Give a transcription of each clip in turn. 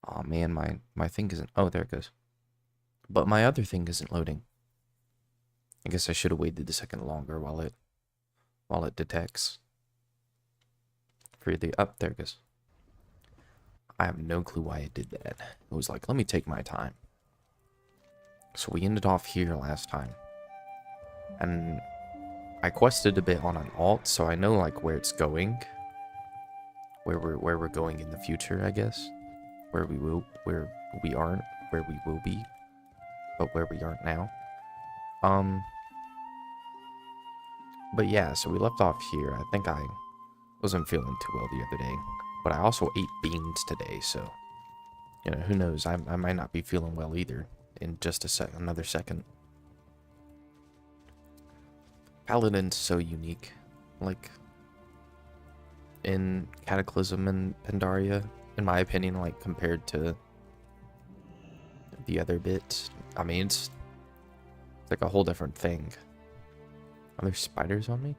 Oh man, my thing isn't. Oh, there it goes. But my other thing isn't loading. I guess I should have waited a second longer while it detects. For the up, there it goes. I have no clue why it did that. It was like, let me take my time. So we ended off here last time. And I quested a bit on an alt, so I know like where it's going. Where we're going in the future, I guess. Where we aren't, where we will be, but where we aren't now. But yeah, so we left off here. I think I wasn't feeling too well the other day, but I also ate beans today, so you know, who knows? I might not be feeling well either in just another second. Paladin's so unique, like in Cataclysm and Pandaria, in my opinion, like compared to the other bits. I mean, it's like a whole different thing. Are there spiders on me?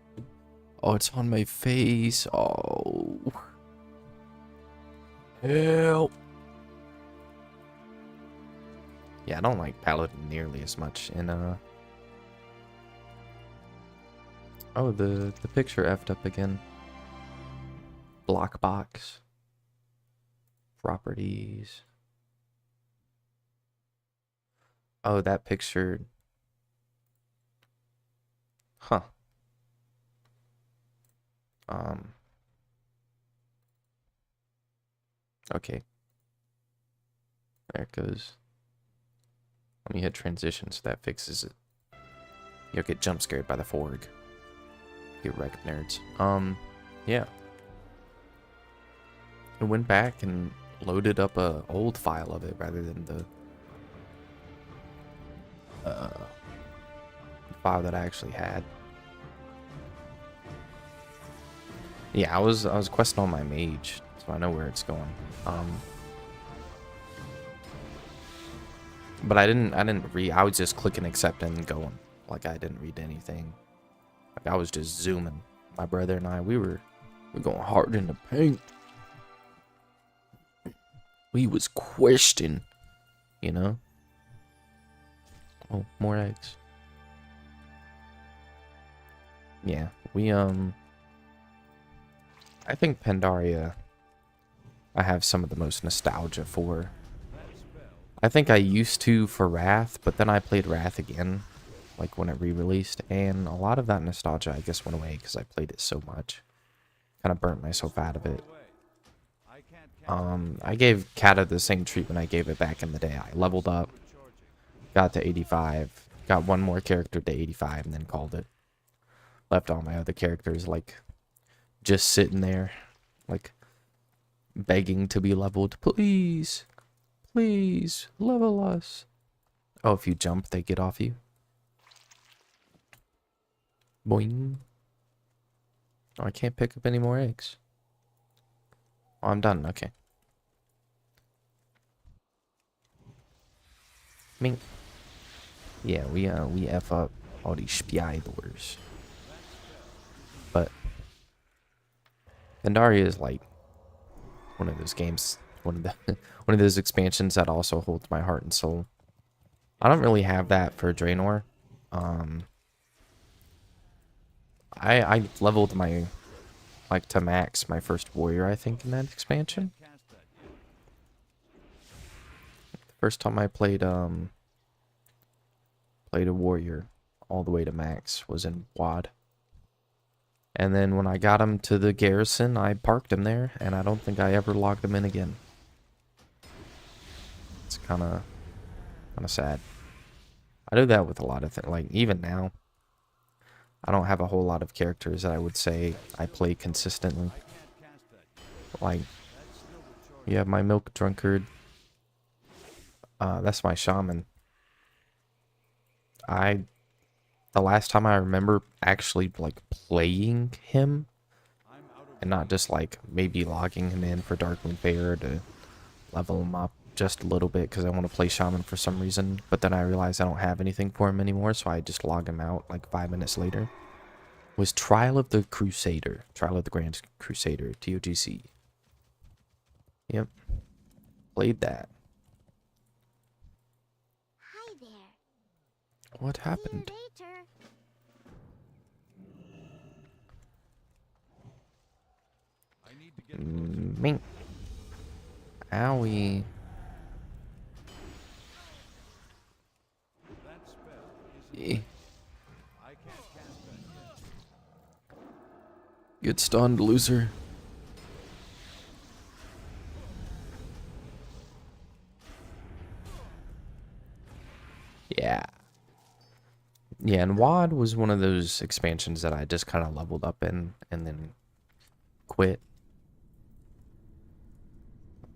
Oh, it's on my face. Oh. Help. Yeah, I don't like Paladin nearly as much in oh, the picture effed up again. Block box. Properties. Oh, that picture. Huh. Okay. There it goes. Let me hit transition so that fixes it. You'll get jump scared by the Forg. Get wrecked, nerds. Yeah. I went back and loaded up a old file of it rather than the file that I actually had. Yeah, I was questing on my mage, so I know where it's going. But I didn't read. I was just clicking accept and going. Like I didn't read anything. Like I was just zooming. My brother and I, we're going hard in the paint. We was questing, you know. Oh, more eggs. Yeah, we I think Pandaria I have some of the most nostalgia for. I think I used to for Wrath, but then I played Wrath again, like when it re-released, and a lot of that nostalgia I guess went away because I played it so much. Kind of burnt myself out of it. I gave Kata the same treatment I gave it back in the day. I leveled up, got to 85, got one more character to 85, and then called it. Left all my other characters, like, just sitting there, like, begging to be leveled. Please, please, level us. Oh, if you jump, they get off you. Boing. Oh, I can't pick up any more eggs. Oh, I'm done. Okay. Mink. Yeah, we F up all these spieders. But Pandaria is like one of those games, one of those expansions that also holds my heart and soul. I don't really have that for Draenor. I leveled my to max my first warrior, I think, in that expansion. The first time I played a warrior all the way to max was in WoD. And then when I got him to the garrison, I parked him there, and I don't think I ever logged him in again. It's kind of sad. I do that with a lot of things. Like, even now, I don't have a whole lot of characters that I would say I play consistently. Like, you have my Milk Drunkard. That's my Shaman. The last time I remember actually, like, playing him, and not just, like, maybe logging him in for Darkmoon Fair to level him up just a little bit because I want to play Shaman for some reason, but then I realized I don't have anything for him anymore, so I just log him out, like, 5 minutes later, was Trial of the Crusader. Trial of the Grand Crusader, TOGC. Yep. Played that. Hi there. What happened? See you later. I need to get closer. Mink. Owie. That spell isn't Eh. I can't cast that yet. Get stunned, loser. Yeah. Yeah, and WoD was one of those expansions that I just kind of leveled up in and then quit.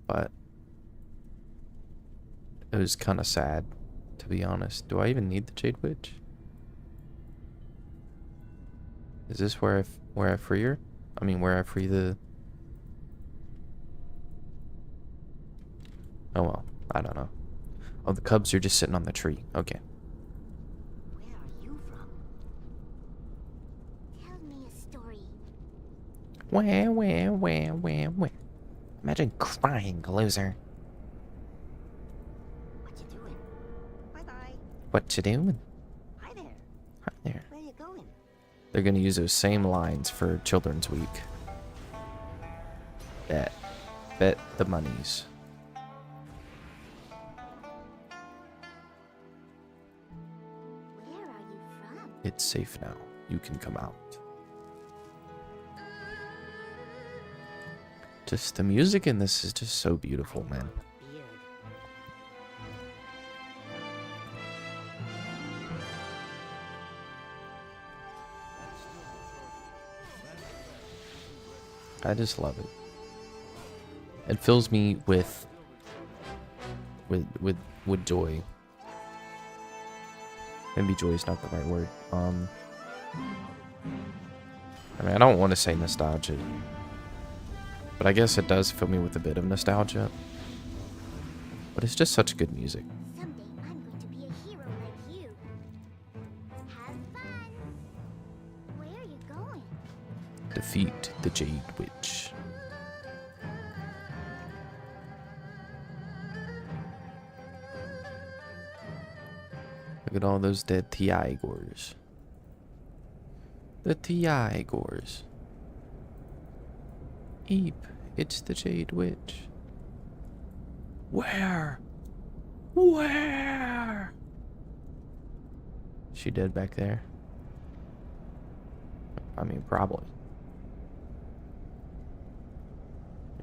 But it was kind of sad, to be honest. Do I even need the Jade Witch? Is this where I free her? I mean, where I free the... Oh well, I don't know. Oh, the cubs are just sitting on the tree. Okay. Where are you from? Tell me a story. Where? Imagine crying, loser. What you doing? Bye-bye. What you doing? Hi there. Hi there. Where you going? They're gonna use those same lines for Children's Week. Bet the monies. Where are you from? It's safe now. You can come out. Just the music in this is just so beautiful, man. Beard. That's still the choice. That spell isn't ready. I just love it. It fills me with joy. Maybe joy is not the right word. I mean, I don't want to say nostalgia, but I guess it does fill me with a bit of nostalgia. But it's just such good music. Someday I'm going to be a hero like you. Have fun. Where are you going? Defeat the Jade Witch. Look at all those dead T-Igors. The T-Igors. Eep, it's the Jade Witch. Where? Where? She dead back there? I mean, probably.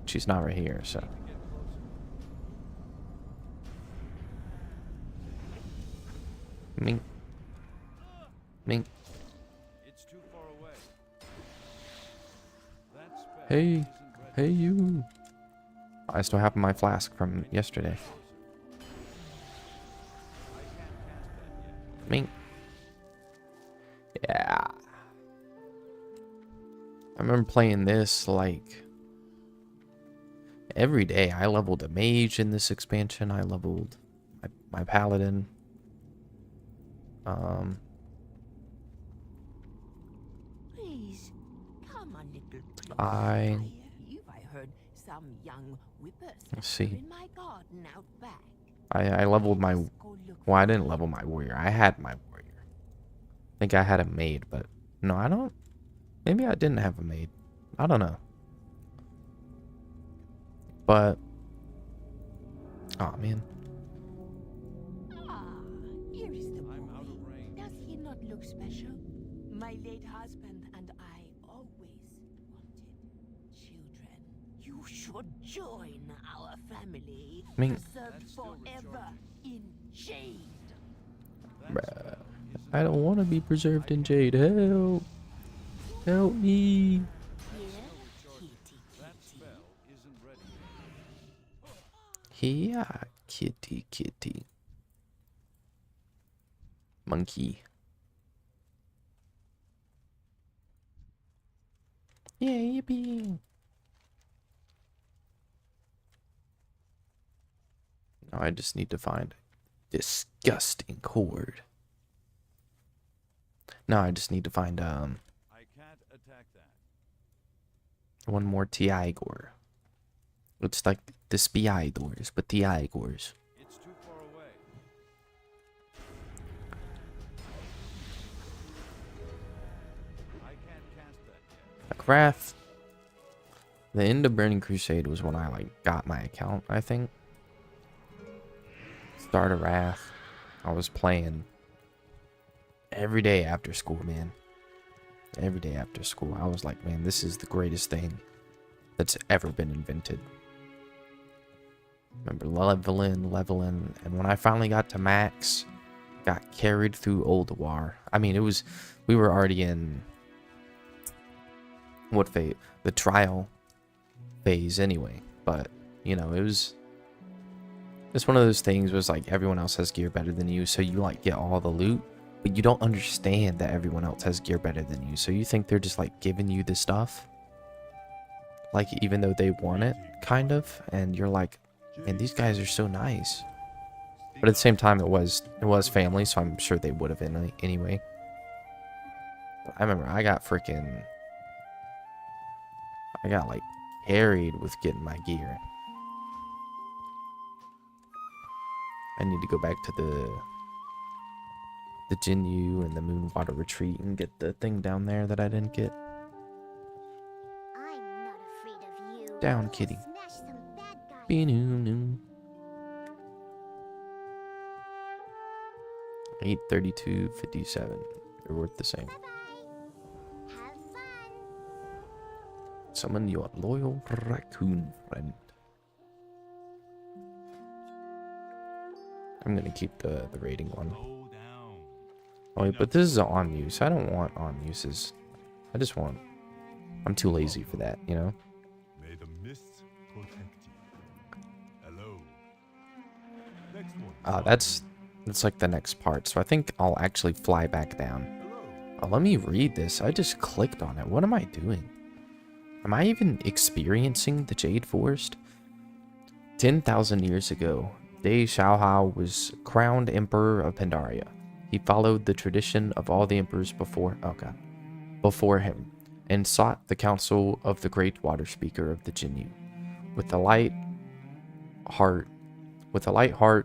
She's not right here, so. To get closer. Mink. Mink. It's too far away. That spell Hey. isn't ready. Hey, you. I still have my flask from yesterday. I can't cast that yet. Mink. Yeah. I remember playing this like every day. I leveled a mage in this expansion. I leveled my paladin. Please, come a little closer. I heard some young whippersnapper Let's see. in my garden out back. I leveled my... Let's go look Well, I for didn't level my warrior. I had my warrior. I think I had a maid, but... No, I don't... Maybe I didn't have a maid. I don't know. But... Oh, man. Ah, here is the I'm out boy. of range. Does he not look special? My late husband and I always wanted children. You should join our family. Mink. Preserved That's still forever in Jade. That Bruh. spell isn't I don't want to be preserved in Jade. Help. Help me. Here, kitty, That kitty. spell isn't ready. Here, kitty, kitty. Monkey. Yeah, yippee. Now I just need to find disgusting cord. Now I just need to find I can't attack that. one more T-Igor. It's like the spiidors, but the Igors. It's too far away. I can't cast that yet. Like Wrath. The end of Burning Crusade was when I like got my account, I think. Start of Wrath. I was playing every day after school, man. Every day after school. I was like, man, this is the greatest thing that's ever been invented. Remember leveling, and when I finally got to max, got carried through Old War. I mean, we were already in what phase? The trial phase anyway, but you know, it's one of those things where it's like everyone else has gear better than you, so you like get all the loot, but you don't understand that everyone else has gear better than you, so you think they're just like giving you the stuff, like even though they want it, kind of, and you're like, man, these guys are so nice. But at the same time, it was family, so I'm sure they would have been anyway. But I remember I got like carried with getting my gear. I need to go back to the Jinyu and the Moonwater Retreat and get the thing down there that I didn't get. I'm not afraid of you. Down, kitty. Smash some bad guys. Be-noo-noo. 832.57. They're worth the same. Bye-bye. Have fun. Summon your loyal raccoon friend. I'm gonna keep the rating one. Slow down. Oh wait, but this is on use. I don't want on uses. I just want. I'm too lazy for that, you know. May the mists protect you. Hello. Next one. That's like the next part. So I think I'll actually fly back down. Hello. Oh, let me read this. I just clicked on it. What am I doing? Am I even experiencing the Jade Forest? 10,000 years ago, Dai Xiaohao was crowned Emperor of Pandaria. He followed the tradition of all the emperors before him, and sought the counsel of the great water speaker of the Jinyu. With a light heart,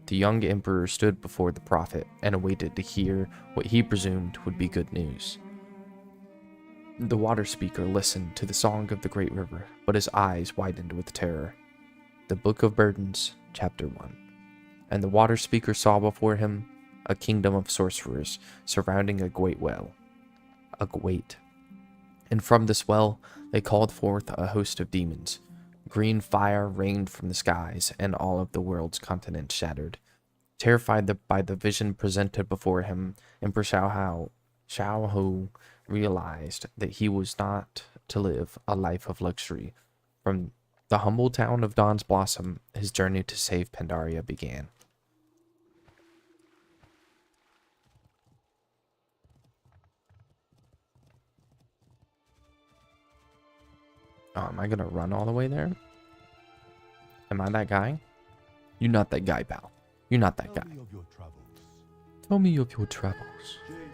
the young emperor stood before the prophet and awaited to hear what he presumed would be good news. The water speaker listened to the song of the great river, but his eyes widened with terror. The Book of Burdens, Chapter 1. And the water speaker saw before him a kingdom of sorcerers surrounding a great well. And from this well they called forth a host of demons. Green fire rained from the skies, and all of the world's continents shattered. Terrified by the vision presented before him, Emperor Xiaohu realized that he was not to live a life of luxury. From the humble town of Dawn's Blossom, his journey to save Pandaria began. Oh, am I gonna run all the way there? Am I that guy? You're not that guy, pal. You're not that Tell guy. me of your travels. Tell me of your travels. Jade.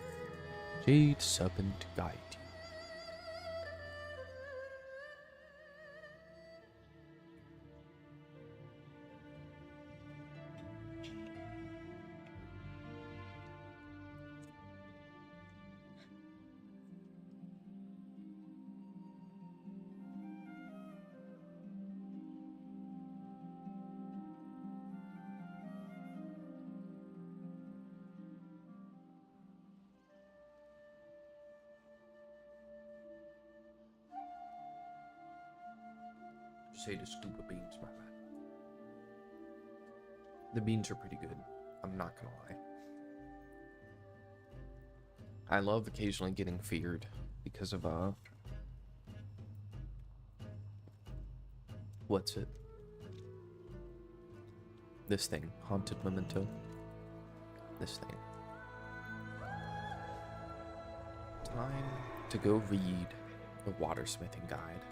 Jade Serpent Guide. Say the scuba beans, my bad. The beans are pretty good. I'm not gonna lie. I love occasionally getting feared because of what's it? This thing, Haunted Memento. This thing. Time to go read the Watersmithing Guide.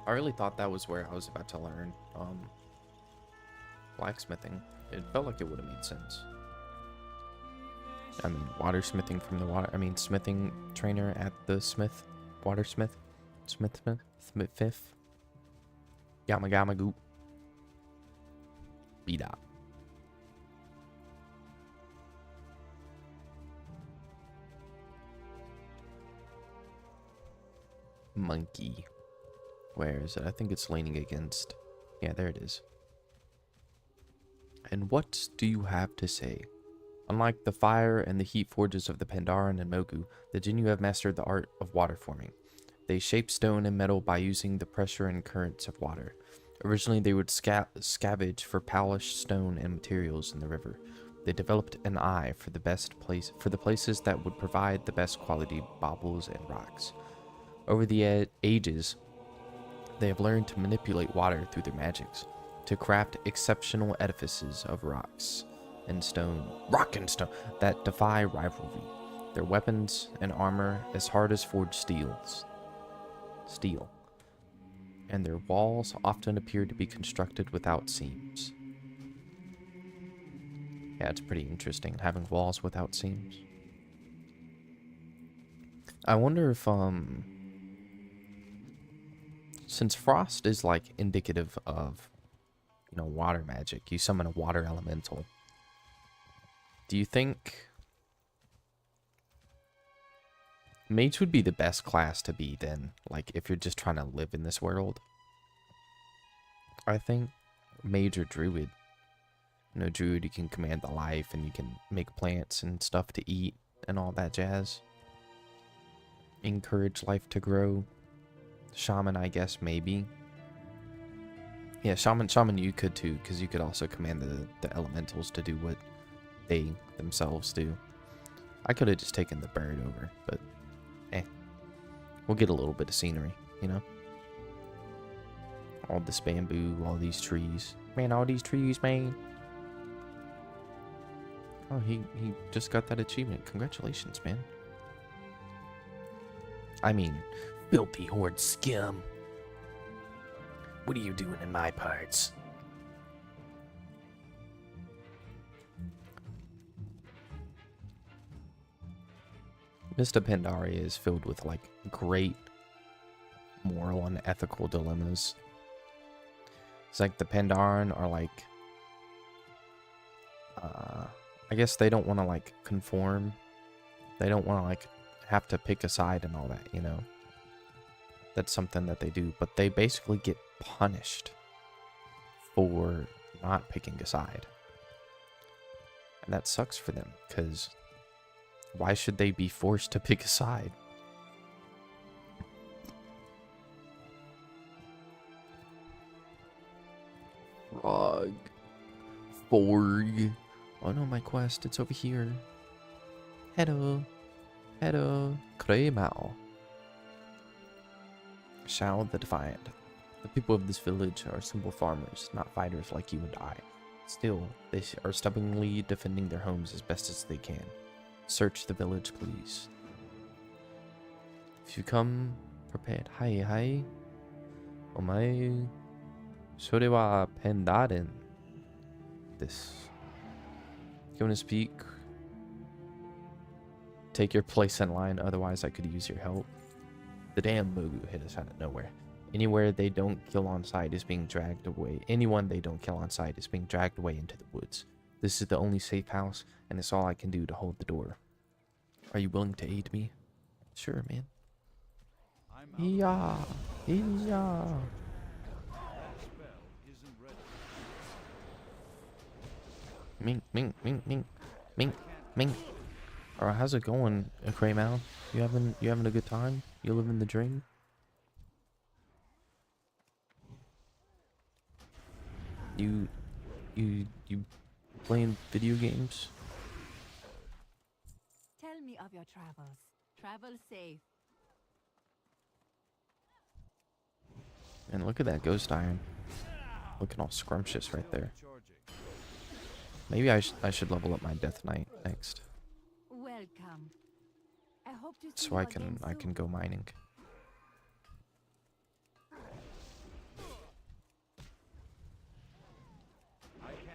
I really thought that was where I was about to learn blacksmithing. It felt like it would have made sense. I mean, watersmithing from the water. I mean, smithing trainer at the smith, watersmith, smith. Gamma gamma goop. Beat up. Monkey. Where is it? I think it's leaning against. Yeah, there it is. And what do you have to say? Unlike the fire and the heat forges of the Pandaran and Mogu, the Jinyu have mastered the art of water forming. They shape stone and metal by using the pressure and currents of water. Originally, they would scavenge for polished stone and materials in the river. They developed an eye for the places that would provide the best quality baubles and rocks. Over the ages, they have learned to manipulate water through their magics, to craft exceptional edifices of rock and stone, that defy rivalry. Their weapons and armor as hard as forged steel, and their walls often appear to be constructed without seams. Yeah, it's pretty interesting having walls without seams. I wonder if since frost is like indicative of, you know, water magic, you summon a water elemental. Do you think mage would be the best class to be then? Like, if you're just trying to live in this world? I think mage or druid. You know, druid, you can command the life and you can make plants and stuff to eat and all that jazz. Encourage life to grow. Shaman, I guess, maybe. Yeah, shaman you could too, because you could also command the elementals to do what they themselves do. I could have just taken the bird over, but we'll get a little bit of scenery, you know? All this bamboo, all these trees. Man, all these trees, man. Oh, he just got that achievement. Congratulations, man. I mean, filthy horde scum. What are you doing in my parts? Mr. Pandaria is filled with, like, great moral and ethical dilemmas. It's like the Pandaran are, like, I guess they don't want to, like, conform. They don't want to, like, have to pick a side and all that, you know? That's something that they do. But they basically get punished for not picking a side. And that sucks for them, because why should they be forced to pick a side? Frog. Forg. Oh no, my quest, it's over here. Hello. Hello. Kremao. Shao the Defiant. The people of this village are simple farmers, not fighters like you and I. Still, they are stubbornly defending their homes as best as they can. Search the village, please. If you come prepared. Hi. Omae. Sore wa Pandaren. This. You want to speak? Take your place in line, otherwise I could use your help. The damn Mogu hit us out of nowhere. Anywhere they don't kill on sight is being dragged away. Anyone they don't kill on sight is being dragged away into the woods. This is the only safe house, and it's all I can do to hold the door. Are you willing to aid me? Sure, man. Yeah. Mink. Alright, how's it going, Kremao? You having a good time? You living the dream? You playing video games? Tell me of your travels. Travel safe. And look at that ghost iron. Looking all scrumptious right there. Maybe I should level up my Death Knight next, Welcome. I hope to see so you I again can soon. go mining.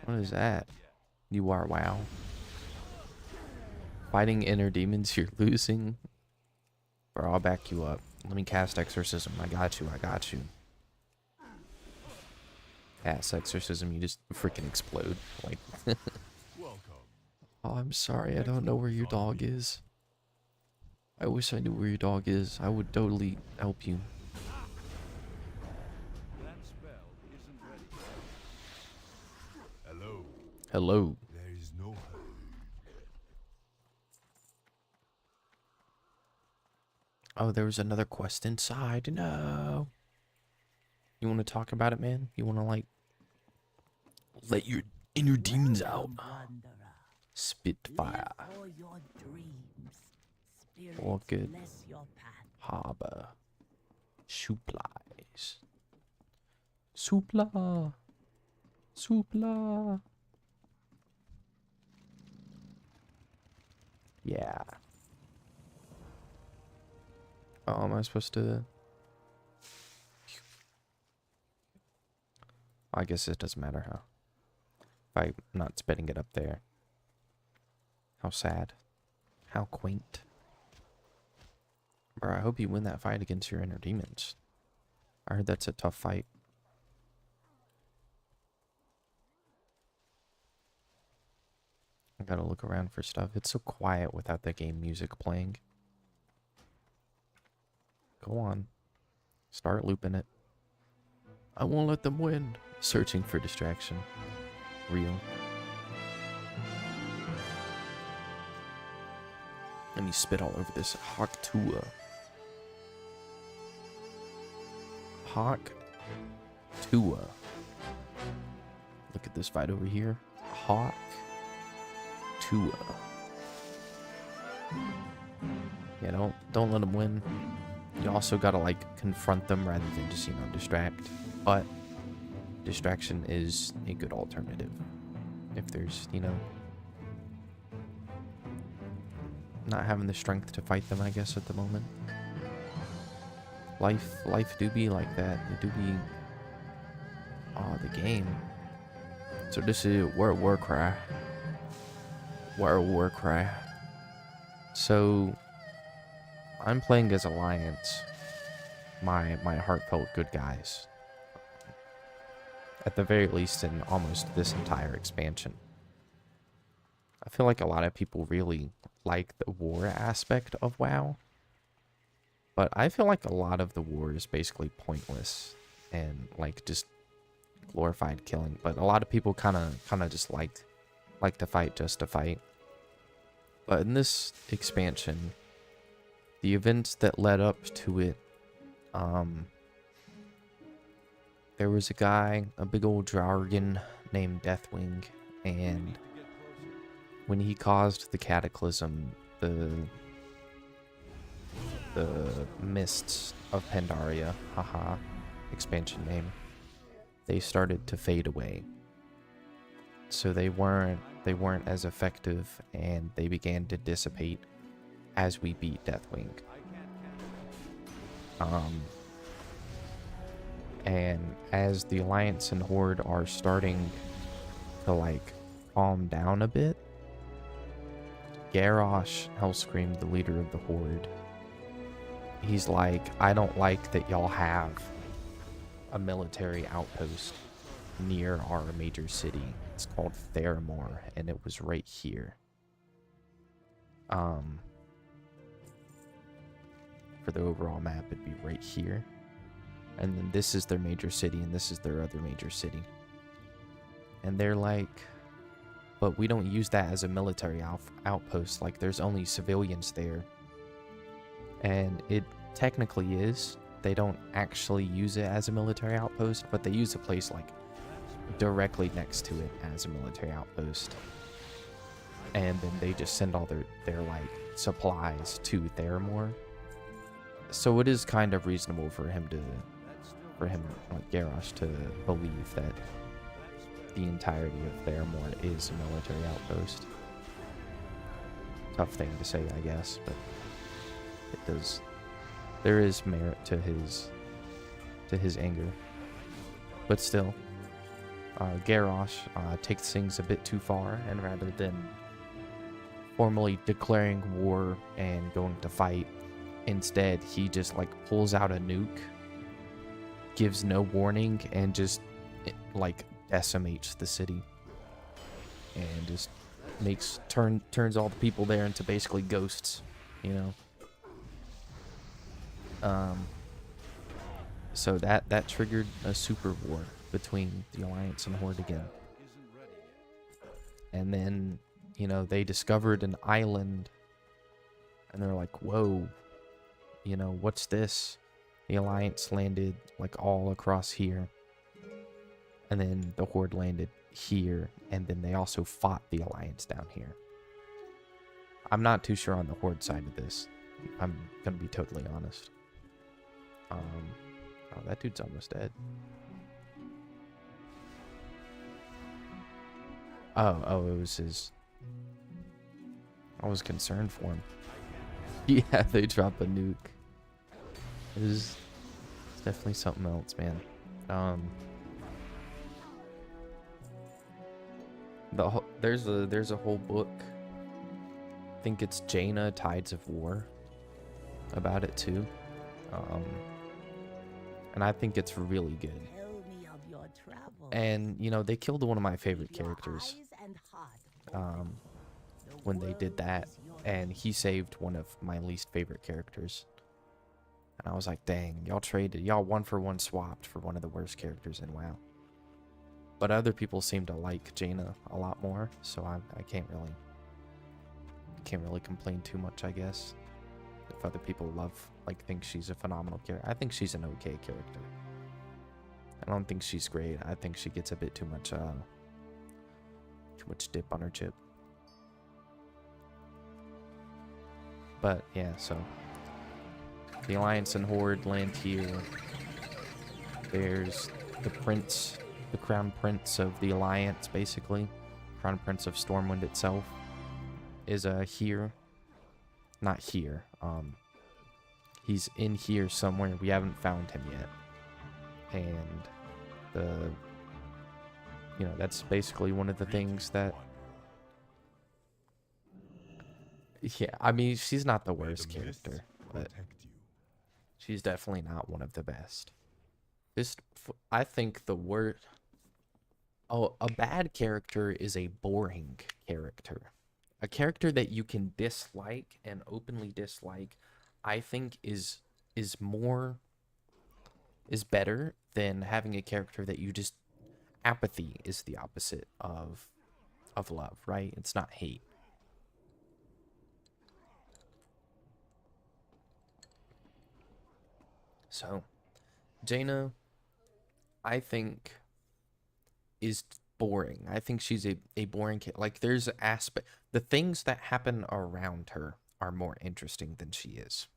What is that? You are wow. Fighting inner demons, you're losing. Bro, I'll back you up. Let me cast exorcism. I got you. ass exorcism, you just freaking explode. Like, Welcome. oh, I'm sorry, I don't know where your dog is. I wish I knew where your dog is. I would totally help you. That spell isn't ready. Hello. Hello. There is no hurry. Oh, there was another quest inside. No. You want to talk about it, man? You want to, like, let your inner demons out? Wanderer. Spitfire. Live for your dreams. Spirits Orchid. bless your path. Harbor. Supplies. Supla. Supla. Yeah. Oh, am I supposed to? I guess it doesn't matter, huh? If I'm not spitting it up there. How sad. How quaint. Bro, I hope you win that fight against your inner demons. I heard that's a tough fight. I gotta look around for stuff. It's so quiet without the game music playing. Go on. Start looping it. I won't let them win. Searching for distraction. Real. And you spit all over this Hawk Tua. Hawk Tua. Look at this fight over here. Hawk Tua. Yeah, don't let them win. You also gotta, like, confront them rather than just, you know, distract. But distraction is a good alternative. If there's, you know, not having the strength to fight them, I guess, at the moment. Life do be like that. It do be, oh, the game. So this is World of Warcraft. World of Warcraft. So I'm playing as Alliance. My heartfelt good guys. At the very least in almost this entire expansion. I feel like a lot of people really like the war aspect of WoW. But I feel like a lot of the war is basically pointless and like just glorified killing. But a lot of people kind of just like to fight just to fight. But in this expansion, the events that led up to it, there was a guy, a big old Dragon named Deathwing, and when he caused the cataclysm, the mists of Pandaria, haha, expansion name, they started to fade away. So they weren't as effective, and they began to dissipate as we beat Deathwing. And as the Alliance and Horde are starting to, like, calm down a bit, Garrosh, Hellscream, the leader of the Horde, he's like, I don't like that y'all have a military outpost near our major city. It's called Theramore, and it was right here. For the overall map, it'd be right here. And then this is their major city, and this is their other major city. And they're like, but we don't use that as a military outpost. Like, there's only civilians there. And it technically is. They don't actually use it as a military outpost, but they use a place, like, directly next to it as a military outpost. And then they just send all their like, supplies to Theramore. So it is kind of reasonable for him, like Garrosh, to believe that the entirety of Theramore is a military outpost. Tough thing to say, I guess, but it does. There is merit to his anger, but still, Garrosh takes things a bit too far, and rather than formally declaring war and going to fight, instead he just, like, pulls out a nuke, gives no warning, and just it, like, decimates the city and just turns all the people there into basically ghosts, you know. So that triggered a super war between the Alliance and Horde again. Isn't ready yet. And then, you know, they discovered an island, and they're like, whoa, you know, what's this? The Alliance landed, like, all across here. And then the Horde landed here, and then they also fought the Alliance down here. I'm not too sure on the Horde side of this. I'm gonna be totally honest. Oh, that dude's almost dead. Oh, it was his... I was concerned for him. Yeah, they dropped a nuke. It's definitely something else, man. There's a whole book. I think it's Jaina Tides of War about it too. And I think it's really good. Tell me of your travels. And you know, they killed one of my favorite Keep your characters eyes and heart open. The when they did world that, is yours. and he saved one of my least favorite characters. And I was like, dang, y'all 1-for-1 swapped for one of the worst characters in WoW. But other people seem to like Jaina a lot more, so I can't really complain too much, I guess. If other people think she's a phenomenal character. I think she's an okay character. I don't think she's great. I think she gets a bit too much dip on her chip. But yeah, so the Alliance and Horde land here. There's the prince, the crown prince of the Alliance, basically. Crown prince of Stormwind itself is here. Not here. He's in here somewhere. We haven't found him yet. And that's basically one of the things that... Yeah, I mean, she's not the worst character, but she's definitely not one of the best. I think the word... Oh, a bad character is a boring character. A character that you can dislike and openly dislike, I think is better than having a character that you just... Apathy is the opposite of love, right? It's not hate. So, Jaina, I think, is boring. I think she's a boring kid. Like, there's aspect... The things that happen around her are more interesting than she is.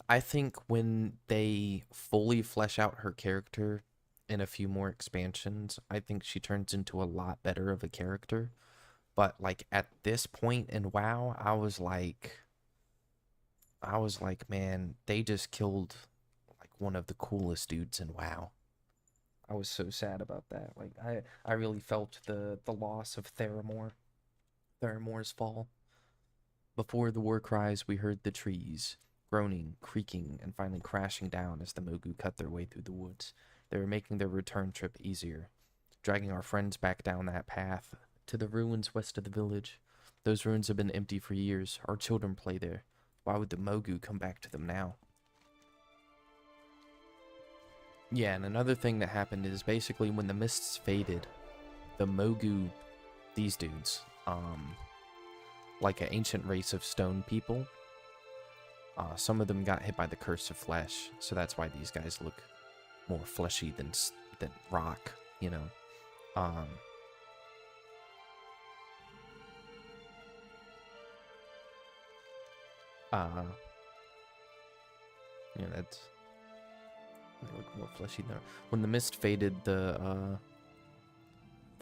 I think when they fully flesh out her character in a few more expansions, I think she turns into a lot better of a character. But, like, at this point in WoW, I was like, man, they just killed, like, one of the coolest dudes in WoW. I was so sad about that. Like, I really felt the loss of Theramore's fall. Before the war cries, we heard the trees groaning, creaking, and finally crashing down as the Mogu cut their way through the woods. They were making their return trip easier, dragging our friends back down that path to the ruins west of the village. Those ruins have been empty for years. Our children play there. Why would the Mogu come back to them now? Yeah, and another thing that happened is basically when the mists faded, the Mogu, these dudes, like an ancient race of stone people, some of them got hit by the curse of flesh, so that's why these guys look more fleshy than rock, you know. Yeah, they look more fleshy there. When the mist faded, the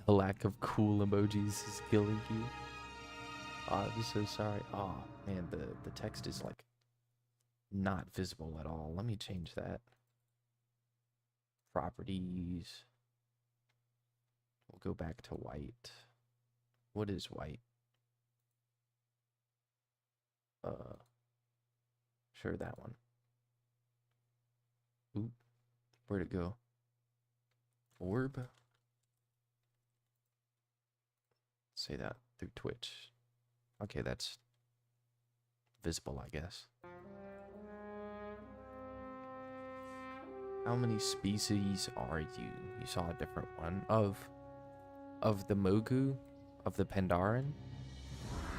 lack of cool emojis is killing you. I'm so sorry. Oh man, the text is like not visible at all. Let me change that. Properties. We'll go back to white. What is white? Sure, that one. Oop. Where'd it go? Orb? Say that through Twitch. Okay, that's visible, I guess. How many species are you? You saw a different one. Of the Mogu? Of the Pandaran?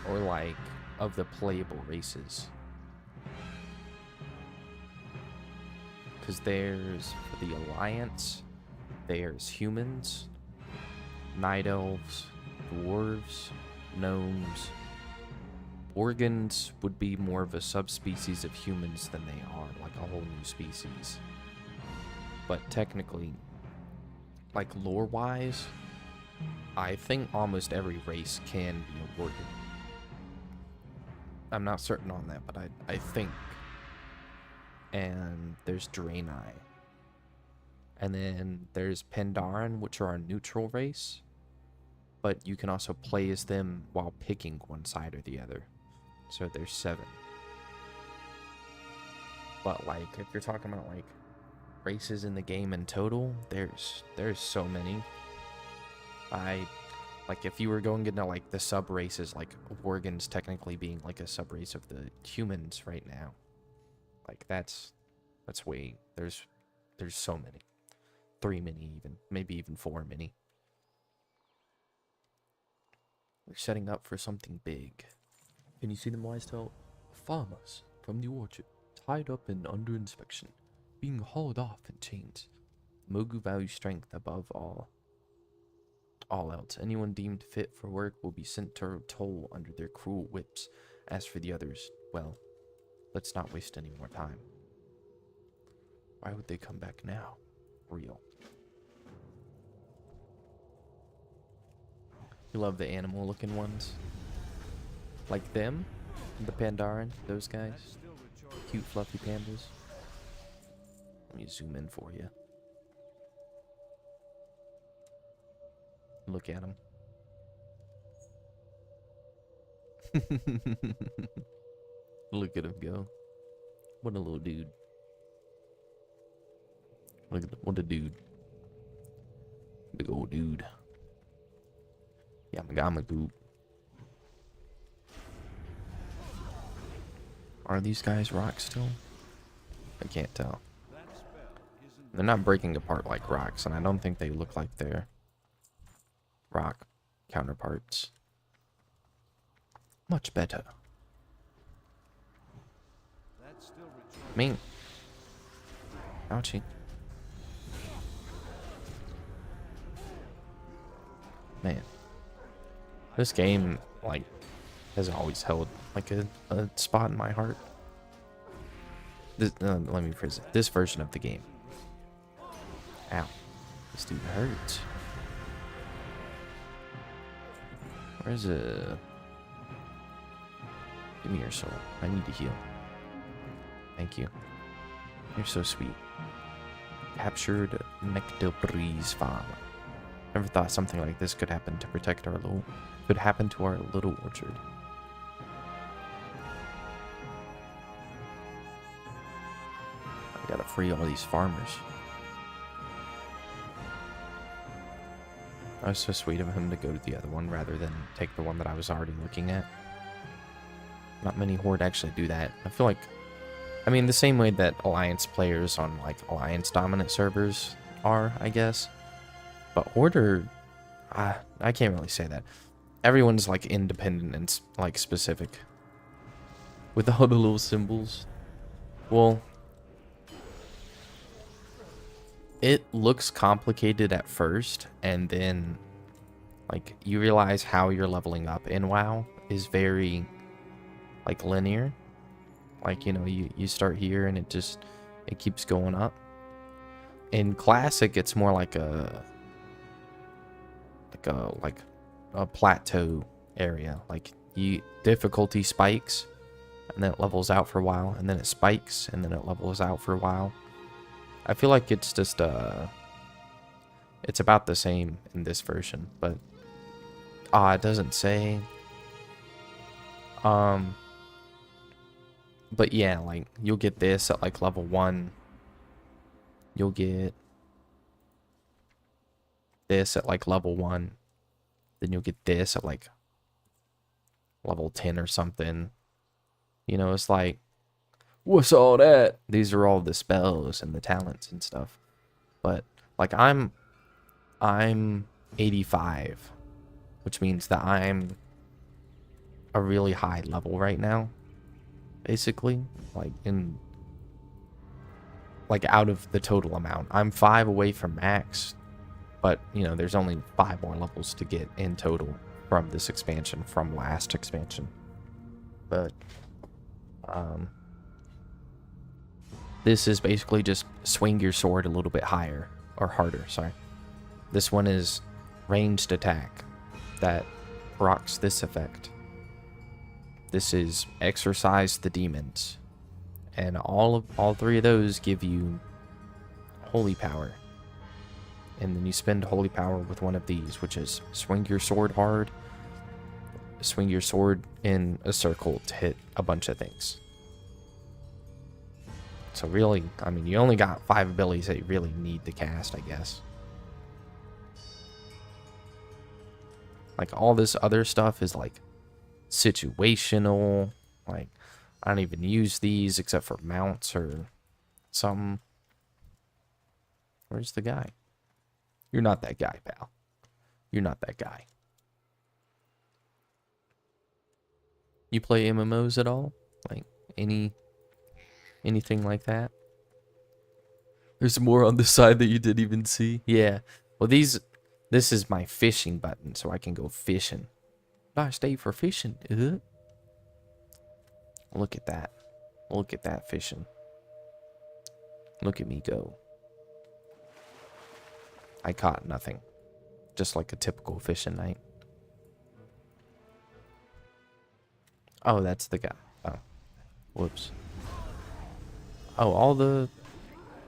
Or like of the playable races? Because there's for the Alliance, there's humans, night elves, dwarves, gnomes. Organs would be more of a subspecies of humans than they are, like a whole new species. But technically, like lore-wise, I think almost every race can be a Worgen. I'm not certain on that, but I think. And there's Draenei. And then there's Pandaran, which are a neutral race. But you can also play as them while picking one side or the other. So there's 7. But like, if you're talking about like races in the game in total, there's so many. Like if you were going into like the sub races, like Worgen's technically being like a sub race of the humans right now. Like that's way there's so many. 3 many even, maybe even 4 many. We're setting up for something big. Can you see them, Wisetail? Farmers from the orchard, tied up and under inspection, being hauled off in chains. Mogu value strength above all else. Anyone deemed fit for work will be sent to toll under their cruel whips. As for the others, well, let's not waste any more time. Why would they come back now? Real. You love the animal looking ones? Like them? The Pandaran? Those guys? Cute fluffy pandas? Let me zoom in for you. Look at him. Look at him go. What a little dude. Look at what a dude. Big old dude. Yamagama goop. Are these guys rocks still? I can't tell. They're not breaking apart like rocks, and I don't think they look like they're rock counterparts. Much better. I mean, ouchie. Man, this game, like, has always held, like, a spot in my heart. This, let me phrase it. This version of the game. Ow. This dude hurts. Where's a... Give me your soul. I need to heal. Thank you. You're so sweet. Captured Nectobreeze Farm. Never thought something like this could happen to protect our little... Could happen to our little orchard. I gotta free all these farmers. That was so sweet of him to go to the other one rather than take the one that I was already looking at. Not many Horde actually do that. I feel like... I mean, the same way that Alliance players on, like, Alliance dominant servers are, I guess. But Horde are... I can't really say that. Everyone's, like, independent and, like, specific. With all the little symbols. Well... It looks complicated at first, and then, like, you realize how you're leveling up in WoW is very, like, linear. Like, you know, you start here and it keeps going up. In Classic, it's more like a plateau area. Like, difficulty spikes, and then it levels out for a while, and then it spikes, and then it levels out for a while. I feel like it's just, it's about the same in this version, but, it doesn't say. But yeah, like, you'll get this at, like, level 1, you'll get this at like level 1. Then you'll get this at like level 10 or something. You know, it's like, what's all that? These are all the spells and the talents and stuff. But like I'm 85, which means that I'm a really high level right now. Basically, like out of the total amount, I'm 5 away from max, but you know, there's only 5 more levels to get in total from this expansion, from last expansion. But this is basically just swing your sword a little bit higher or harder, sorry. This one is ranged attack that procs this effect. This is exorcise the demons. And all 3 of those give you holy power. And then you spend holy power with one of these, which is swing your sword hard, swing your sword in a circle to hit a bunch of things. So really, I mean, you only got 5 abilities that you really need to cast, I guess. Like, all this other stuff is, like, situational. Like, I don't even use these except for mounts or something. Where's the guy? You're not that guy, pal. You're not that guy. You play MMOs at all? Like, anything like that? There's more on the side that you didn't even see. Yeah. Well, this is my fishing button, so I can go fishing. Nice day for fishing. Look at that. Look at that fishing. Look at me go. I caught nothing. Just like a typical fishing night. Oh, that's the guy. Oh. Whoops. Oh,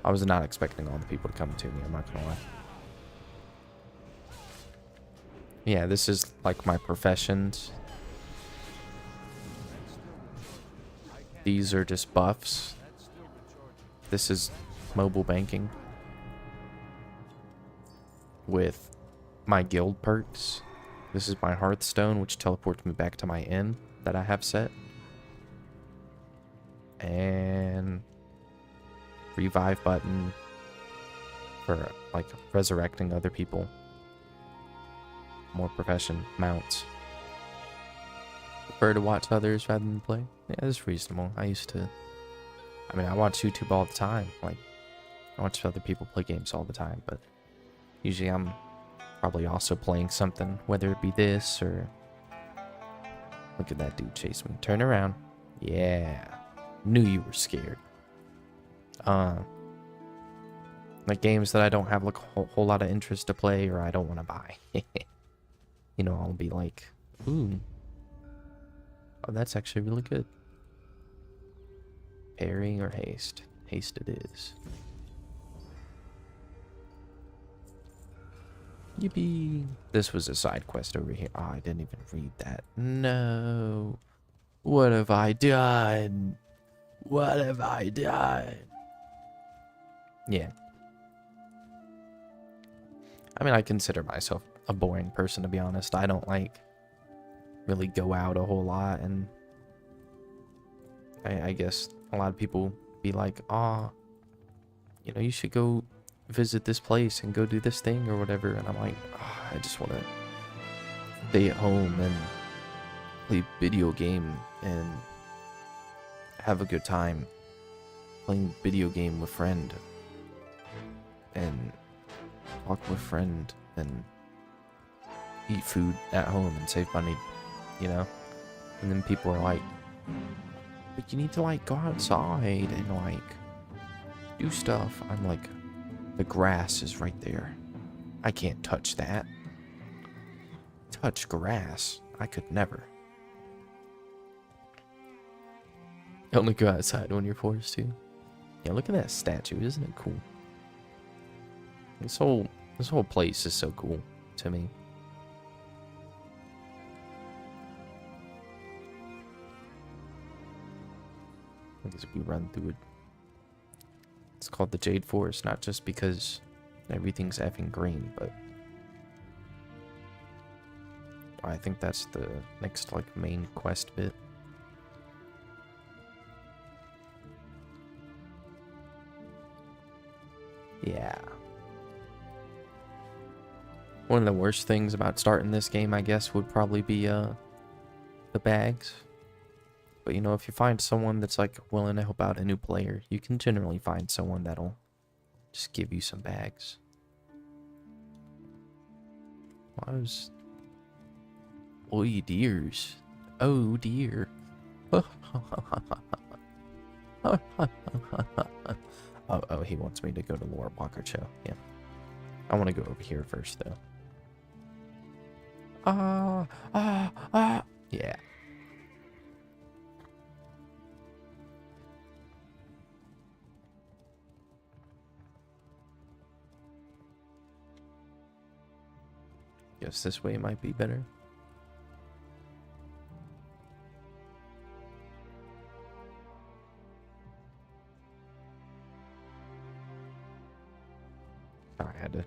I was not expecting all the people to come to me, I'm not gonna lie. Yeah, this is like my professions. These are just buffs. This is mobile banking. With my guild perks. This is my Hearthstone, which teleports me back to my inn that I have set. And revive button for like resurrecting other people. More profession mounts. Prefer to watch others rather than play. Yeah, that's reasonable. I watch YouTube all the time. Like, I watch other people play games all the time, but usually I'm probably also playing something, whether it be this or... Look at that dude chase me. Turn around. Yeah. Knew you were scared. Like games that I don't have like a whole lot of interest to play or I don't want to buy. You know, I'll be like, ooh. Oh, that's actually really good. Parry or haste? Haste it is. Yippee. This was a side quest over here. Oh, I didn't even read that. No. What have I done? What have I done? Yeah. I mean, I consider myself a boring person, to be honest. I don't, like, really go out a whole lot, and I guess a lot of people be like, oh, you know, you should go visit this place and go do this thing or whatever, and I'm like, oh, I just want to stay at home and play video game and have a good time playing video game with friend and talk with friend and eat food at home and save money, you know. And then people are like, but you need to like go outside and like do stuff. I'm like, the grass is right there. I can't touch that. Touch grass. I could never. Only go outside when you're forced to. Yeah, look at that statue. Isn't it cool? This whole place is so cool to me. I guess we run through it. Let's It's called the Jade Forest, not just because everything's effing green, but I think that's the next, like, main quest bit. Yeah. One of the worst things about starting this game, I guess, would probably be, the bags. But, you know, if you find someone that's, like, willing to help out a new player, you can generally find someone that'll just give you some bags. Oh, dears. Oh, dear. Oh, he wants me to go to Laura Walker Show. Yeah. I want to go over here first, though. Yeah. Guess this way might be better. I had to.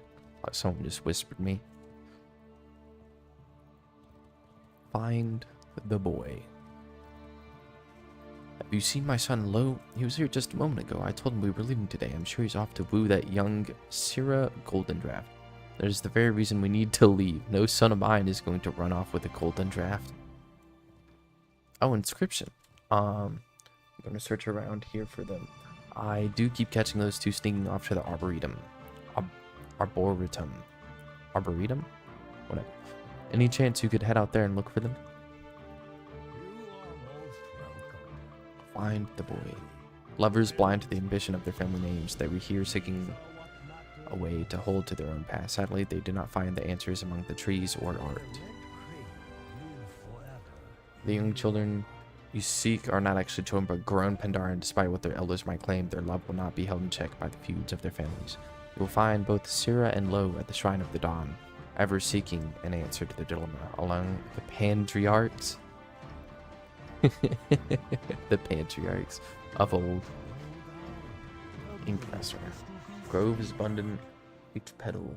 Someone just whispered me. Find the boy. Have you seen my son Lo? He was here just a moment ago. I told him we were leaving today. I'm sure he's off to woo that young Syrah Golden Draft. That is the very reason we need to leave. No son of mine is going to run off with a Golden Draft. Oh, inscription. I'm going to search around here for them. I do keep catching those two sneaking off to the Arboretum. Arboretum? Whatever. Any chance you could head out there and look for them? You are most welcome. Find the boy. Lovers blind to the ambition of their family names, they were here seeking a way to hold to their own past. Sadly, they did not find the answers among the trees or art. The young children you seek are not actually children, but grown Pandaria. Despite what their elders might claim, their love will not be held in check by the feuds of their families. You will find both Syrah and Lo at the Shrine of the Dawn, ever seeking an answer to their dilemma. Along the Patriarchs, the Patriarchs of old. Impressor. Grove is abundant, each petal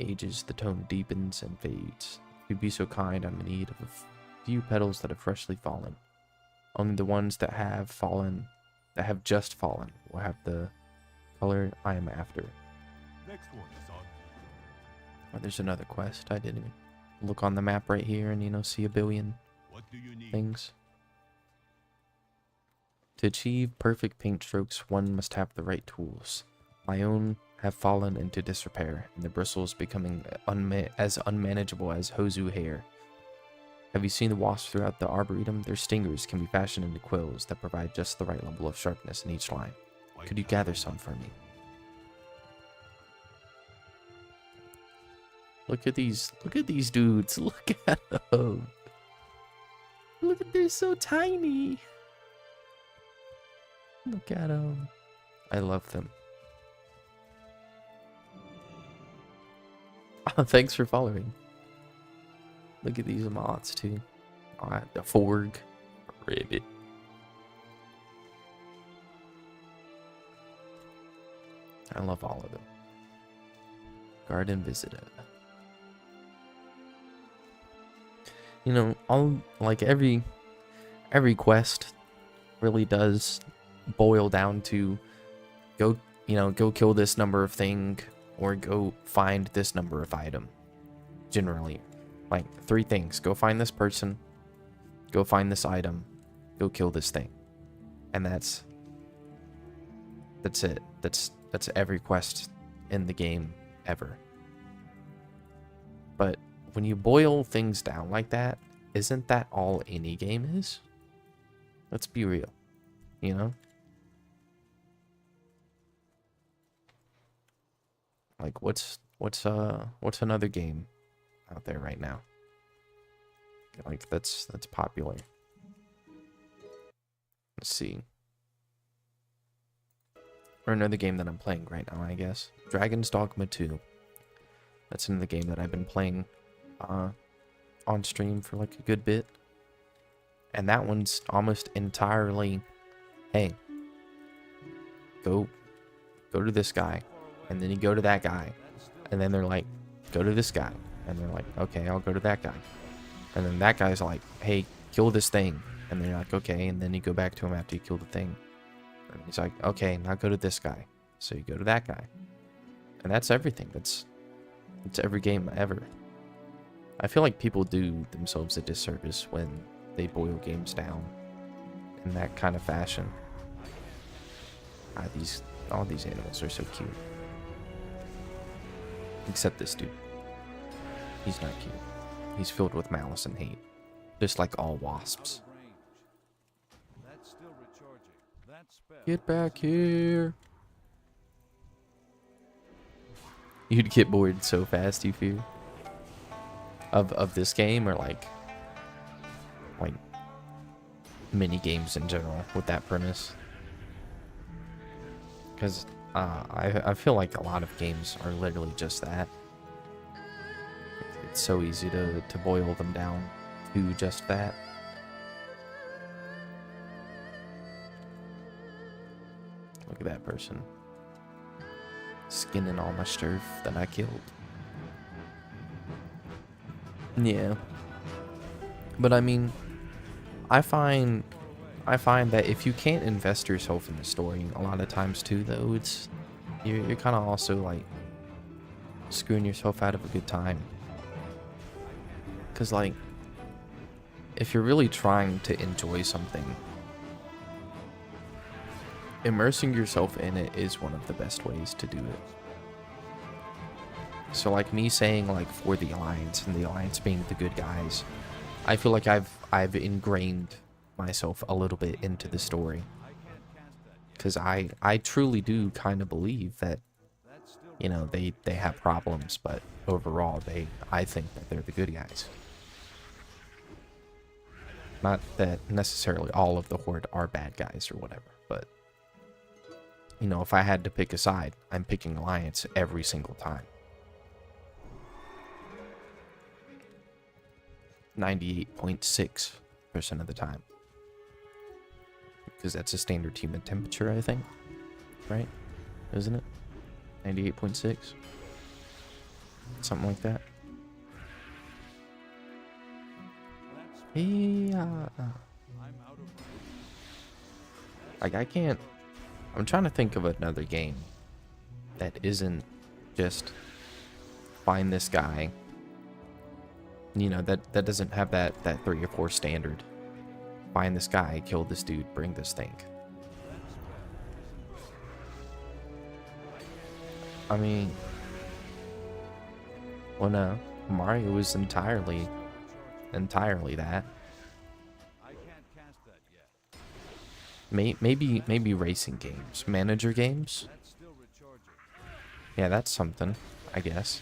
ages, the tone deepens and fades. If you be so kind, I'm in need of a few petals that have freshly fallen. Only the ones that have just fallen, will have the color I am after. Next one is on. Oh, there's another quest. I didn't even look on the map right here and, you know, see a billion What do you need? things. To achieve perfect paint strokes, one must have the right tools. My own have fallen into disrepair, and the bristles becoming as unmanageable as Hozu hair. Have you seen the wasps throughout the Arboretum? Their stingers can be fashioned into quills that provide just the right level of sharpness in each line. Could you gather some for me? Look at these dudes. Look at them. Look at, they're so tiny. Look at them. I love them. Oh, thanks for following. Look at these moths too. Oh, the forg. Ribbit. I love all of them. Garden visitor. You know, every quest really does boil down to go kill this number of thing or go find this number of item. Generally, like 3 things: go find this person, go find this item, go kill this thing. And that's it. That's every quest in the game ever. But when you boil things down like that, isn't that all any game is? Let's be real, you know? Like what's another game out there right now? Like that's popular. Let's see. Or another game that I'm playing right now, I guess. Dragon's Dogma 2. That's another game that I've been playing on stream for like a good bit. And that one's almost entirely, hey, go to this guy, and then you go to that guy, and then they're like, go to this guy, and they're like, okay, I'll go to that guy, and then that guy's like, hey, kill this thing, and they're like, okay, and then you go back to him after you kill the thing, and he's like, okay, now go to this guy, so you go to that guy, and that's everything. It's every game ever. I feel like people do themselves a disservice when they boil games down in that kind of fashion. All these animals are so cute. Except this dude. He's not cute. He's filled with malice and hate. Just like all wasps. That's still recharging. That spell. Get back here. You'd get bored so fast, you fear? Of this game, or like mini games in general with that premise? Because I feel like a lot of games are literally just that. It's so easy to boil them down to just that. Look at that person. Skinning all my turf that I killed. Yeah. But I mean, I find that if you can't invest yourself in the story, a lot of times too, though, it's you're kind of also like screwing yourself out of a good time. Cause like, if you're really trying to enjoy something, immersing yourself in it is one of the best ways to do it. So like me saying like for the Alliance, and the Alliance being the good guys, I feel like I've ingrained myself a little bit into the story, because I truly do kind of believe that, you know, they have problems, but overall I think that they're the good guys. Not that necessarily all of the Horde are bad guys or whatever, but you know, if I had to pick a side, I'm picking Alliance every single time. 98.6% of the time. Because that's a standard human temperature, I think. Right? Isn't it? 98.6? Something like that. Yeah. Like, I can't... I'm trying to think of another game that isn't just find this guy. You know, that doesn't have that 3 or 4 standard. Find this guy, kill this dude, bring this thing. I mean, well, no, Mario was entirely that. I can't cast that yet. Maybe racing games, manager games. That's still recharging. Yeah, that's something, I guess.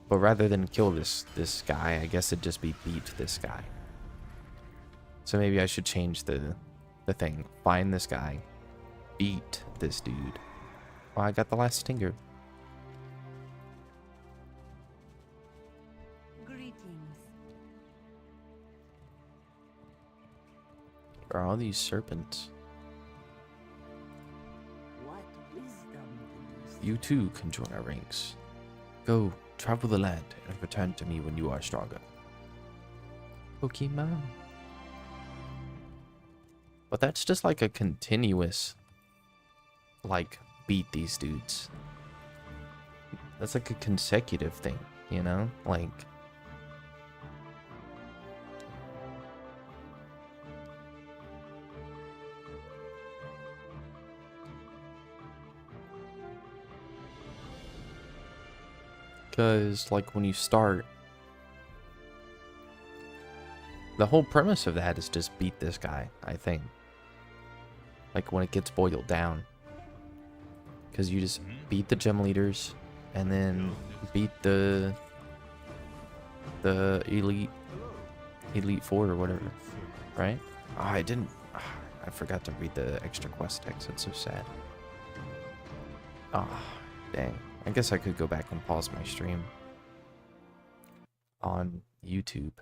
But rather than kill this guy, I guess it'd just be beat this guy. So maybe I should change the thing. Find this guy. Beat this dude. Oh, I got the last stinger. Greetings. Are all these serpents? What wisdom do You too can join our ranks. Go, travel the land, and return to me when you are stronger. Pokemon. But that's just like a continuous, like, beat these dudes. That's like a consecutive thing, you know? Like... Because, like, when you start... The whole premise of that is just beat this guy, I think. Like, when it gets boiled down. Because you just beat the gym leaders, and then beat the Elite Four or whatever, right? Oh, I didn't... I forgot to read the extra quest text. That's so sad. Oh, dang. I guess I could go back and pause my stream on YouTube.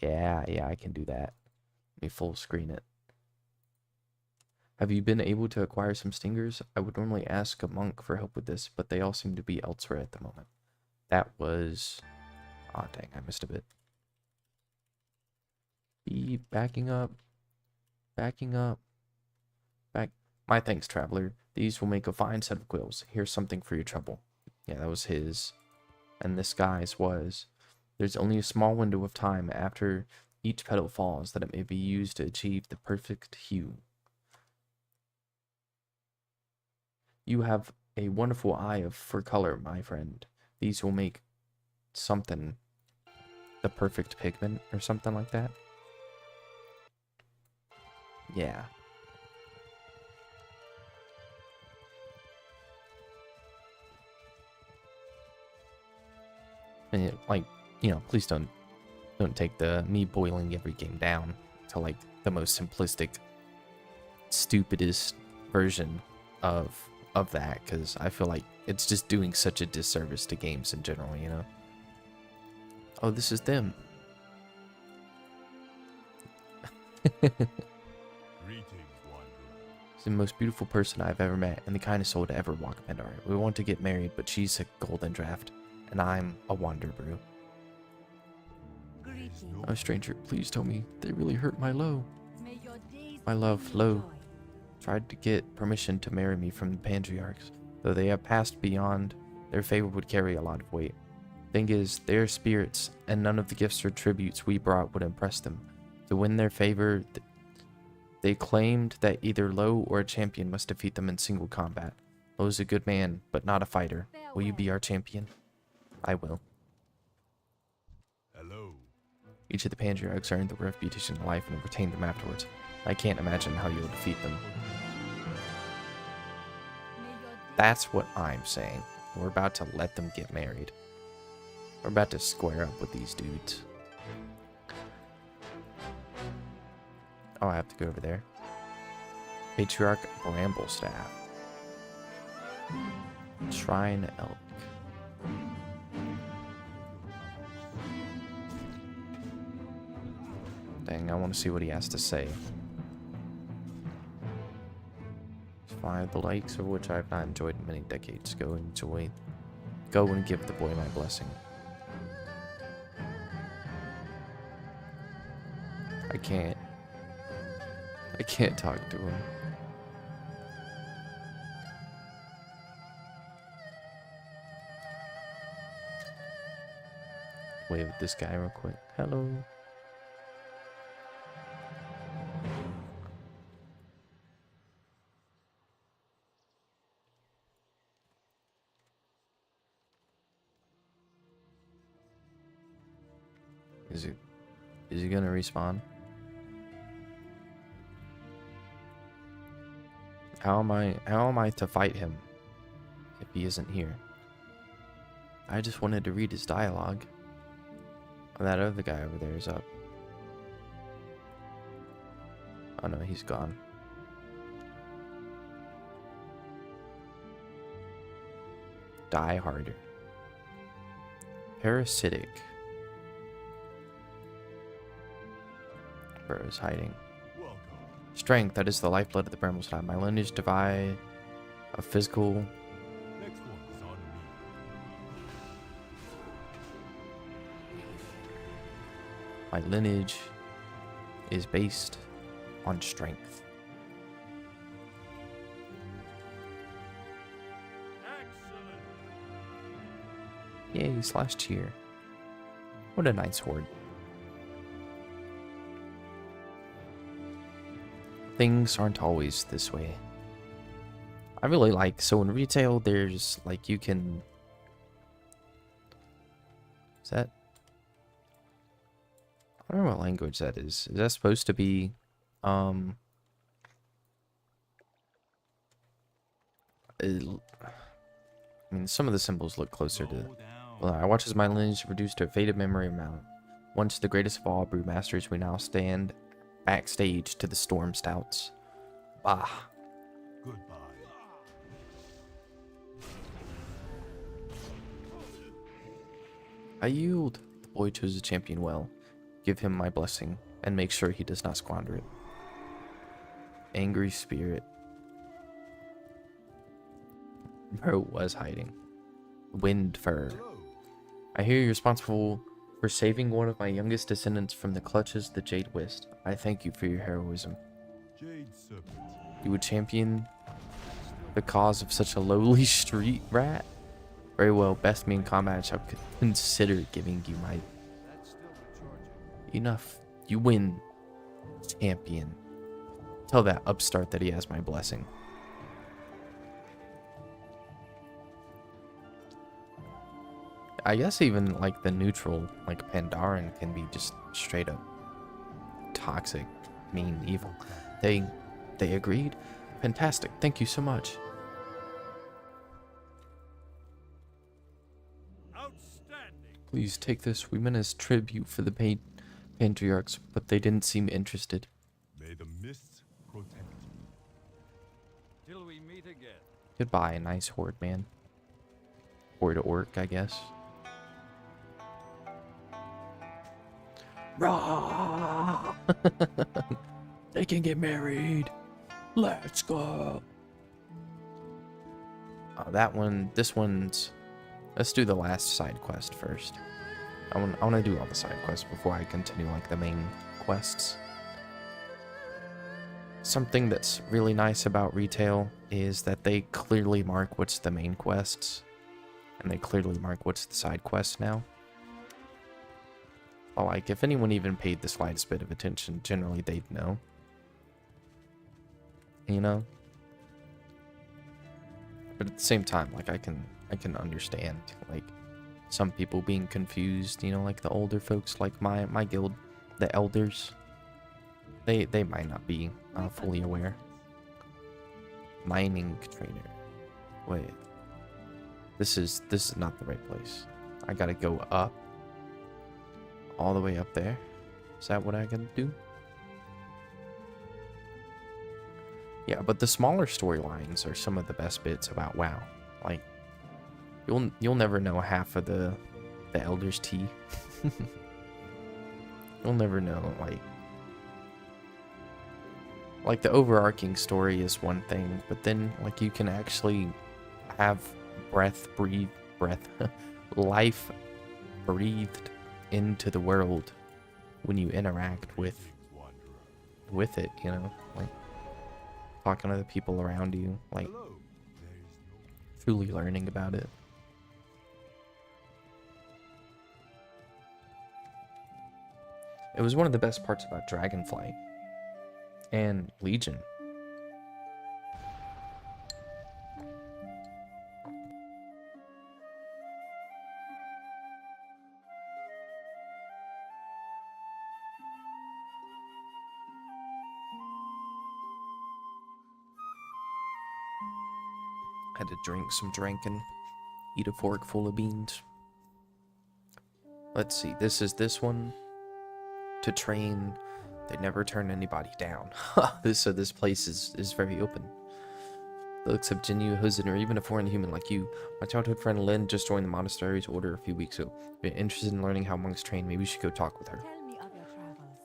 Yeah, I can do that. Let me full screen it. Have you been able to acquire some stingers? I would normally ask a monk for help with this, but they all seem to be elsewhere at the moment. That was... Aw, dang, I missed a bit. Be backing up. Backing up. Back. My thanks, traveler. These will make a fine set of quills. Here's something for your trouble. Yeah, that was his. And this guy's was. There's only a small window of time after each petal falls that it may be used to achieve the perfect hue. You have a wonderful eye for color, my friend. These will make something the perfect pigment or something like that. Yeah. And it, like, you know, please don't take the me boiling every game down to like the most simplistic, stupidest version of that, because I feel like it's just doing such a disservice to games in general, you know. Oh, this is them. Greetings, wanderer. She's the most beautiful person I've ever met and the kindest soul to ever walk Pandaria. We want to get married, but she's a golden draft and I'm a wander brew. Greetings. Oh, stranger, please tell me they really hurt my low. May your days My love, be Lo, joy. tried to get permission to marry me from the patriarchs. Though they have passed beyond, their favor would carry a lot of weight. Thing is, they are spirits, and none of the gifts or tributes we brought would impress them. To win their favor, they claimed that either Lo or a champion must defeat them in single combat. Lo is a good man, but not a fighter. Will you be our champion? I will. Hello. Each of the patriarchs earned the reputation in life and have retained them afterwards. I can't imagine how you'll defeat them. May your days That's what I'm saying. We're about to let them get married. We're about to square up with these dudes. Oh, I have to go over there. Patriarch Bramblestaff. Shrine Elk. Dang, I want to see what he has to say. Find the likes of which I have not enjoyed in many decades. Go and give the boy my blessing. I can't talk to him. Wave at this guy real quick. Hello. Is he gonna respawn? How am I to fight him if he isn't here? I just wanted to read his dialogue. Oh, that other guy over there is up. Oh no, he's gone. Die harder. Parasitic. Bro is hiding. Welcome. Strength, that is the lifeblood of the Bramblestone. My lineage divide of physical. Next one is on me. My lineage is based on strength. Excellent. Yay, slash cheer. What a nice horde. Things aren't always this way. I really like, so in retail, there's like you can. Is that? I don't know what language that is. Is that supposed to be, I mean, some of the symbols look closer to. Slow down. Well, I watch as my lineage reduced to a faded memory amount. Once the greatest of all brewmasters, we now stand backstage to the Storm Stouts. Bah. Goodbye. I yield. The boy chose a champion well. Give him my blessing, and make sure he does not squander it. Angry spirit. Bro was hiding. Wind fur. Hello. I hear you're responsible for saving one of my youngest descendants from the clutches of the Jade Wist. I thank you for your heroism. Jade Serpent. You would champion the cause of such a lowly street rat? Very well, best me in combat shall consider giving you my... That's still the charging. Enough. You win, champion. Tell that upstart that he has my blessing. I guess even like the neutral, like Pandaran, can be just straight up toxic, mean, evil. They agreed. Fantastic. Thank you so much. Outstanding. Please take this. We meant as tribute for the patriarchs, but they didn't seem interested. May the mists protect you. Till we meet again. Goodbye, nice horde man. Horde orc, I guess. Rah! They can get married. Let's go. That one, this one's... Let's do the last side quest first. I want to do all the side quests before I continue like the main quests. Something that's really nice about retail is that they clearly mark what's the main quests, and they clearly mark what's the side quests now. Well, like, if anyone even paid the slightest bit of attention, generally they'd know. You know? But at the same time, like, I can understand, like, some people being confused, you know, like the older folks, like my guild, the elders. They might not be fully aware. Mining trainer. Wait. This is not the right place. I gotta go up. All the way up there. Is that what I gotta do? Yeah, but the smaller storylines are some of the best bits about WoW. Like, you'll never know half of the Elder's tea. You'll never know, like the overarching story is one thing, but then like you can actually have life breathed into the world when you interact with it, you know, like talking to the people around you, like Hello. There is no truly learning about it. It was one of the best parts about Dragonflight and Legion. Had to drink some drinking, eat a fork full of beans. Let's see, this is this one. To train, they never turn anybody down. So this place is very open. They'll accept Jinyu, Huzin, or even a foreign human like you. My childhood friend Lynn just joined the monastery's order a few weeks ago. If you're interested in learning how monks train, maybe you should go talk with her. Tell me of your travels.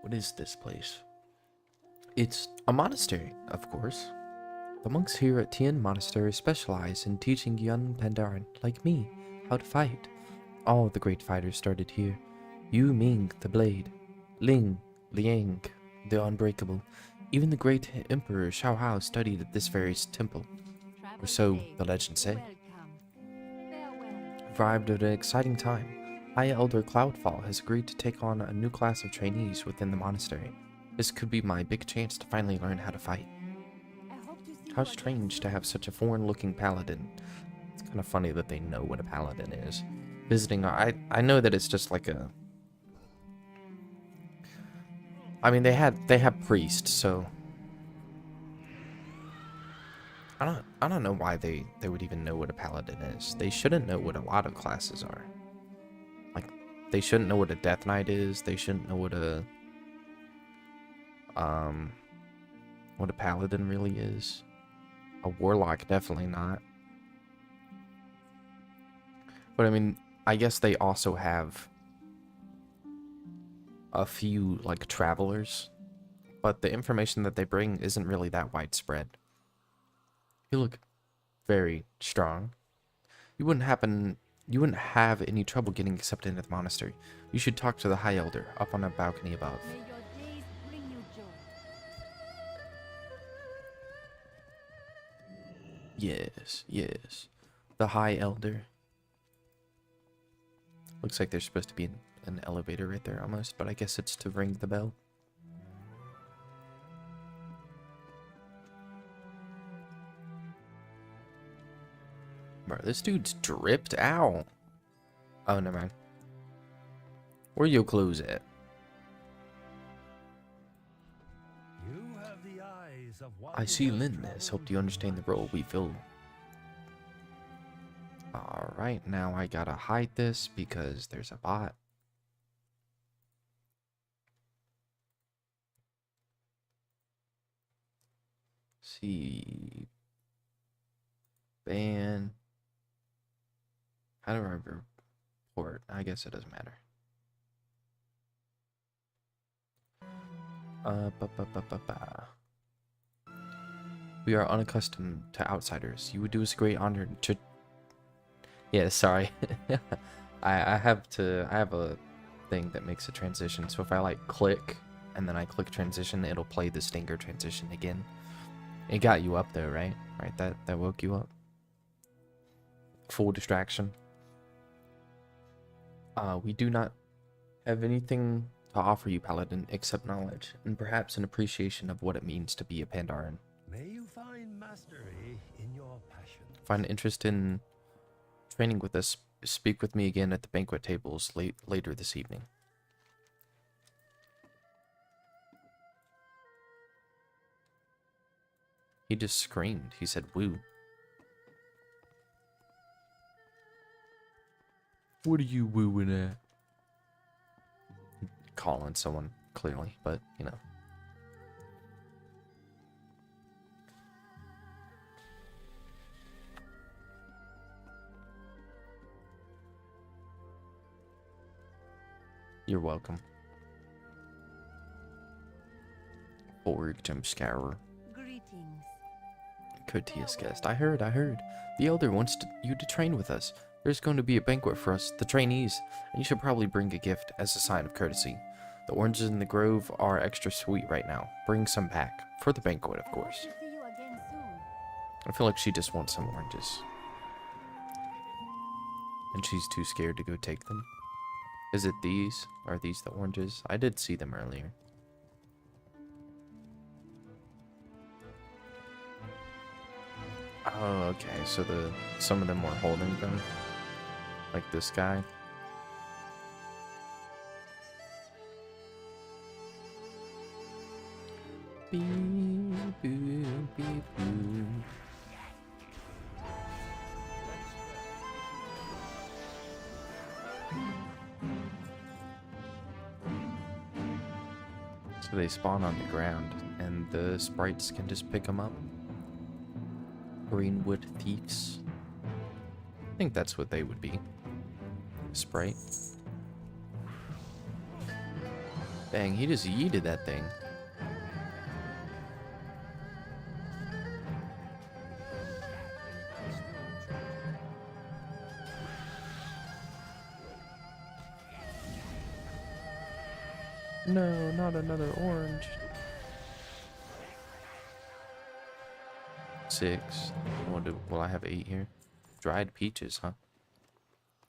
What is this place? It's a monastery, of course. The monks here at Tian Monastery specialize in teaching young Pandaran, like me, how to fight. All the great fighters started here. Yu Ming, the Blade. Ling, Liang, the Unbreakable. Even the great Emperor Xiao Hao studied at this very temple. Travel Or so safe. the legends say. Welcome. Farewell. Arrived at an exciting time. High Elder Cloudfall has agreed to take on a new class of trainees within the monastery. This could be my big chance to finally learn how to fight. I hope to see How you again strange to soon. have such a foreign-looking paladin. It's kind of funny that they know what a paladin is. Visiting, I know that it's just like a... I mean, they have priests, so... I don't know why they would even know what a paladin is. They shouldn't know what a lot of classes are. Like, they shouldn't know what a Death Knight is. They shouldn't know what a paladin really is. A warlock, definitely not. But I mean, I guess they also have a few, like, travelers. but the information that they bring isn't really that widespread. You look very strong. You wouldn't have any trouble getting accepted into the monastery. You should talk to the High Elder up on a balcony above. May your days bring you joy. Yes, yes. The High Elder. Looks like there's supposed to be an elevator right there almost, but I guess it's to ring the bell. Bro, this dude's dripped out. Oh, never mind. Where your clothes at? You have the eyes of one I see who has Lynn has helped you understand the role we fill. Alright, now I gotta hide this because there's a bot. See. Ban. How do I report? I guess it doesn't matter. We are unaccustomed to outsiders. You would do us a great honor to... Yeah, sorry. I have a thing that makes a transition. So if I like click and then I click transition, it'll play the stinger transition again. It got you up though, right? Right, that woke you up. Full distraction. We do not have anything to offer you, Paladin, except knowledge, and perhaps an appreciation of what it means to be a Pandaren. May you find mastery in your passion. Find interest in training with us. Speak with me again at the banquet tables later this evening. He just screamed. He said, "Woo." What are you wooing at? Calling someone, clearly, but, you know. You're welcome. Forward jump scour. Greetings. Courteous guest. I heard. The elder wants you to train with us. There's going to be a banquet for us, the trainees, and you should probably bring a gift as a sign of courtesy. The oranges in the grove are extra sweet right now. Bring some back. For the banquet, of I course. hope to see you again soon. I feel like she just wants some oranges. And she's too scared to go take them. Is it these? Are these the oranges? I did see them earlier. Oh, okay. So some of them were holding them. Like this guy. Beep, boop, beep, boop. So they spawn on the ground, and the sprites can just pick them up. Greenwood thieves. I think that's what they would be. Sprite. Dang, he just yeeted that thing. No, not another orange. 6. Will I have 8 here? Dried peaches, huh?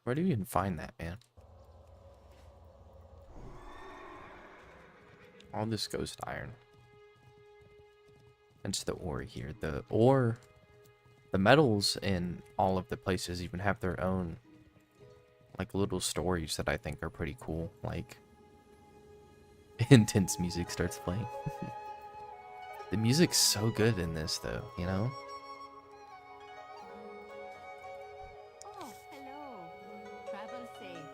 Where do you even find that, man? All this ghost iron. It's the ore here. The metals in all of the places even have their own, like, little stories that I think are pretty cool. Like, intense music starts playing. The music's so good in this, though, you know? Oh, hello. Travel safe.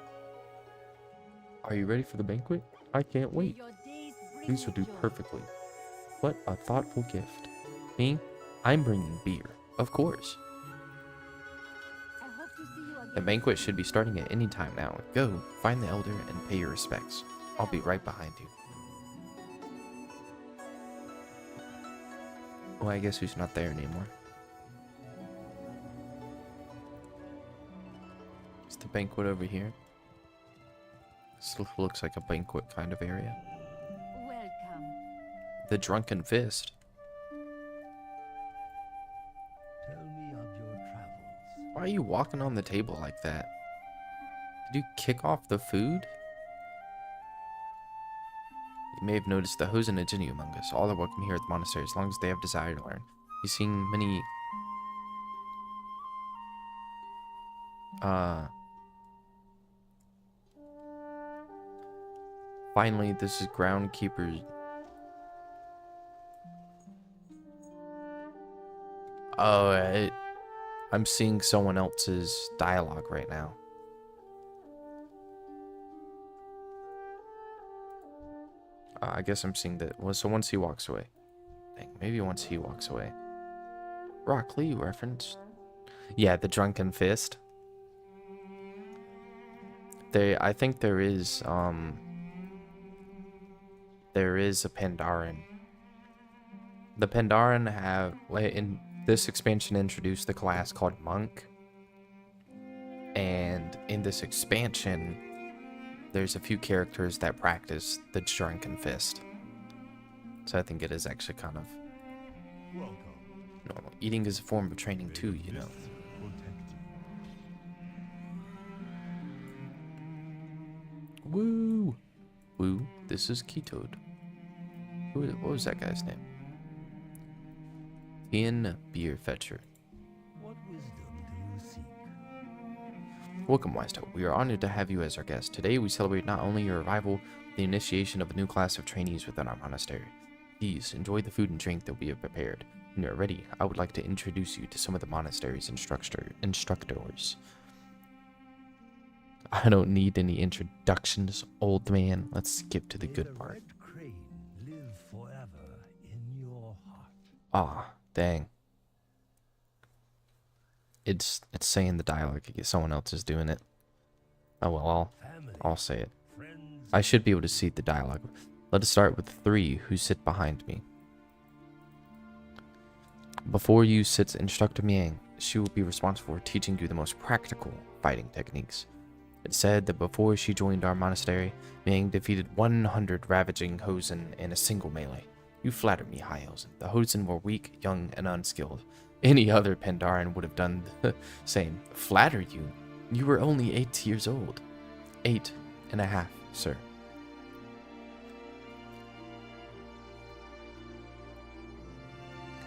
Are you ready for the banquet? I can't May wait. your days bring These you will do joy. perfectly. What a thoughtful gift. Me? I'm bringing beer. Of course. I hope to see you again. The banquet should be starting at any time now. Go, find the elder, and pay your respects. I'll be right behind you. Oh, I guess who's not there anymore. Is the banquet over here? This looks like a banquet kind of area. Welcome. The Drunken Fist. Tell me of your travels. Why are you walking on the table like that? Did you kick off the food? You may have noticed the Hosen and Jinnu among us. All are welcome here at the monastery as long as they have desire to learn. You've seen many... Finally, this is groundkeeper... Oh, I'm seeing someone else's dialogue right now. I guess I'm seeing that. Well, so once he walks away. Dang, maybe once he walks away. Rock Lee reference. Yeah, the Drunken Fist. I think there is a Pandaran. The Pandaran have, in this expansion, introduced the class called Monk. And in this expansion, there's a few characters that practice the Drunken Fist. So I think it is actually kind of Welcome. normal. Eating is a form of training too, you know. Protect you. Woo! Woo, this is Ketoad. What was that guy's name? Ian Beer Fetcher. What wisdom do you seek? Welcome, Wisetail. We are honored to have you as our guest. Today we celebrate not only your arrival, but the initiation of a new class of trainees within our monastery. Please enjoy the food and drink that we have prepared. When you are ready, I would like to introduce you to some of the monastery's instructors. I don't need any introductions, old man. Let's skip to the May good part. red crane live forever in your heart. Ah, dang. It's saying the dialogue. I guess someone else is doing it. Oh well, Family, I'll say it. friends, I should be able to see the dialogue. Let us start with the three who sit behind me. Before you sits Instructor Miang. She will be responsible for teaching you the most practical fighting techniques. It's said that before she joined our monastery, Miang defeated 100 ravaging Hosen in a single melee. You flatter me, High Hosen. The Hosen were weak, young, and unskilled. Any other Pandaran would have done the same. Flatter you? You were only 8 years old. 8.5, sir.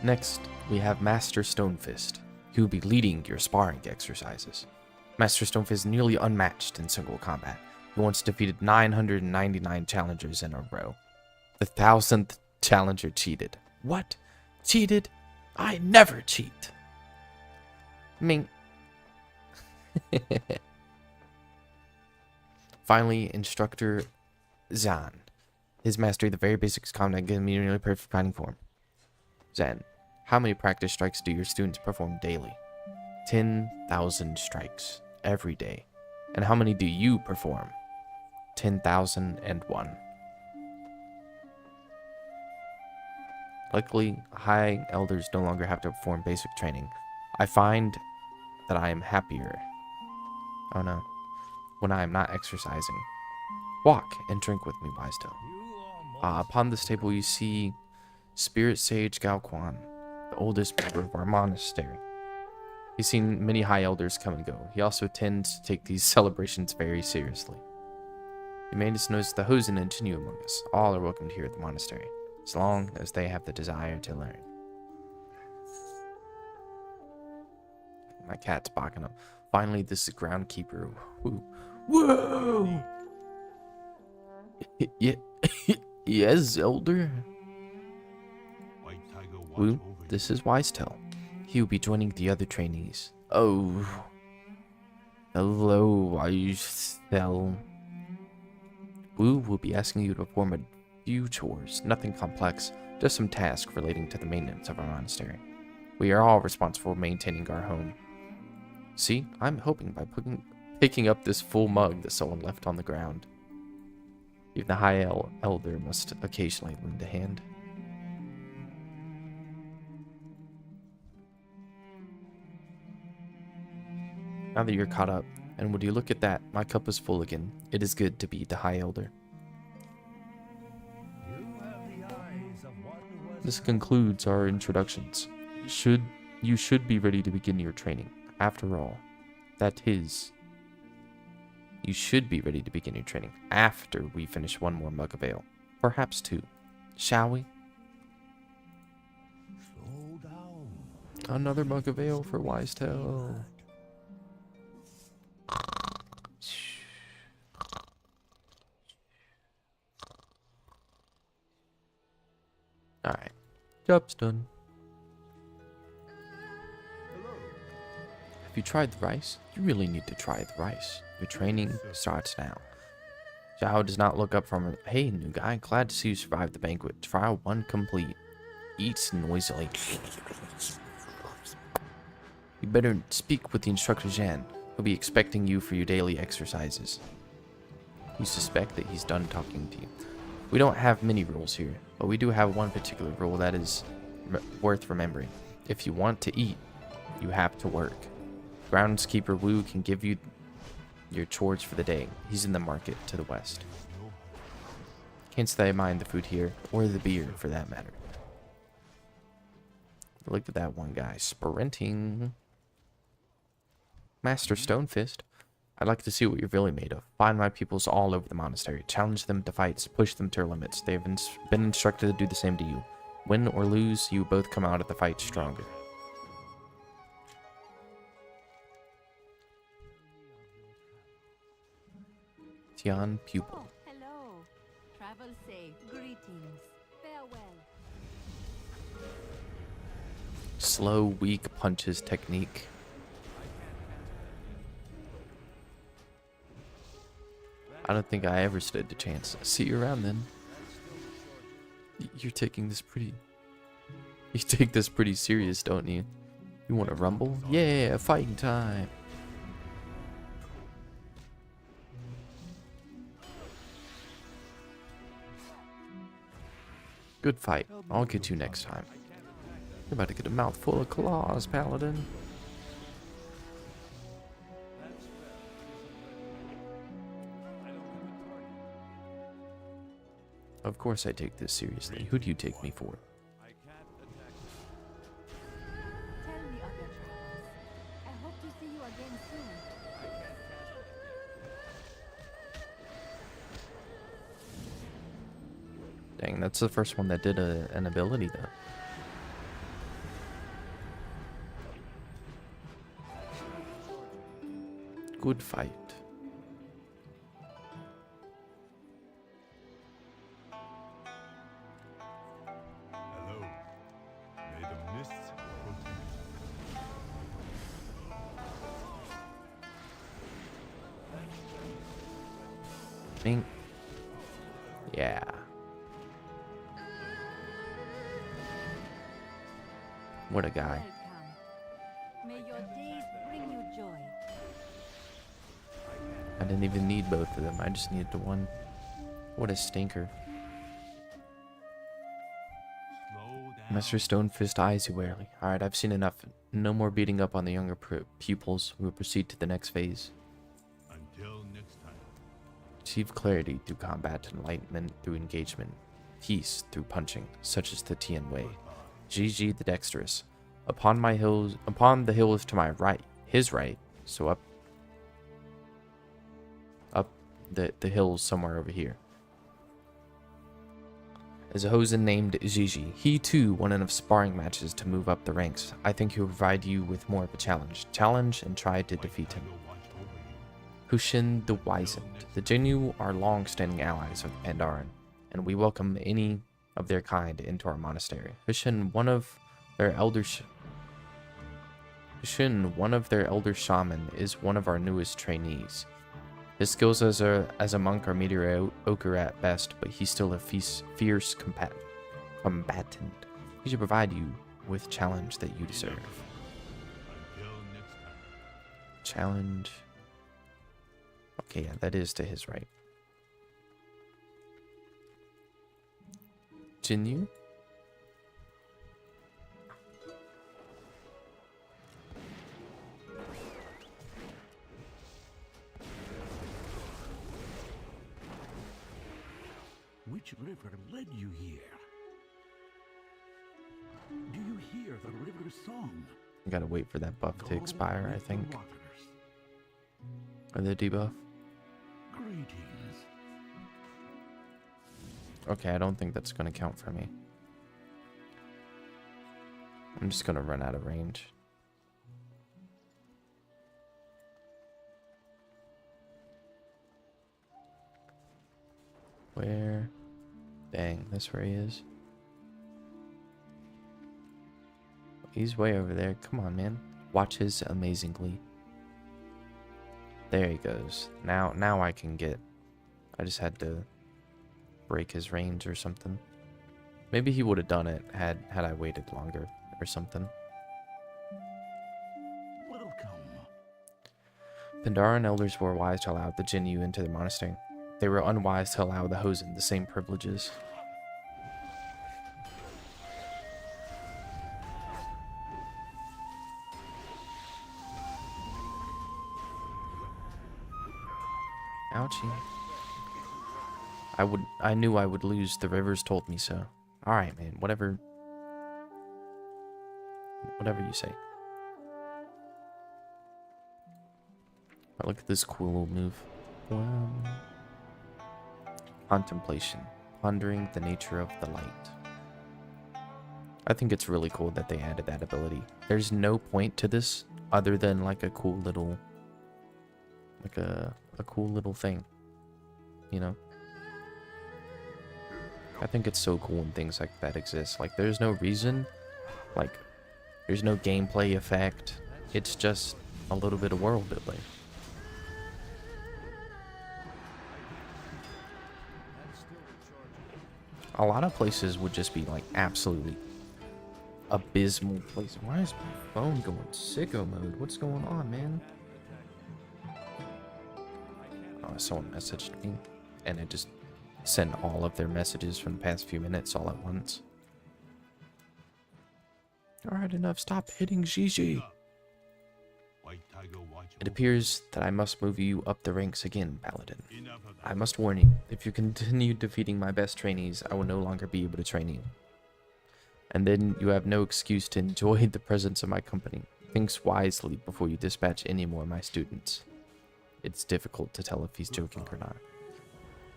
Next, we have Master Stonefist. He will be leading your sparring exercises. Master Stonefist is nearly unmatched in single combat. He once defeated 999 challengers in a row. The 1000th challenger cheated. What? Cheated? I never cheat. Ming. Finally, Instructor Zan. His mastery of the very basics of combat gives me nearly perfect fighting form. Zan, how many practice strikes do your students perform daily? 10,000 strikes every day. And how many do you perform? 10,001. Luckily, high elders no longer have to perform basic training. I find that I am happier. Oh no. When I am not exercising. Walk and drink with me, Wisetail. you are Upon this table you see Spirit Sage Gao Quan, the oldest member of our monastery. He's seen many high elders come and go. He also tends to take these celebrations very seriously. You may just notice the Hosen and Jinnu among us. All are welcomed here at the monastery, as long as they have the desire to learn. My cat's barking up. Finally, this is Groundkeeper. Woo. Whoa! Yeah. Yes, Elder. White Tiger watch Woo, over this is Wisetail. He will be joining the other trainees. Oh. Hello, Wisetail. Woo will be asking you to perform a few chores, nothing complex, just some tasks relating to the maintenance of our monastery. We are all responsible for maintaining our home. See, I'm hoping by picking up this full mug that someone left on the ground. Even the high elder must occasionally lend a hand. Now that you're caught up, and would you look at that, my cup is full again. It is good to be the High Elder. You have the eyes of one who has This concludes our introductions. You should be ready to begin your training. After all, that is. You should be ready to begin your training after we finish one more mug of ale. Perhaps two. Shall we? slow down. Another mug of ale for Wisetail. Alright. Job's done. Have you tried the rice? You really need to try the rice. Your training starts now. Zhao does not look up from her. Hey, new guy. Glad to see you survived the banquet. Trial 1 complete. Eats noisily. You better speak with the instructor Jan. He'll be expecting you for your daily exercises. You suspect that he's done talking to you. We don't have many rules here, but we do have one particular rule that is worth remembering. If you want to eat, you have to work. Groundskeeper Wu can give you your chores for the day. He's in the market to the west. Can't say I mind the food here, or the beer for that matter. Look at that one guy sprinting. Master Stonefist. I'd like to see what you're really made of. Find my pupils all over the monastery. Challenge them to fights. Push them to their limits. They've been instructed to do the same to you. Win or lose, you both come out of the fight stronger. Tian pupil. Oh, hello. Travel safe. Greetings. Farewell. Slow, weak punches technique. I don't think I ever stood a chance. See you around then. You're taking this pretty... You take this pretty serious, don't you? You want to rumble? Yeah, fighting time. Good fight. I'll get you next time. You're about to get a mouthful of claws, Paladin. Of course I take this seriously. Who do you take me for? I can't attack Tell me of your travels. I hope to see you again soon. Dang, that's the first one that did an ability though. Good fight. Hello. May the mists protect Think. Yeah. What a guy. Welcome. May your days bring you joy. I didn't even need both of them. I just needed the one. What a stinker. slow down. Master Stonefist eyes you warily. Alright, I've seen enough. No more beating up on the younger pupils. We will proceed to the next phase. Until next time. Achieve clarity through combat, enlightenment through engagement, peace through punching, such as the Tian Wei. Gigi the dexterous. Upon the hills to my right, his right, so up the hills somewhere over here. Is a hosen named Gigi. He too won enough sparring matches to move up the ranks. I think he'll provide you with more of a challenge. Challenge and try to defeat him. I will watch over you. Hushin the Wizened. The Jinyu are long-standing allies of the Pandaran, and we welcome any of their kind into our monastery. Hushin, one of their elder shaman, is one of our newest trainees. His skills as a monk are mediocre at best, but he's still a fierce combatant. He should provide you with challenge that you deserve. Until next time. Challenge. Okay, yeah, that is to his right. Jinyu? the river's song. I gotta wait for that buff to expire, I With the think. waters. Or the debuff. Greetings. Okay, I don't think that's gonna count for me. I'm just gonna run out of range. Where? Dang, that's where he is. He's way over there. Come on, man. Watch his amazingly. There he goes. Now I can get... I just had to break his range or something. Maybe he would have done it had I waited longer or something. Welcome. Pandaran elders were wise to allow the Jinyu into the monastery. They were unwise to allow the Hosen the same privileges. Ouchie. I knew I would lose. The rivers told me so. Alright, man. Whatever you say. Oh, look at this cool little move. Wow. Contemplation. Pondering the nature of the light. I think it's really cool that they added that ability. There's no point to this other than like a cool little... like a cool little thing. You know? I think it's so cool when things like that exist. Like, there's no reason. Like, there's no gameplay effect. It's just a little bit of world building. A lot of places would just be like absolutely abysmal places. Why is my phone going sicko mode? What's going on, man? Oh, someone messaged me and it just sent all of their messages from the past few minutes all at once. Alright, enough. Stop hitting Gigi. White tiger watch It over. appears that I must move you up the ranks again, Paladin. Enough of I that. must warn you, if you continue defeating my best trainees, I will no longer be able to train you. And then you have no excuse to enjoy the presence of my company. Think wisely before you dispatch any more of my students. It's difficult to tell if he's joking or not.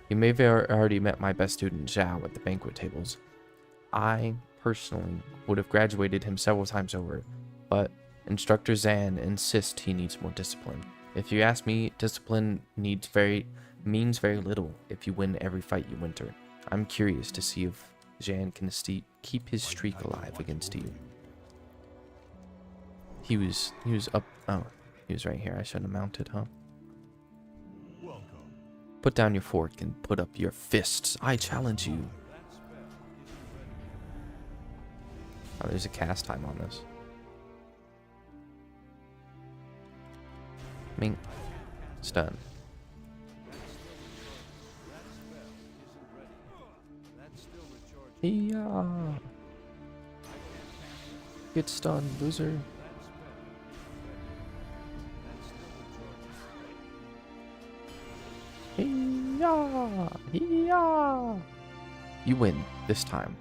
You may have already met my best student, Zhao, at the banquet tables. I, personally, would have graduated him several times over, but Instructor Zan insists he needs more discipline. If you ask me, discipline means very little if you win every fight you enter. I'm curious to see if Zan can keep his streak alive against you. He was up. Oh, he was right here. I shouldn't have mounted, huh? Welcome. Put down your fork and put up your fists. I challenge you. Oh, there's a cast time on this. Mink. Stun. Yeah. Get stunned, loser. Yeah. Yeah. You win this time.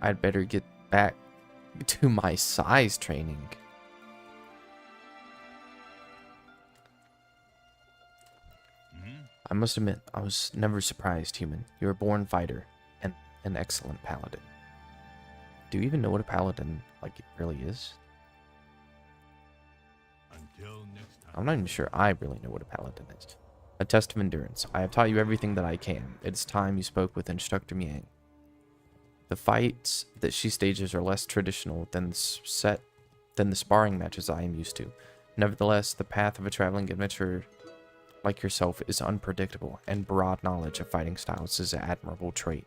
I'd better get back to my size training. I must admit, I was never surprised, human. You're a born fighter and an excellent paladin. Do you even know what a paladin, like, really is? Until next time. I'm not even sure I really know what a paladin is. A test of endurance. I have taught you everything that I can. It's time you spoke with Instructor Miang. The fights that she stages are less traditional than the sparring matches I am used to. Nevertheless, the path of a traveling adventurer like yourself is unpredictable, and broad knowledge of fighting styles is an admirable trait.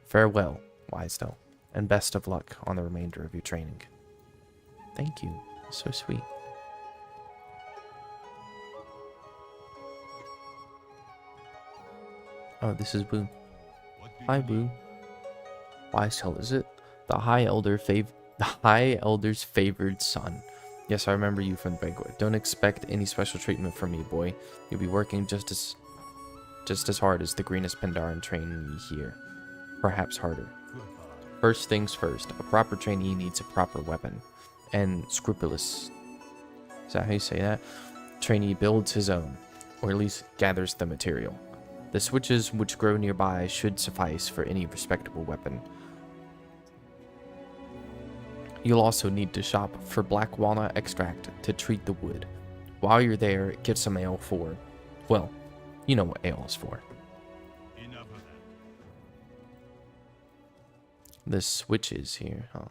Farewell, Wisedale, and best of luck on the remainder of your training. Thank you. So sweet. Oh, this is Boo. What do Hi, you Boo. need? Wisedale, is it? The High Elder's favored son. Yes, I remember you from the banquet. Don't expect any special treatment from me, boy. You'll be working just as hard as the greenest Pandaran training you here. Perhaps harder. Goodbye. First things first, a proper trainee needs a proper weapon. And scrupulous, is that how you say that? Trainee builds his own, or at least gathers the material. The switches which grow nearby should suffice for any respectable weapon. You'll also need to shop for black walnut extract to treat the wood. While you're there, get some ale for, well, you know what ale is for. Enough of that. The switches here, huh?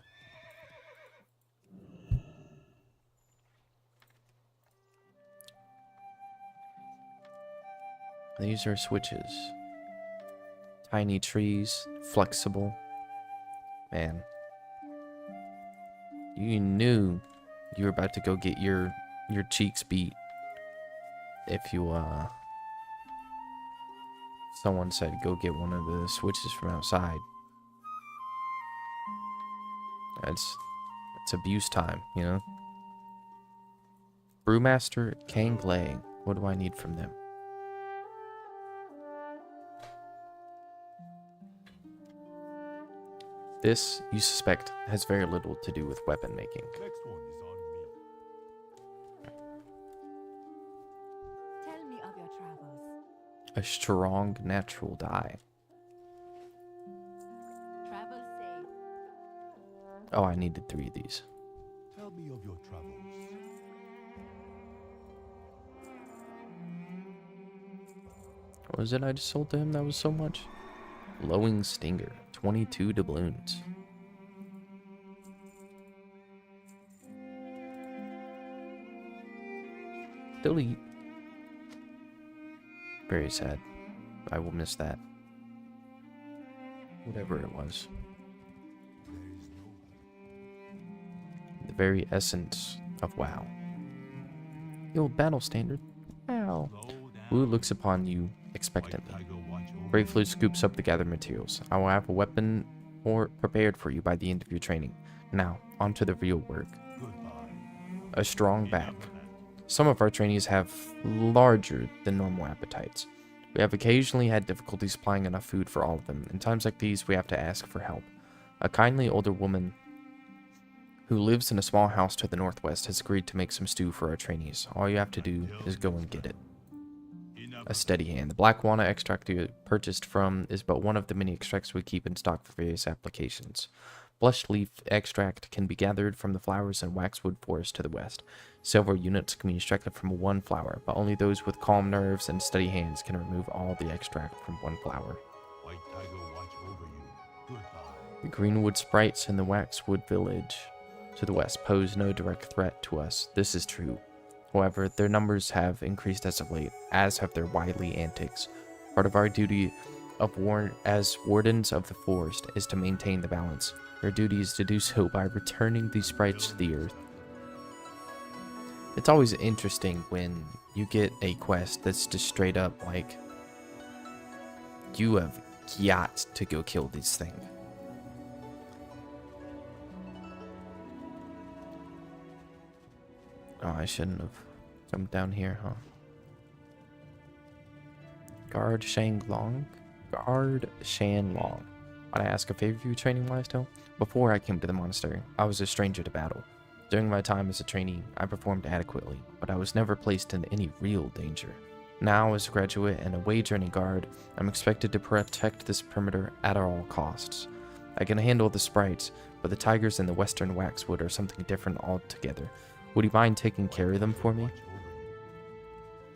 These are switches. Tiny trees, flexible. Man. You knew you were about to go get your cheeks beat if you someone said go get one of the switches from outside. It's abuse time, you know? Brewmaster, Kanglay. What do I need from them? This, you suspect, has very little to do with weapon making. Next one is on me. Tell me of your travels. A strong natural dye. Travel safe. Oh, I needed 3 of these. Tell me of your travels. What was it I just sold to him? That was so much. Glowing Stinger. 22 doubloons. Delete. Very sad. I will miss that. Whatever it was. The very essence of WoW. The old battle standard. Wow. Wu looks upon you expectantly. Bravely scoops up the gathered materials. I will have a weapon or prepared for you by the end of your training. Now, on to the real work. A strong back. Some of our trainees have larger than normal appetites. We have occasionally had difficulty supplying enough food for all of them. In times like these, we have to ask for help. A kindly older woman who lives in a small house to the northwest has agreed to make some stew for our trainees. All you have to do is go and get it. A steady hand. The black walnut extract you purchased from is but one of the many extracts we keep in stock for various applications. Blush leaf extract can be gathered from the flowers in waxwood forest to the west. Several units can be extracted from one flower, but only those with calm nerves and steady hands can remove all the extract from one flower. White Tiger watch over you. Goodbye. The greenwood sprites in the waxwood village to the west pose no direct threat to us. This is true. However, their numbers have increased as of late, as have their wily antics. Part of our duty as wardens of the forest is to maintain the balance. Their duty is to do so by returning these sprites to the earth. It's always interesting when you get a quest that's just straight up like, you have got to go kill this thing. Oh, I shouldn't have come down here, huh? Guard Shanlong? Guard Shanlong. Might I ask a favor of you, training-wise, Toe? Before I came to the monastery, I was a stranger to battle. During my time as a trainee, I performed adequately, but I was never placed in any real danger. Now, as a graduate and a wage-earning guard, I'm expected to protect this perimeter at all costs. I can handle the sprites, but the tigers in the western waxwood are something different altogether. Would you mind taking care of them for me?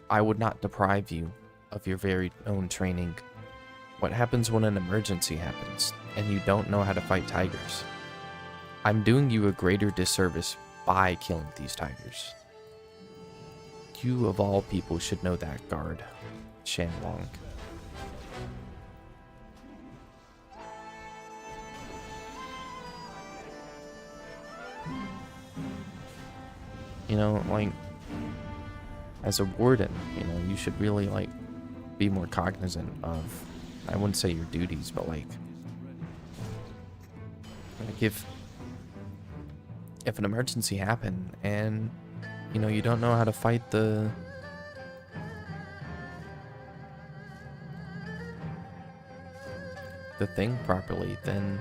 I would not deprive you of your very own training. What happens when an emergency happens, and you don't know how to fight tigers? I'm doing you a greater disservice by killing these tigers. You, of all people, should know that, Guard Shanlong. You know, like, as a warden, you know, you should really, like, be more cognizant of, I wouldn't say your duties, but, like if an emergency happened and, you know, you don't know how to fight the thing properly, then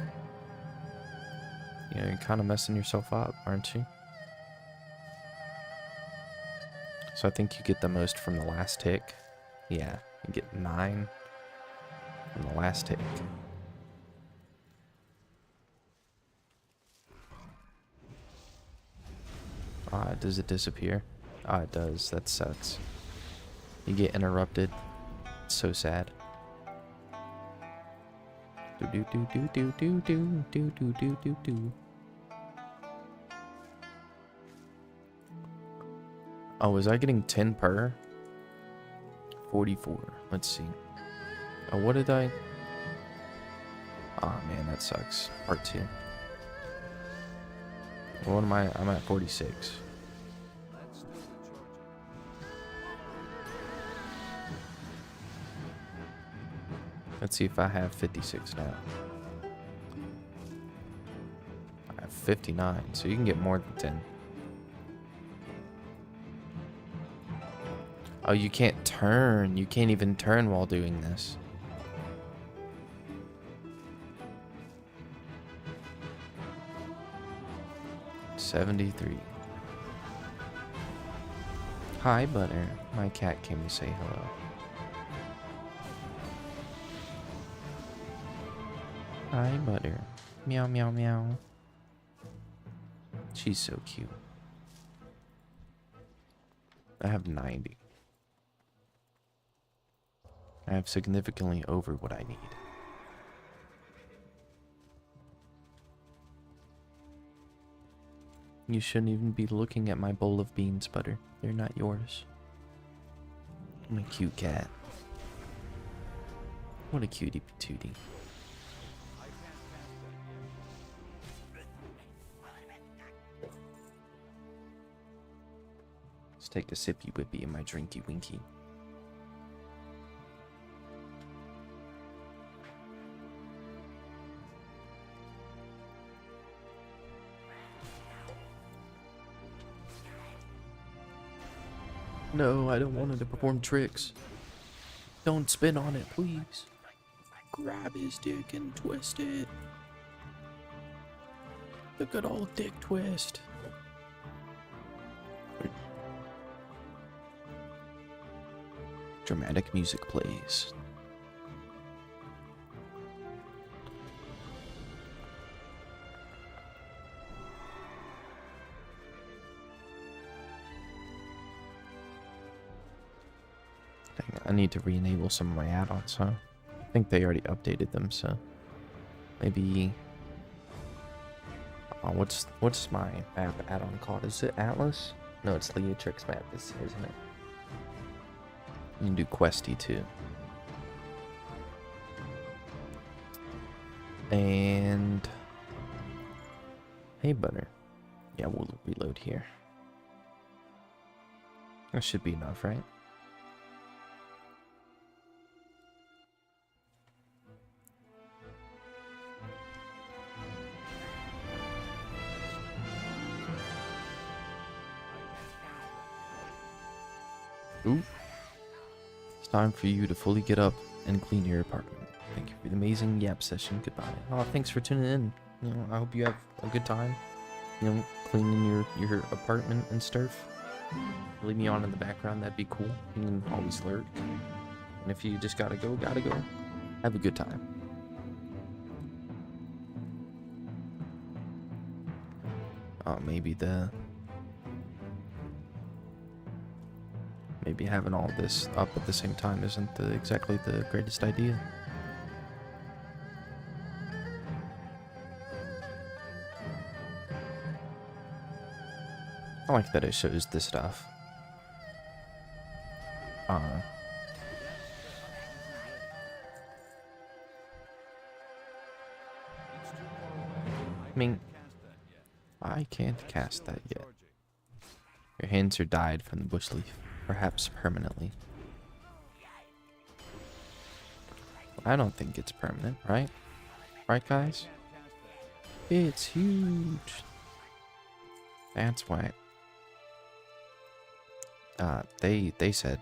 You're kind of messing yourself up, aren't you? So I think you get the most from the last tick. Yeah, you get 9 from the last tick. Does it disappear? It does. That sucks. You get interrupted. It's so sad. Do do do do do do do do do do do do. Oh, was I getting 10 per? 44. Let's see. Oh, what did I? Oh man, that sucks. Part 2. What am I? I'm at 46. That's still the charger. Let's see if I have 56 now. I have 59, so you can get more than 10. Oh, you can't turn. You can't even turn while doing this. $73. Hi, Butter. My cat came to say hello. Hi, Butter. Meow, meow, meow. She's so cute. I have 90. I have significantly over what I need. You shouldn't even be looking at my bowl of beans, Butter. They're not yours. I'm a cute cat. What a cutie patootie. I can't cast that yet. Let's take a sippy whippy in my drinky winky. No, I don't want him to perform tricks. Don't spin on it, please. Grab his dick and twist it. The good old dick twist. Dramatic music plays. Dang, I need to re-enable some of my add-ons, huh? I think they already updated them, so maybe. What's my map add-on called? Is it Atlas? No, it's Leatrix map, isn't it? You can do Questy too. And hey, Butter. Yeah, we'll reload here. That should be enough, right? Ooh. It's time for you to fully get up and clean your apartment. Thank you for the amazing yap session. Goodbye. Oh, thanks for tuning in. You know, I hope you have a good time. You know, cleaning your apartment and stuff. Leave me on in the background. That'd be cool. You can always lurk. And if you just gotta go. Have a good time. Oh, maybe having all this up at the same time isn't exactly the greatest idea. I like that it shows this stuff. It's too far away. I mean, Cast that yet. I can't That's cast still that the yet. charging. Your hands are dyed from the bush leaf, perhaps permanently. I don't think it's permanent, right? Right, guys? Can't cast that yet. It's huge. That's why. They said.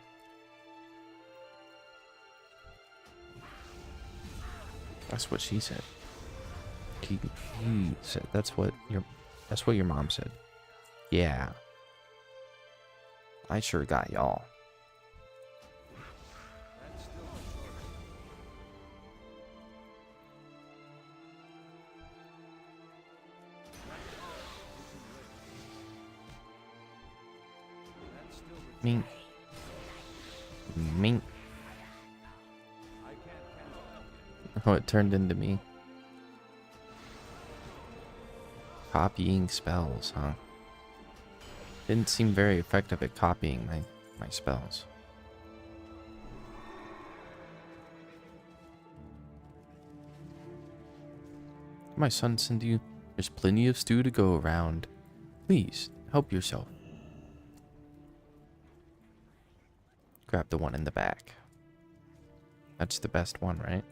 That's what she said. he said. That's what your mom said. Yeah. I sure got y'all. That's still the short of it. That's still the Mink. Mink. I can't count. Oh, it turned into me. Copying spells, huh? Didn't seem very effective at copying my spells. My son sent you. There's plenty of stew to go around. Please, help yourself. Grab the one in the back. That's the best one, right?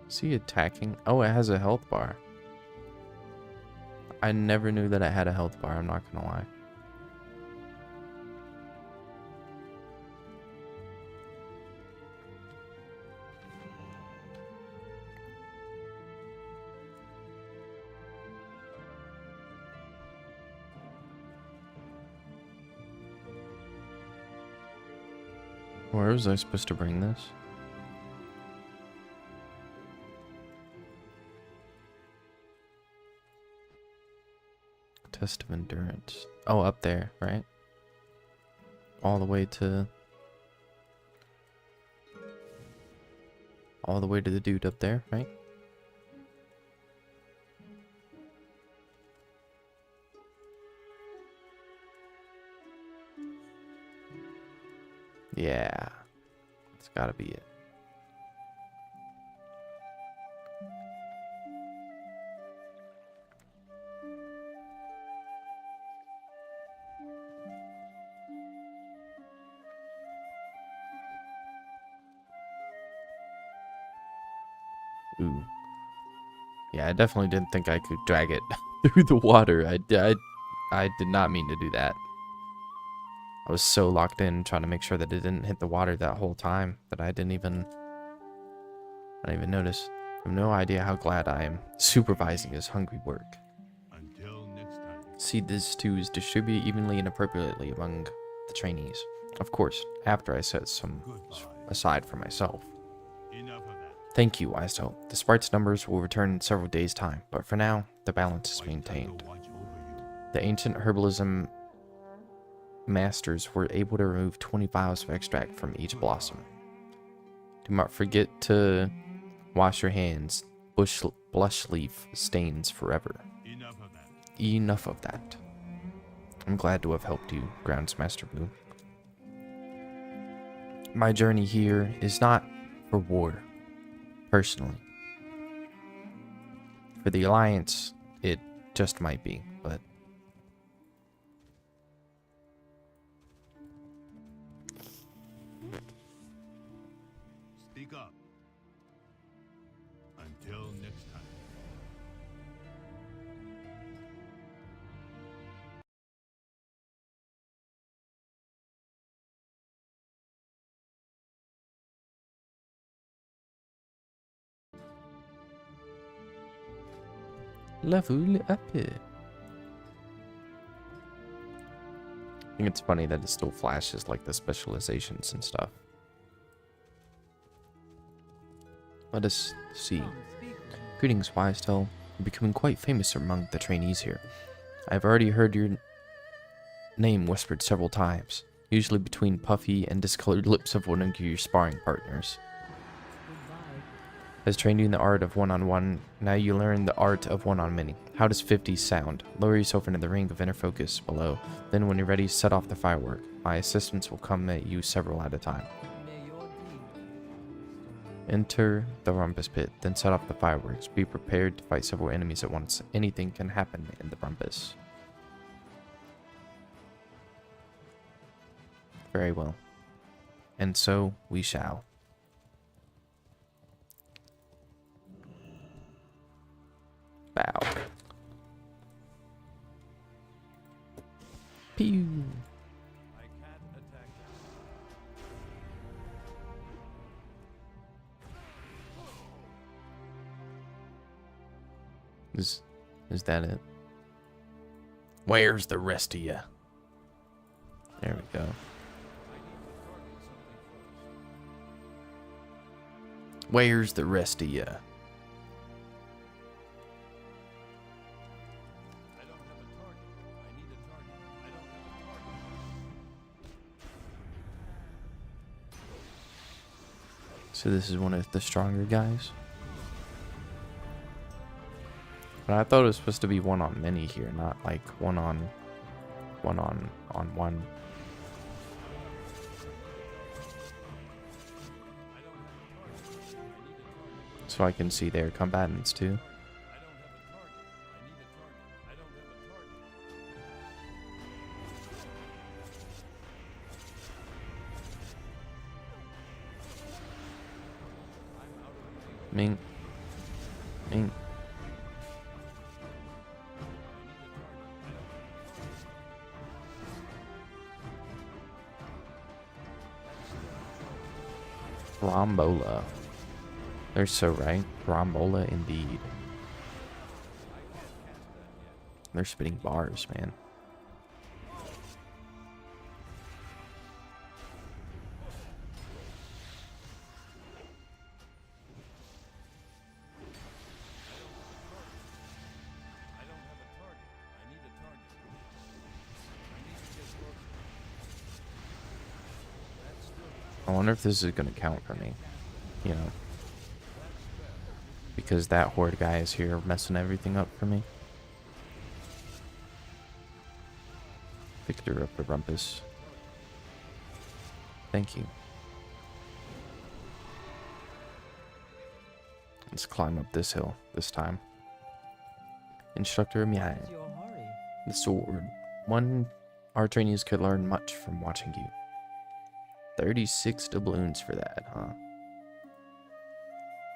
Is he attacking? Oh, it has a health bar. I never knew that it had a health bar, I'm not gonna lie. Where was I supposed to bring this? Test of endurance. Oh, up there, right? All the way to the dude up there, right? Yeah. It's gotta be it. Ooh. Yeah, I definitely didn't think I could drag it through the water. I did not mean to do that. I was so locked in trying to make sure that it didn't hit the water that whole time that I didn't even notice. I have no idea how glad I am supervising his hungry work. Until next time. Seed this stew is distributed evenly and appropriately among the trainees. Of course, after I set some Goodbye. aside for myself. Enough of that. Thank you, Wiseto. The Spart's numbers will return in several days' time, but for now, the balance is White maintained. Tiger watch over you. The ancient herbalism masters were able to remove 20 vials of extract from each blossom. Do not forget to wash your hands. Blush leaf stains forever. Enough of that. Enough of that. I'm glad to have helped you, Groundsmaster Boo. My journey here is not for war, personally. For the Alliance, it just might be, but Speak up. Until next time. level up it. I think it's funny that it still flashes like the specializations and stuff. Let us see. Greetings, Wisetail. You're becoming quite famous among the trainees here. I've already heard your name whispered several times, usually between puffy and discolored lips of one of your sparring partners. Has trained you in the art of one-on-one, now you learn the art of one-on-many. How does 50 sound? Lower yourself into the ring of inner focus below. Then when you're ready, set off the firework. My assistants will come at you several at a time. Enter the rumpus pit, then set off the fireworks. Be prepared to fight several enemies at once. Anything can happen in the rumpus. Very well. And so we shall. Bow. Pew. I can't attack you. Is that it? Where's the rest of you? There we go. I need to target something first. Where's the rest of you? I don't have a target. I need a target. I don't have a target. So this is one of the stronger guys. But I thought it was supposed to be one on many here, not like one on one. I don't have a target. I need a target. So I can see their combatants too. I don't have a target. I need a target. I don't have a target. I'm out of ammo. Mink. Mink. Rombola. They're so right. Rombola indeed. They're spitting bars, man. I don't have a target. I need a target. I need to get closer. That's still I wonder if this is gonna count for me. You know. Because that horde guy is here messing everything up for me. Victor of the Rumpus. Thank you. Let's climb up this hill this time. Instructor Miai. What's your hurry? The sword. Our trainees could learn much from watching you. 36 doubloons for that, huh?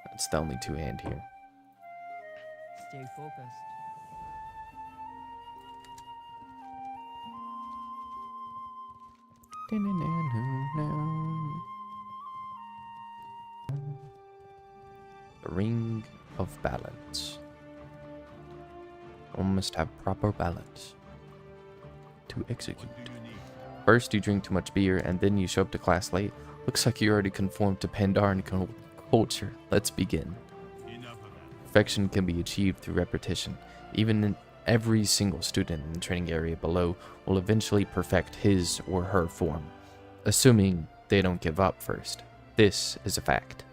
That's the only two-hand here. Stay focused. The Ring of Balance. One must have proper balance to execute. First, you drink too much beer, and then you show up to class late. Looks like you already conformed to Pandaren culture. Let's begin. Perfection can be achieved through repetition. Even every single student in the training area below will eventually perfect his or her form, assuming they don't give up first. This is a fact.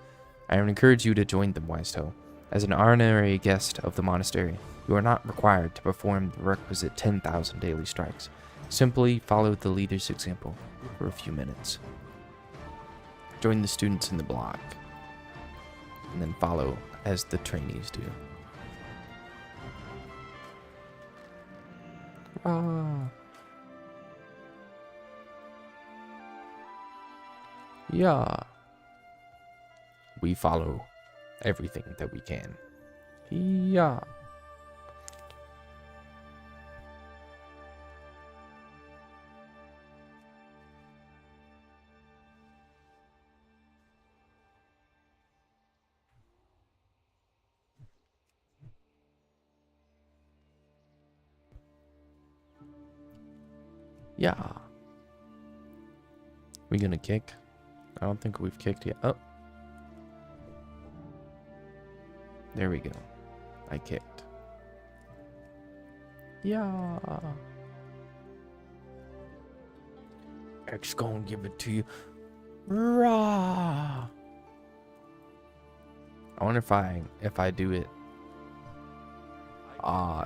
I would encourage you to join them, Wise-Toe. As an honorary guest of the monastery, you are not required to perform the requisite 10,000 daily strikes. Simply follow the leader's example for a few minutes. Join the students in the block, and then follow as the trainees do. Yeah. We follow everything that we can. Yeah. Yeah. We gonna kick? I don't think we've kicked yet. Oh. There we go. I kicked. Yeah. X gonna give it to you. Rah. I wonder if I do it.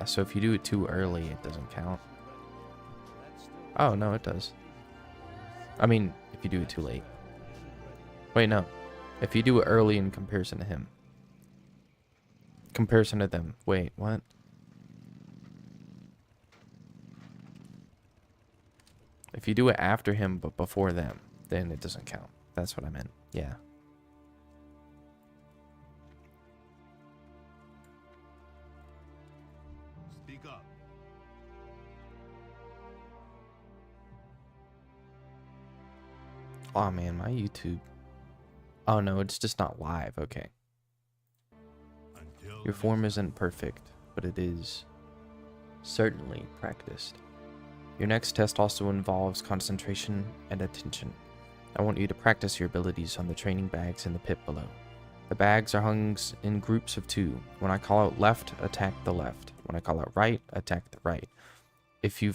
So if you do it too early, it doesn't count. Oh, no, it does. I mean, if you do it too late. Wait, no. If you do it early in comparison to him. Comparison to them. Wait, what? If you do it after him but before them, then it doesn't count. That's what I meant. Yeah. Speak up. Oh man, my YouTube. Oh no, it's just not live. Okay. Until Your form isn't perfect, but it is certainly practiced. Your next test also involves concentration and attention. I want you to practice your abilities on the training bags in the pit below. The bags are hung in groups of 2. When I call out left, attack the left. When I call out right, attack the right. If you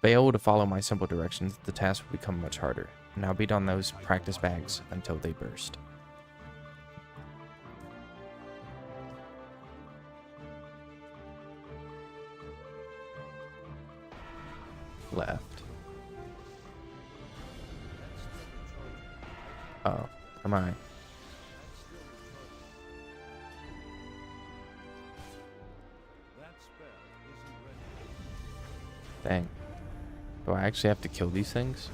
fail to follow my simple directions, the task will become much harder. Now beat on those practice bags until they burst. Left. Oh, am I? That spell isn't ready. Dang. Do I actually have to kill these things?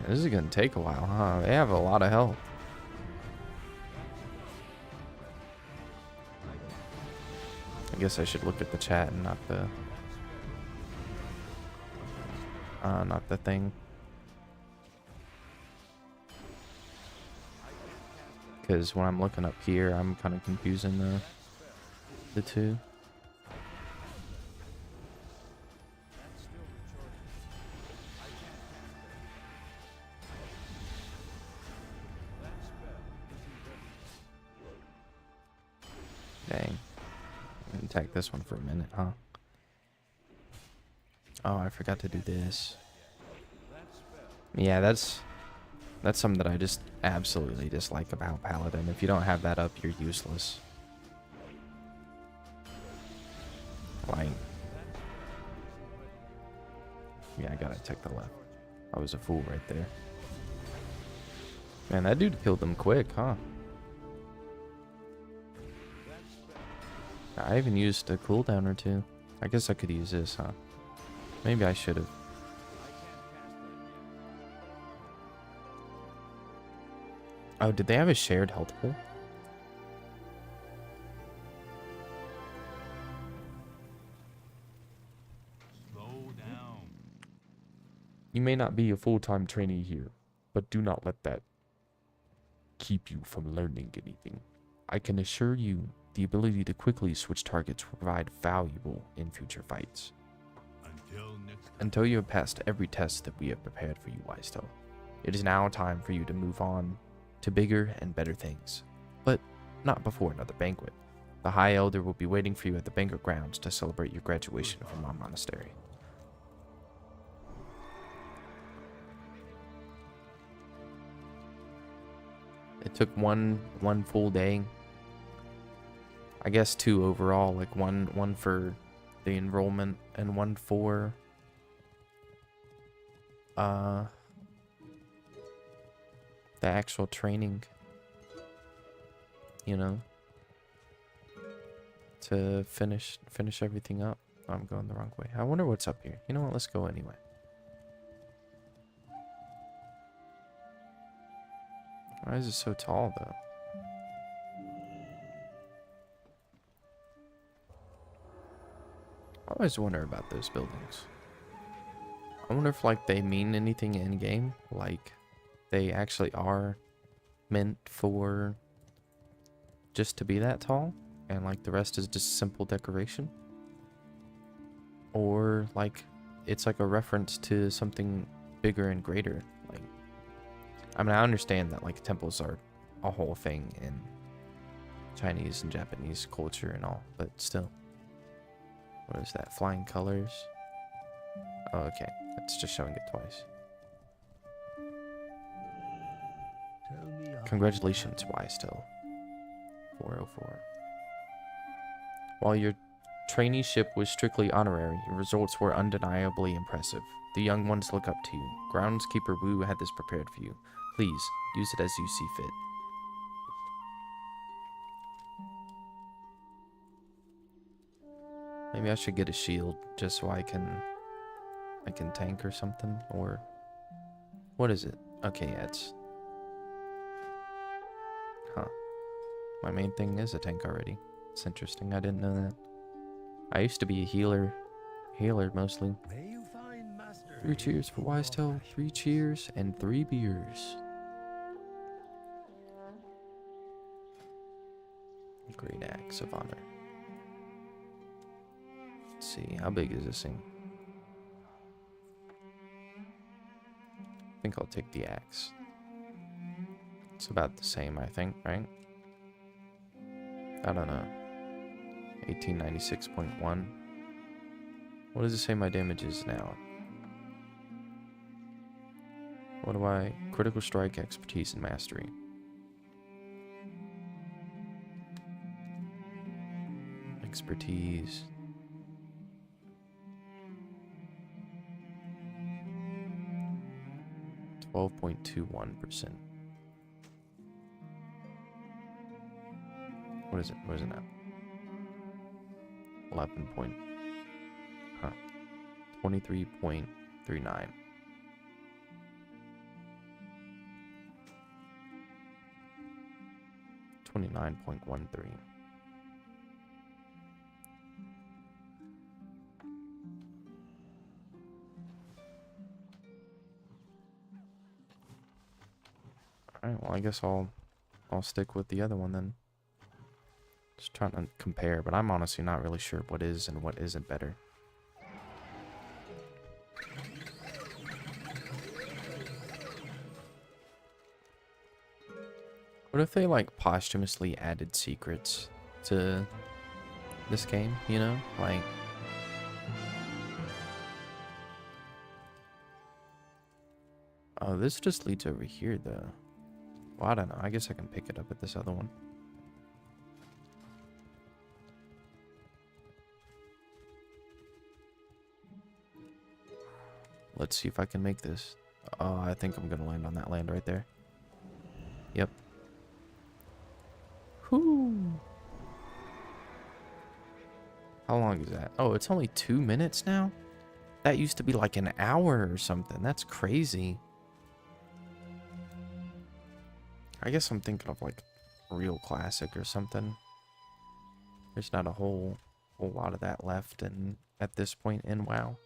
This is gonna take a while, huh? They have a lot of health. I guess I should look at the chat and not the thing. Because when I'm looking up here, I'm kind of confusing the two. That's still recharging. I can't cast that. That spell isn't ready. Dang. I'm gonna attack this one for a minute, huh? Oh, I forgot to do this. That spell Yeah, that's something that I just absolutely dislike about Paladin. If you don't have that up, you're useless. Like, yeah, I gotta take the left. I was a fool right there. Man, that dude killed them quick, huh? I even used a cooldown or 2. I guess I could use this, huh? Maybe I should have. Oh, did they have a shared health pool? slow down. You may not be a full-time trainee here, but do not let that keep you from learning anything. I can assure you the ability to quickly switch targets will provide valuable in future fights. Until you have passed every test that we have prepared for you, Wisetail, it is now time for you to move on to bigger and better things. But not before another banquet. The High Elder will be waiting for you at the banquet grounds to celebrate your graduation from our monastery. It took one full day. I guess 2 overall, like one for the enrollment and one for the actual training, you know, to finish everything up. I'm going the wrong way. I wonder what's up here. You know what? Let's go anyway. Why is it so tall, though? I always wonder about those buildings. I wonder if, like, they mean anything in game. Like, they actually are meant for just to be that tall, and like the rest is just simple decoration. Or like it's like a reference to something bigger and greater. Like, I mean, I understand that like temples are a whole thing in Chinese and Japanese culture and all, but still. What is that? Flying colors? Oh, okay. It's just showing it twice. Congratulations, Wisetail. 404. While your traineeship was strictly honorary, your results were undeniably impressive. The young ones look up to you. Groundskeeper Wu had this prepared for you. Please, use it as you see fit. Maybe I should get a shield just so I can tank or something, or what is it? Okay, yeah, it's my main thing is a tank already. It's interesting. I didn't know that. I used to be a healer mostly. May you 3 cheers for Wisetail, 3 cheers, and 3 beers. Great acts of honor. Let's see, how big is this thing? I think I'll take the axe. It's about the same, I think, right? I don't know. 1896.1. What does it say my damage is now? What do I... Critical strike, expertise, and mastery. Expertise. %12.21%. What is it? What is it now? 11 point... Huh. 23.39. $29.13. Alright, well I guess I'll stick with the other one then. Just trying to compare, but I'm honestly not really sure what is and what isn't better. What if they like posthumously added secrets to this game, you know? Like oh, this just leads over here though. Well, I don't know. I guess I can pick it up at this other one. Let's see if I can make this. Oh, I think I'm gonna land on that land right there. Yep. Whoo. How long is that? Oh, it's only 2 minutes now? That used to be like an hour or something. That's crazy. I guess I'm thinking of like real classic or something. There's not a whole lot of that left and at this point in WoW.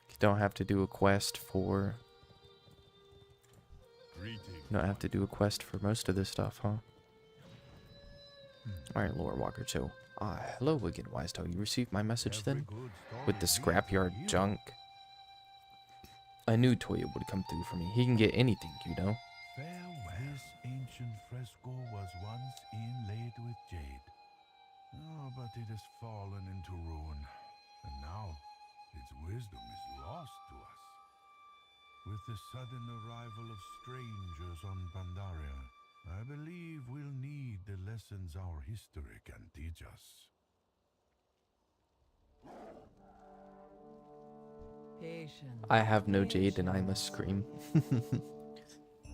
You don't have to do a quest for... You don't have to do a quest for most of this stuff, huh? Alright, Lore Walker, chill. Ah, hello again, Wisetail. You received my message then? With the scrapyard junk? I knew Toya would come through for me. He can get anything, you know? This ancient fresco was once inlaid with jade. Oh, but it has fallen into ruin, and now its wisdom is lost to us. With the sudden arrival of strangers on Pandaria, I believe we'll need the lessons our history can teach us. Patience. I have no jade and I must scream.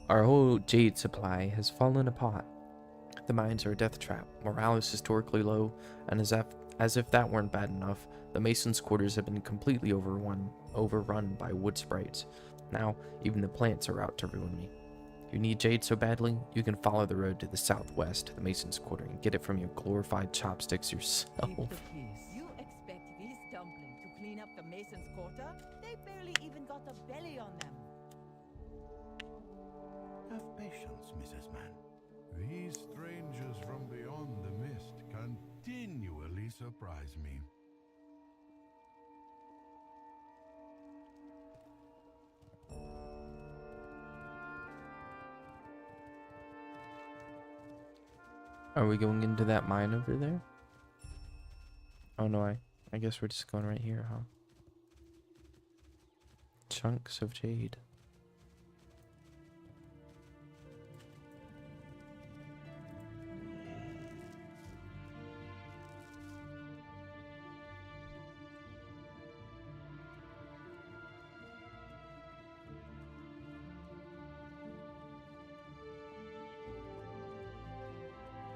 Our whole jade supply has fallen apart. The mines are a death trap, morale is historically low, and as if that weren't bad enough, the masons' quarters have been completely overrun by wood sprites. Now, even the plants are out to ruin me. You need jade so badly, you can follow the road to the southwest to the masons' quarter and get it from your glorified chopsticks yourself. Keep the peace. You expect these dumplings to clean up the Mason's quarter? They barely even got a belly on them. Have patience, Mrs. Mann. These strangers from beyond the mist continually surprise me. Are we going into that mine over there? Oh no, I guess we're just going right here, huh? Chunks of jade.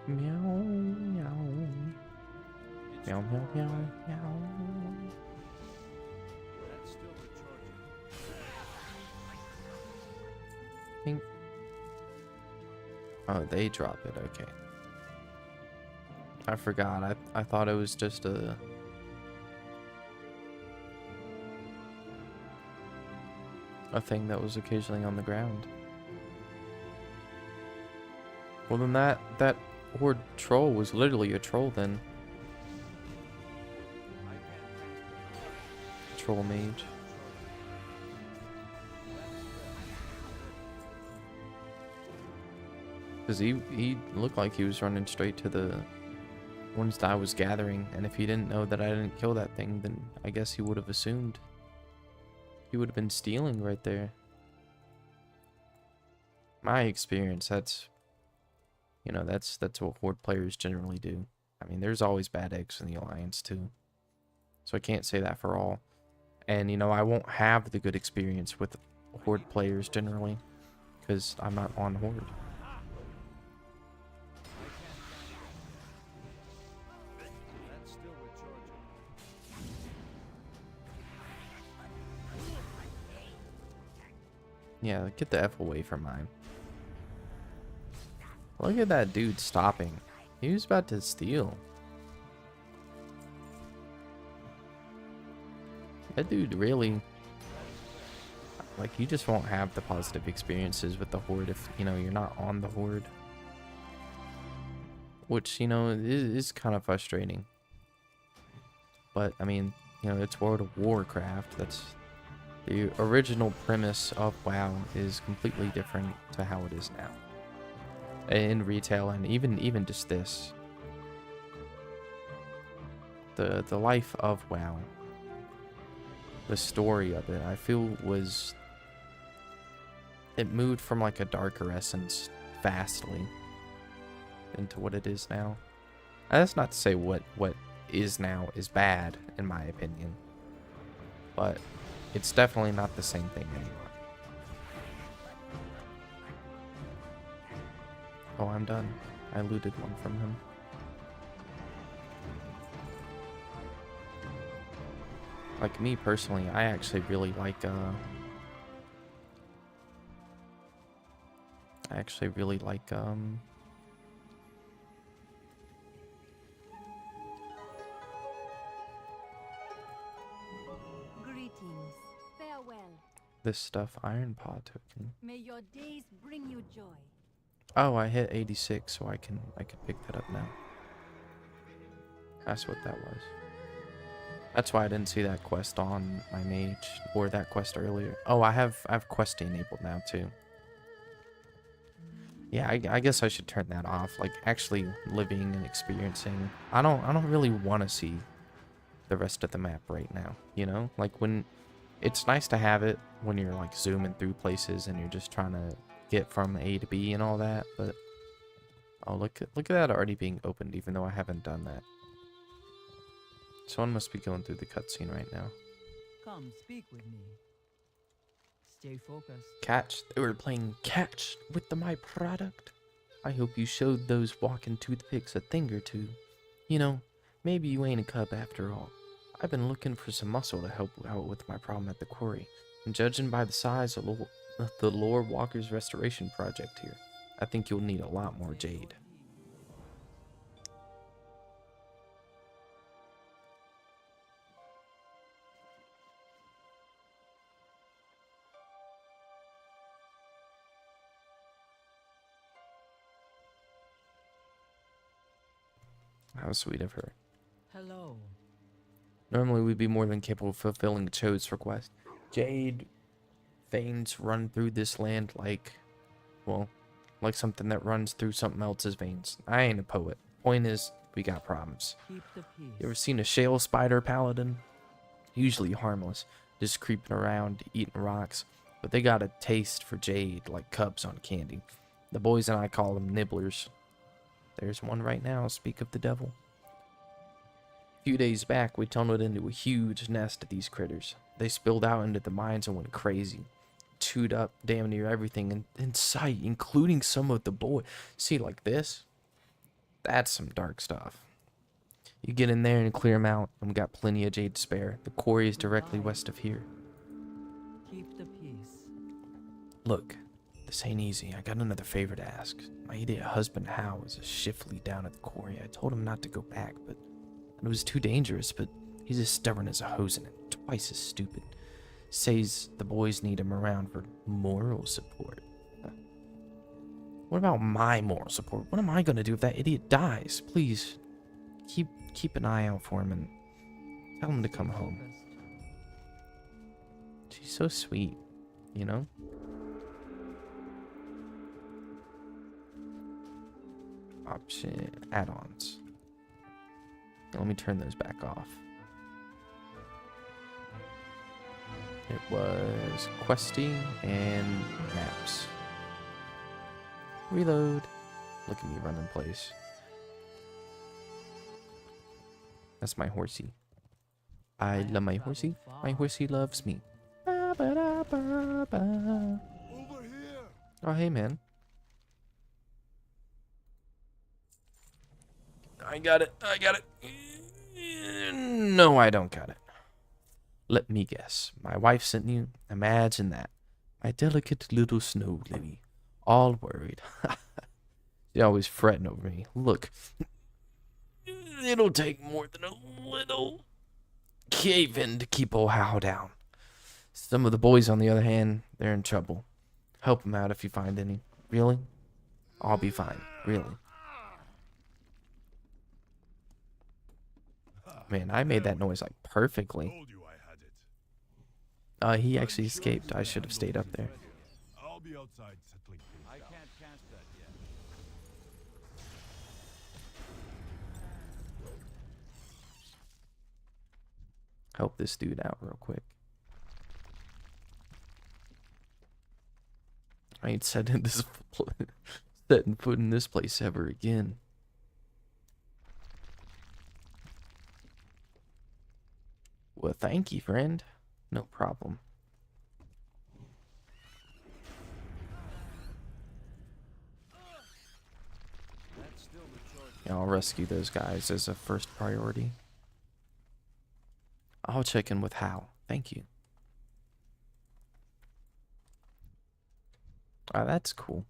Meow, meow. Meow, meow, meow, meow. That's still recharging. Think. Oh, they drop it. Okay. I forgot. I thought it was just a. a thing that was occasionally on the ground. Well, then that horde troll was literally a troll then. Troll mage. Because he looked like he was running straight to the ones that I was gathering, and if he didn't know that I didn't kill that thing, then I guess he would have assumed. He would have been stealing right there. My experience, that's what horde players generally do. I mean, there's always bad eggs in the alliance too. So I can't say that for all. And I won't have the good experience with horde players generally because I'm not on horde. That's still recharging. Yeah, get the F away from mine. Look at that dude stopping. He was about to steal. That dude really, like, you just won't have the positive experiences with the horde if, you're not on the horde. Which, is kind of frustrating. But, I mean, it's World of Warcraft. That's the original premise of WoW is completely different to how it is now. In retail and even just this. The life of WoW. The story of it, I feel, it moved from like a darker essence fastly into what it is now. And that's not to say what is now is bad, in my opinion, but it's definitely not the same thing anymore. Oh, I'm done. I looted one from him. Like, me personally, I actually really like Greetings. Farewell. this stuff. Iron Paw token. May your days bring you joy. Oh, I hit 86, so I can pick that up now. That's what that was. That's why I didn't see that quest on my mage, or that quest earlier. Oh, I have quest enabled now too. Yeah, I guess I should turn that off. Like, actually living and experiencing. I don't really want to see the rest of the map right now. Like, when it's nice to have it when you're like zooming through places and you're just trying to get from A to B and all that. But oh, look at that already being opened, even though I haven't done that. Someone must be going through the cutscene right now. Come, speak with me. Stay focused. Catch. They were playing catch with my product. I hope you showed those walking toothpicks a thing or two. Maybe you ain't a cub after all. I've been looking for some muscle to help out with my problem at the quarry. And judging by the size of the Lore Walker's restoration project here, I think you'll need a lot more Jade. How sweet of her. Hello. Normally we'd be more than capable of fulfilling Chode's request. Jade veins run through this land like something that runs through something else's veins. I ain't a poet. Point is, we got problems. Keep the peace. You ever seen a shale spider paladin? Usually harmless, just creeping around, eating rocks. But they got a taste for Jade like cubs on candy. The boys and I call them nibblers. There's one right now, speak of the devil. A few days back, we tunneled into a huge nest of these critters. They spilled out into the mines and went crazy. Chewed up damn near everything in sight, including some of the boy. See, like this? That's some dark stuff. You get in there and clear them out, and we got plenty of Jade to spare. The quarry is directly west of here. Keep the peace. Look, this ain't easy. I got another favor to ask. My idiot husband, Hal, is a shift lead down at the quarry. I told him not to go back, it was too dangerous, but he's as stubborn as a hose and twice as stupid. Says the boys need him around for moral support. What about my moral support? What am I gonna do if that idiot dies? Please, keep an eye out for him and tell him to come home. She's so sweet, you know? Option add-ons. Let me turn those back off. It was questing and maps. Reload. Look at me run in place. That's my horsey. I love my horsey. My horsey loves me. Ba-ba-da-ba-ba. Over here! Oh, hey, man. I got it. I got it. No, I don't got it. Let me guess. My wife sent you? Imagine that. My delicate little snow lily. All worried. She's always fretting over me. Look. It'll take more than a little cave-in to keep old Hal down. Some of the boys, on the other hand, they're in trouble. Help them out if you find any. Really? I'll be fine. Really. Man, I made that noise like perfectly. Told you I had it. He actually escaped. I should have stayed up there. I'll be outside settling things I down. can't cast that yet. Help this dude out real quick. I ain't setting setting foot in this place ever again. Well, thank you, friend. No problem. That's still recharging. Yeah, I'll rescue those guys as a first priority. I'll check in with Hal. Thank you. Oh, that's cool.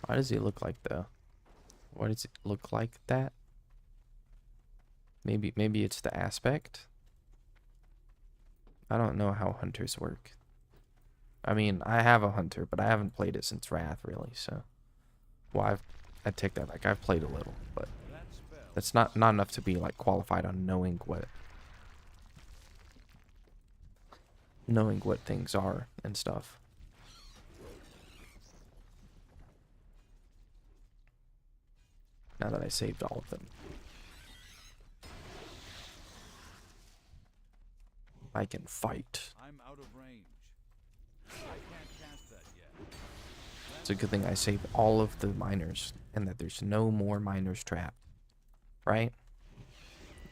Why does he look like the... Why does it look like that? Maybe it's the aspect. I don't know how hunters work. I mean, I have a hunter, but I haven't played it since Wrath, really, so... Well, I take that back. I've played a little, but... That spell. That's not enough to be, like, qualified on knowing what things are and stuff. Now that I saved all of them. I can fight. I'm out of range. I can't cast that yet. It's a good thing I saved all of the miners and that there's no more miners trapped. Right?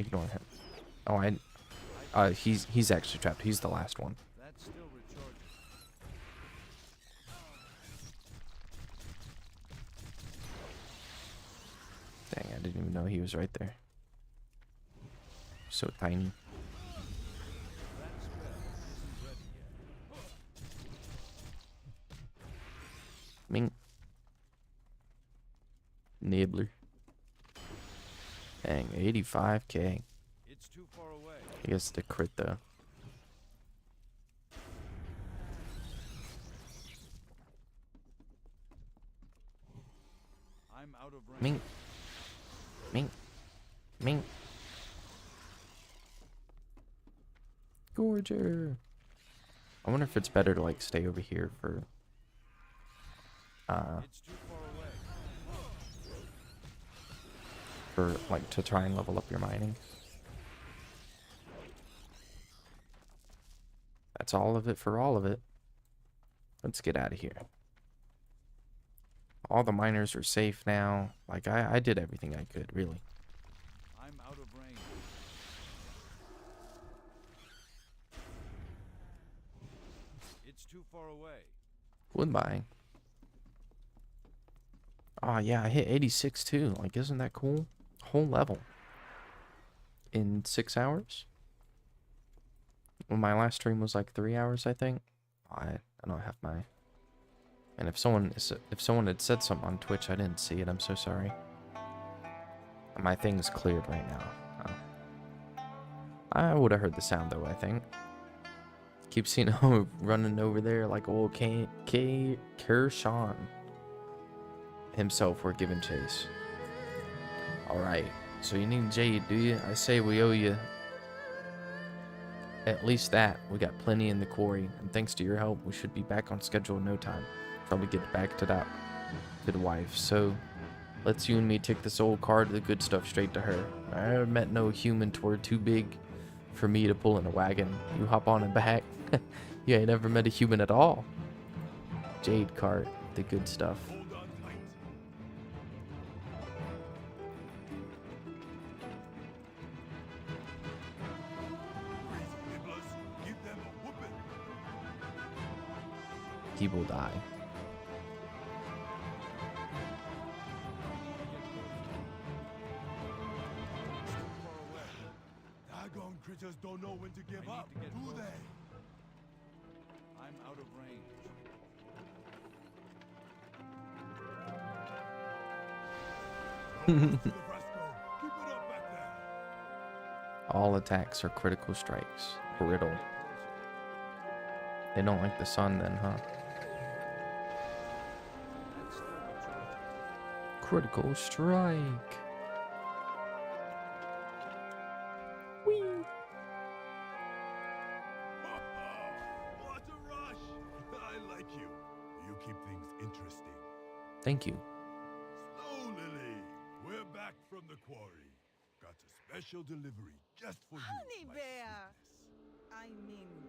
Ignore him. Oh, he's actually trapped. He's the last one. That's still recharging. Dang, I didn't even know he was right there. So tiny. That spell isn't ready yet. Mink. Nibbler. Dang, 85k. It's too far away. I guess the crit though. I'm out of range. Mink. Mink. Mink. Gorger. I wonder if it's better to like stay over here for It's too far away. like to try and level up your mining. That's all of it for all of it. Let's get out of here. All the miners are safe now. Like I did everything I could, really. I'm out of range. It's too far away. Goodbye. Oh yeah, I hit 86 too. Like, isn't that cool? Whole level. In 6 hours? Well, my last stream was like 3 hours, I think. I don't have my... And if someone had said something on Twitch, I didn't see it. I'm so sorry. My thing's cleared right now. Oh. I would have heard the sound though, I think. Keep seeing him running over there like old Kershawn himself. We're giving chase. Alright, so you need Jade, do you? I say we owe you at least that. We got plenty in the quarry, and thanks to your help, we should be back on schedule in no time. Probably get back to that good wife. So let's you and me take this old car to the good stuff straight to her. I never met no human toward too big for me to pull in a wagon. You hop on and back. You ain't never met a human at all. Jade cart, the good stuff. Hold on tight. Nibblers, give them a whooping. He will die. Daggone critters don't know when to give I up, need to get do closer. they? I'm out of range. To the Fresco. Keep it up back there. All attacks are critical strikes. Brittle. Get closer. They don't like the sun then, huh? That's still the truth. Critical strike. What a rush! I like you. You keep things interesting. Thank you. Snow Lily, we're back from the quarry. Got a special delivery just for you. Honey my bear! sweetness. I mean,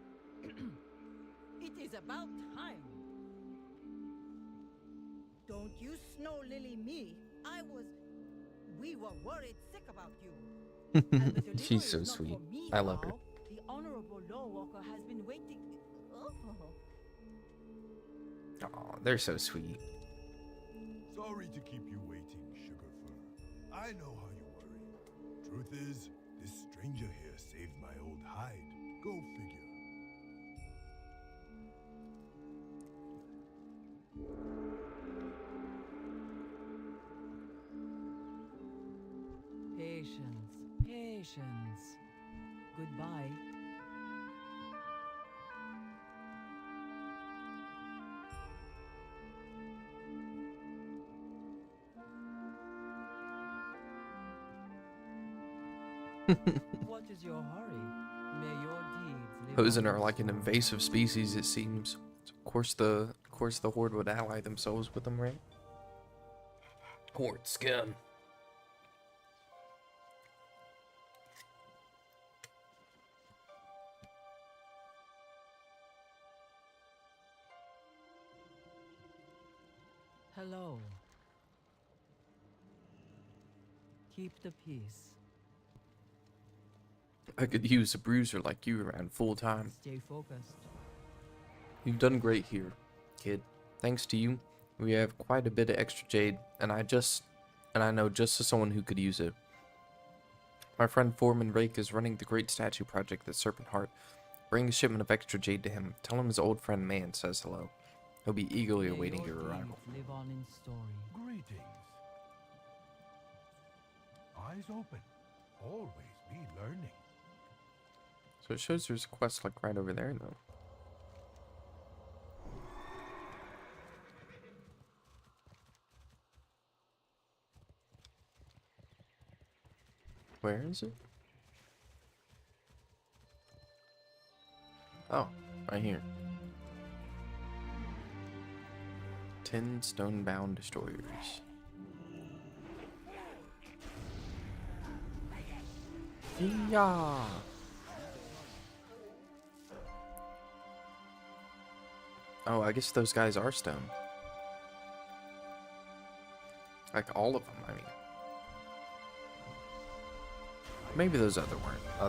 it is about time. Don't you snow lily me. We were worried sick about you. And the delivery She's so is not sweet. for me I love her. now. The honorable law walker has been waiting. Oh. Oh, they're so sweet. Sorry to keep you waiting, Sugarfur. I know how you worry. Truth is, this stranger here saved my old hide. Go figure. Patience, patience. Goodbye. What is your hurry? May your deeds live Hosen on are in like an story. invasive species, it seems. Of course the horde would ally themselves with them, right? Horde scum. Hello. Keep the peace. I could use a bruiser like you around full time. Stay focused. You've done great here, kid. Thanks to you, we have quite a bit of extra jade, and I know just as someone who could use it. My friend Foreman Rake is running the great statue project at Serpent Heart. Bring a shipment of extra jade to him. Tell him his old friend Man says hello. He'll be eagerly May awaiting your your arrival. deeds live on in story. Greetings. Eyes open. Always be learning. So it shows there's a quest like right over there though. Where is it? Oh, right here. 10 stone-bound destroyers. Yeah. Oh, I guess those guys are stone. Like all of them, I mean. Maybe those other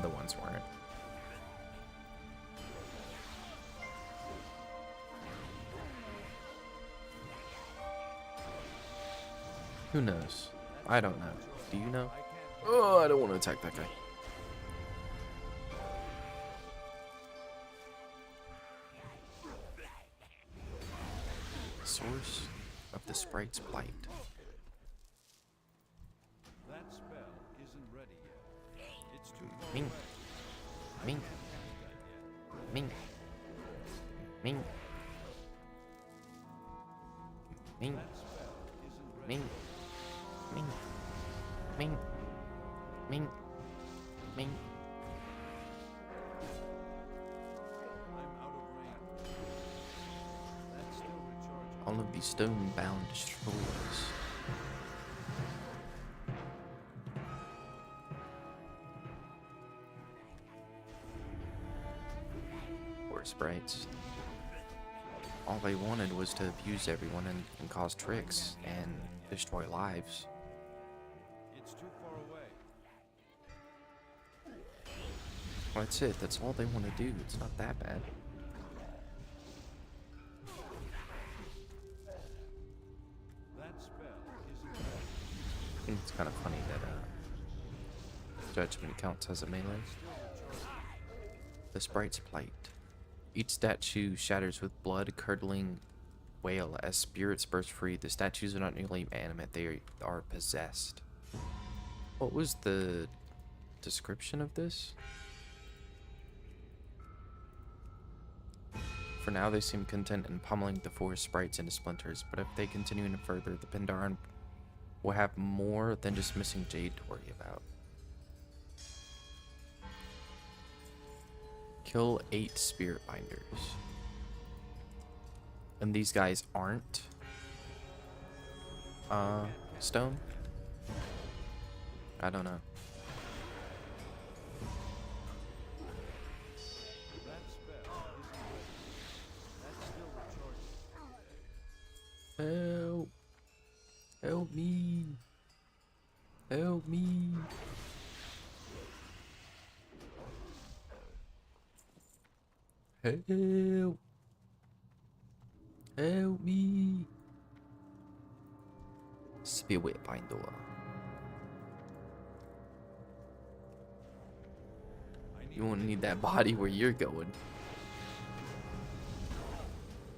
ones weren't. Who knows? I don't know. Do you know? Oh, I don't want to attack that guy. Source of the sprite's blight. That spell isn't ready yet. It's too far Ming. away. Ming. Cast that yet. Ming. Ming. Ming. Ming. Ming. Ming. Ming. Ming. I'm out of range. That's still recharging. All of these stone-bound destroyers. Poor sprites. All they wanted was to abuse everyone and cause tricks and destroy lives. It's too far away. That's it. That's all they want to do. It's not that bad. That spell isn't ready. I think it's kind of funny that Judgment counts as a melee. The Sprite's Plight. Each statue shatters with blood-curdling wail as spirits burst free. The statues are not nearly animate, they are possessed. What was the description of this? For now, they seem content in pummeling the four sprites into splinters, but if they continue any further, the Pandaren will have more than just missing Jade to worry about. Kill 8 spirit binders. And these guys aren't stone? I don't know. That spell isn't ready. That's still recharging. Help! Help me! Help me! Help! Help me! Spirit binder. You won't need that body where you're going.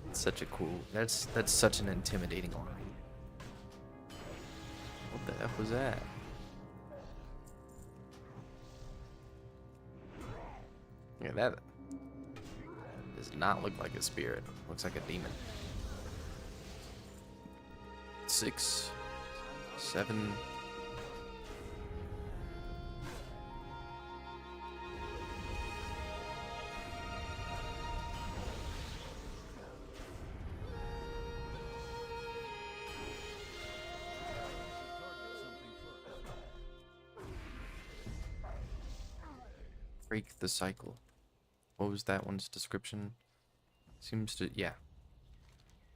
It's such a cool. That's such an intimidating army. What the F was that? Yeah, that does not look like a spirit. Looks like a demon. 6, 7. Break the cycle. What was that one's description? Seems to, yeah.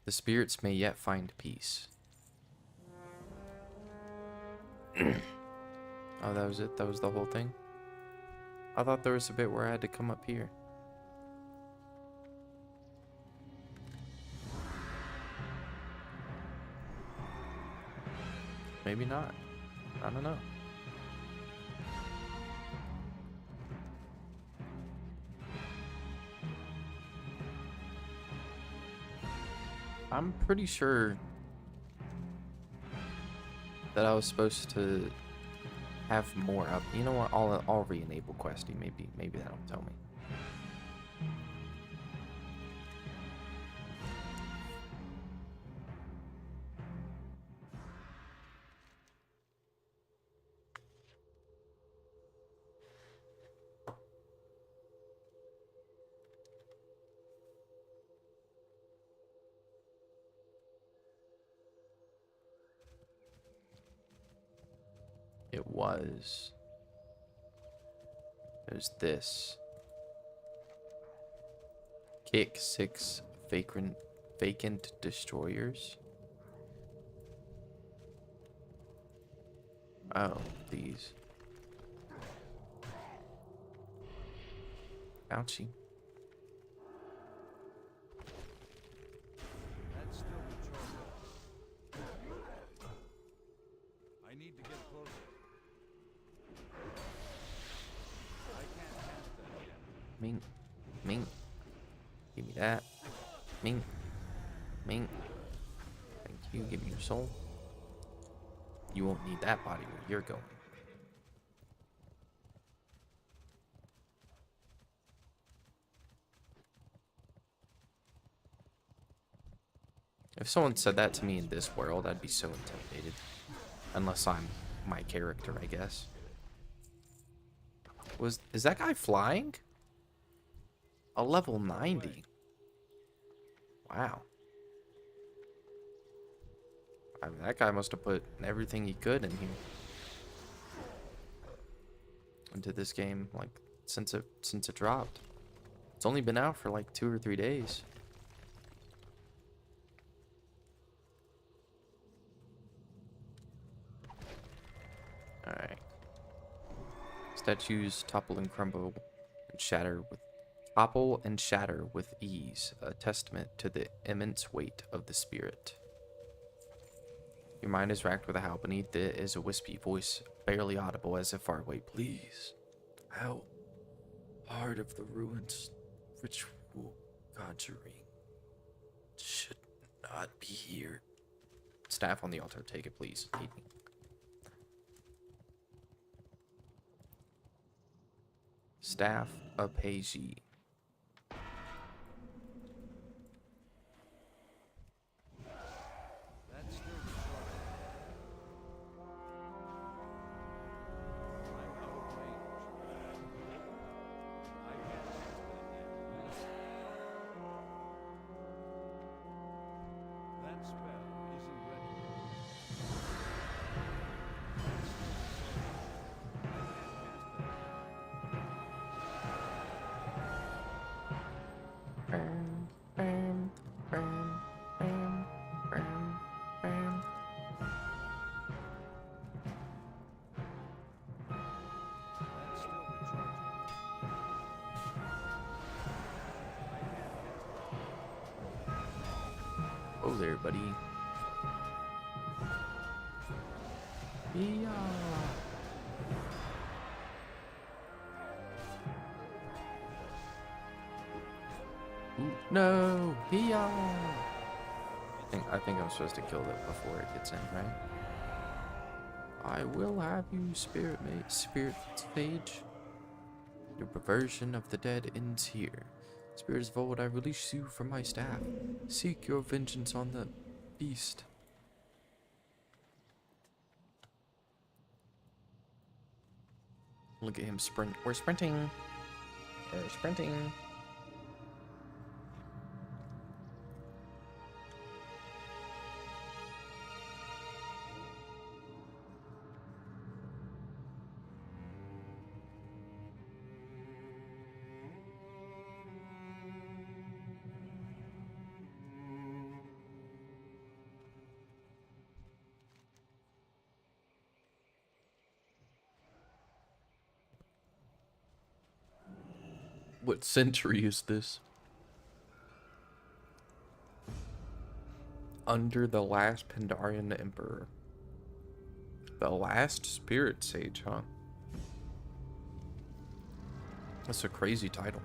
The spirits may yet find peace. Oh, that was it? That was the whole thing? I thought there was a bit where I had to come up here. Maybe not. I don't know. I'm pretty sure that I was supposed to have more up. You know what? I'll re-enable Questy. Maybe that'll tell me. It was. There's this. Kick 6 vacant destroyers. Oh, these. Ouchie. That's still recharging. I need to get closer. I can't cast that yet. Mink. Mink. Give me that. Mink. Mink. Thank you. Give me your soul. You won't need that body where you're going. If someone said that to me in this world, I'd be so intimidated. Unless I'm my character, I guess. Is that guy flying? A level 90. Wow. I mean, that guy must have put everything he could in here. Into this game, like, since it dropped. It's only been out for like 2 or 3 days. Alright. Statues topple and crumble and shatter with ease, a testament to the immense weight of the spirit. Your mind is racked with a howl. Beneath it is a wispy voice, barely audible as if far away. Please, help. Heart of the ruins, ritual conjuring should not be here. Staff on the altar, take it, please. Aid me. Staff of Peiji. That's still the short end. I'm out of range. I can't cast it again. That spell isn't ready. That's still the short end. I can't cast that again. That's still recharging. Oh there, buddy. Yeah. Ooh, no, yeah. I think I'm supposed to kill it before it gets in, right? I will have you, spirit sage. Your perversion of the dead ends here. Spirits void, I release you from my staff. Seek your vengeance on the beast. Look at him sprint. We're sprinting. We're sprinting. What century is this? Under the last Pandarian emperor. The last spirit sage, huh? That's a crazy title.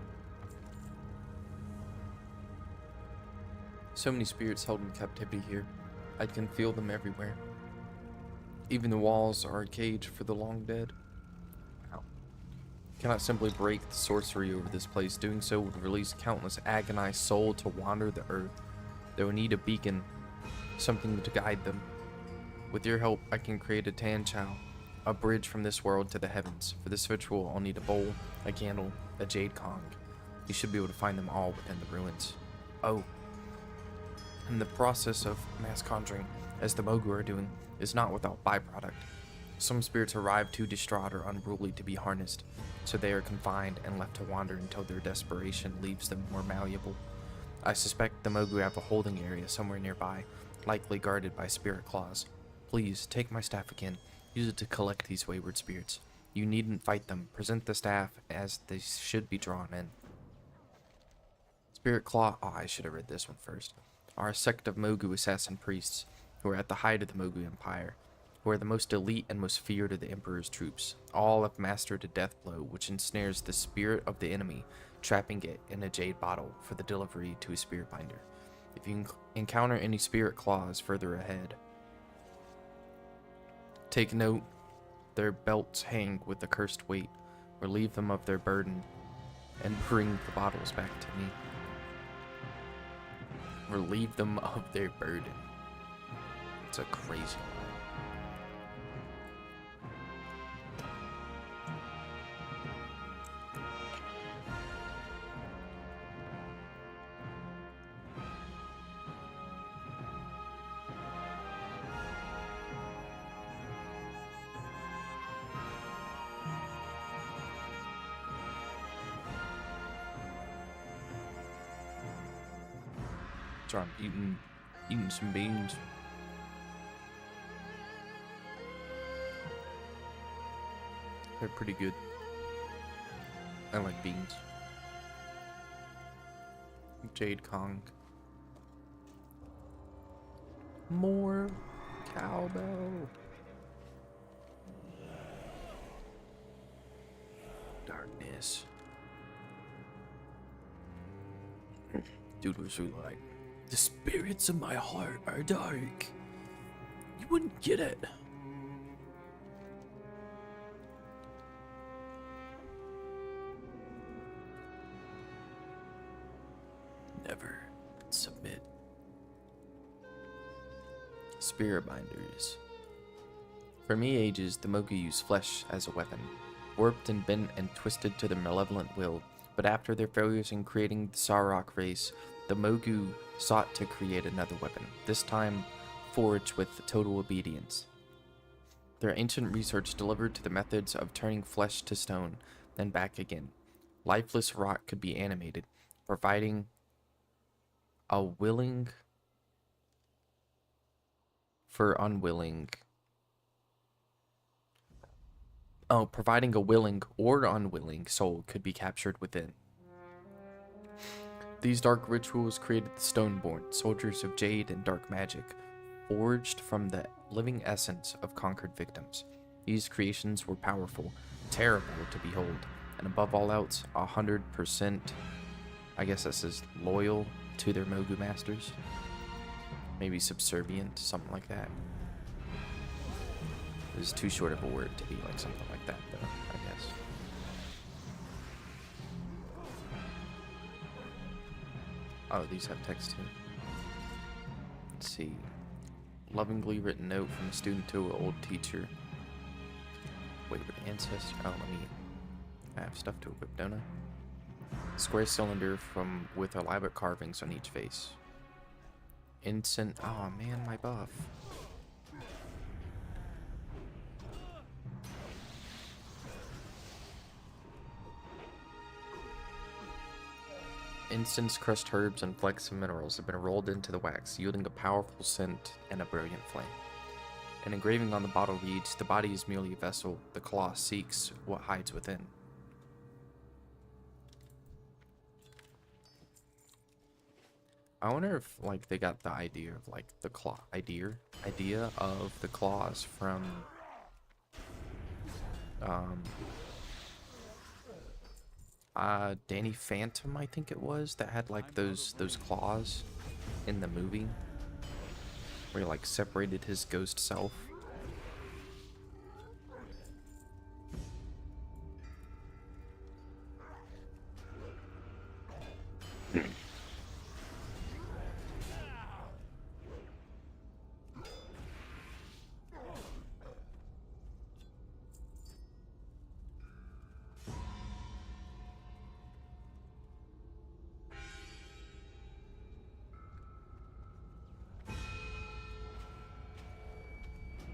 So many spirits held in captivity here. I can feel them everywhere. Even the walls are a cage for the long dead. Wow. Cannot simply break the sorcery over this place. Doing so would release countless agonized souls to wander the earth. They will need a beacon, something to guide them. With your help, I can create a Tan Chao, a bridge from this world to the heavens. For this ritual, I'll need a bowl, a candle, a jade Kong. You should be able to find them all within the ruins. Oh, and the process of mass conjuring, as the Mogu are doing, is not without byproduct. Some spirits arrive too distraught or unruly to be harnessed, so they are confined and left to wander until their desperation leaves them more malleable. I suspect the Mogu have a holding area somewhere nearby, likely guarded by spirit claws. Please, take my staff again. Use it to collect these wayward spirits. You needn't fight them. Present the staff as they should be drawn in. Spirit Claw, oh, I should have read this one first, are a sect of Mogu assassin priests who are at the height of the Mogu Empire, who are the most elite and most feared of the Emperor's troops. All have mastered a death blow which ensnares the spirit of the enemy, trapping it in a jade bottle for the delivery to a spirit binder. If you encounter any spirit claws further ahead, take note, their belts hang with the cursed weight. Relieve them of their burden and bring the bottles back to me. Relieve them of their burden. It's a crazy line. So I'm eating some beans. They're pretty good. I like beans. Jade Kong. More cowbell. Darkness. Dude was really like, the spirits of my heart are dark. You wouldn't get it. Never submit. Spirit binders. For me ages, the Mogu use flesh as a weapon, warped and bent and twisted to their malevolent will, but after their failures in creating the Sarok race, the Mogu sought to create another weapon, this time forged with total obedience. Their ancient research delivered to the methods of turning flesh to stone, then back again. Lifeless rock could be animated, providing a willing for unwilling. Oh, providing a willing or unwilling soul could be captured within. These dark rituals created the Stoneborn, soldiers of jade and dark magic, forged from the living essence of conquered victims. These creations were powerful, terrible to behold, and above all else, 100%, I guess this is loyal to their Mogu masters. Maybe subservient, something like that. This is too short of a word to be like something like that, though, I guess. Oh, these have text too. Let's see. Lovingly written note from a student to an old teacher. Wait, with ancestor? Oh, I have stuff to equip, don't I? Square cylinder with elaborate carvings on each face. Incense. Oh man, my buff. Incense, crushed herbs, and flakes of minerals have been rolled into the wax, yielding a powerful scent and a brilliant flame. An engraving on the bottle reads, "The body is merely a vessel, the claw seeks what hides within." I wonder if, like, they got the idea of, like, the claw idea of the claws from Danny Phantom, I think it was, that had like those claws in the movie where he like separated his ghost self.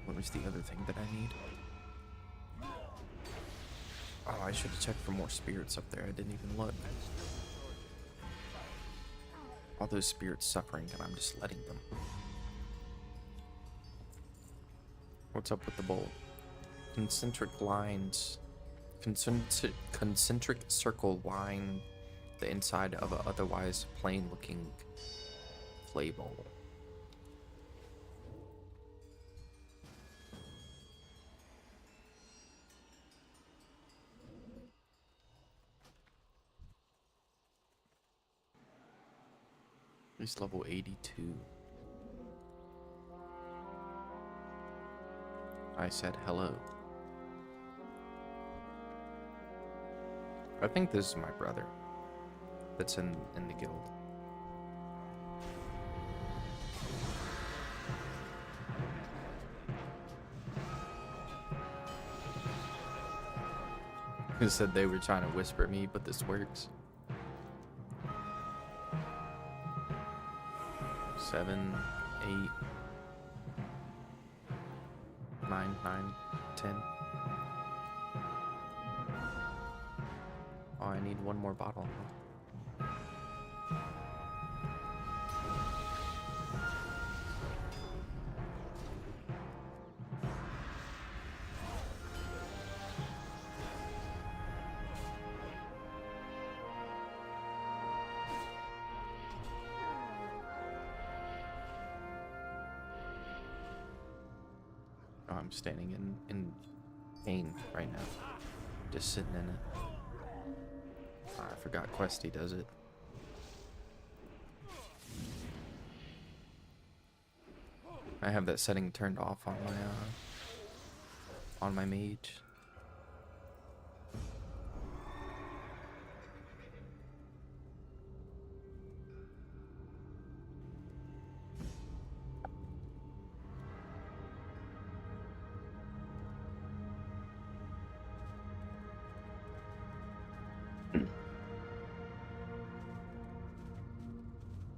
What was the other thing that I need? Oh, I should have checked for more spirits up there. I didn't even look. All those spirits suffering, and I'm just letting them. What's up with the bowl? Concentric lines. Concentric circle line the inside of a otherwise plain looking clay bowl. He's level 82. I said hello. I think this is my brother that's in the guild. Who said they were trying to whisper me, but this works. 7, 8, 9, 10. Oh, I need one more bottle. Oh, I'm standing in pain right now. Just sitting in it. Oh, I forgot Questy does it. I have that setting turned off on my mage.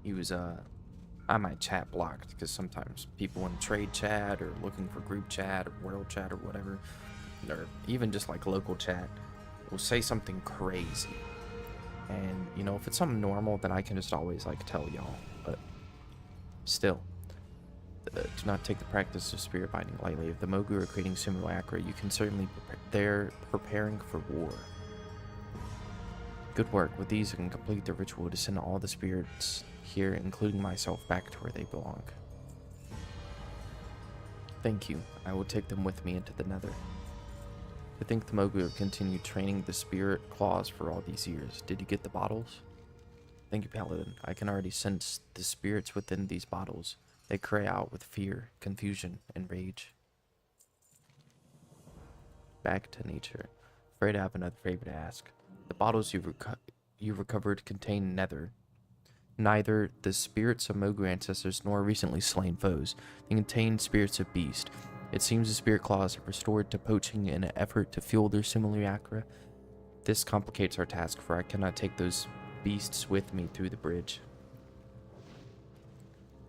He was I might chat blocked because sometimes people in trade chat or looking for group chat or world chat or whatever, or even just like local chat, will say something crazy. And you know, if it's something normal, then I can just always like tell y'all. But still, do not take the practice of spirit binding lightly. If the Mogu are creating simulacra, you can certainly they're preparing for war. Good work. With these, you can complete the ritual to send all the spirits here, including myself, back to where they belong. Thank you. I will take them with me into the Nether. To think the Mogu have continued training the spirit claws for all these years. Did you get the bottles? Thank you, Paladin. I can already sense the spirits within these bottles. They cry out with fear, confusion, and rage. Back to nature. Afraid I have another favor to ask. The bottles you recovered contain neither the spirits of Mogu ancestors nor recently slain foes. They contain spirits of beast. It seems the spirit claws have restored to poaching in an effort to fuel their simulacra. This complicates our task, for I cannot take those beasts with me through the bridge.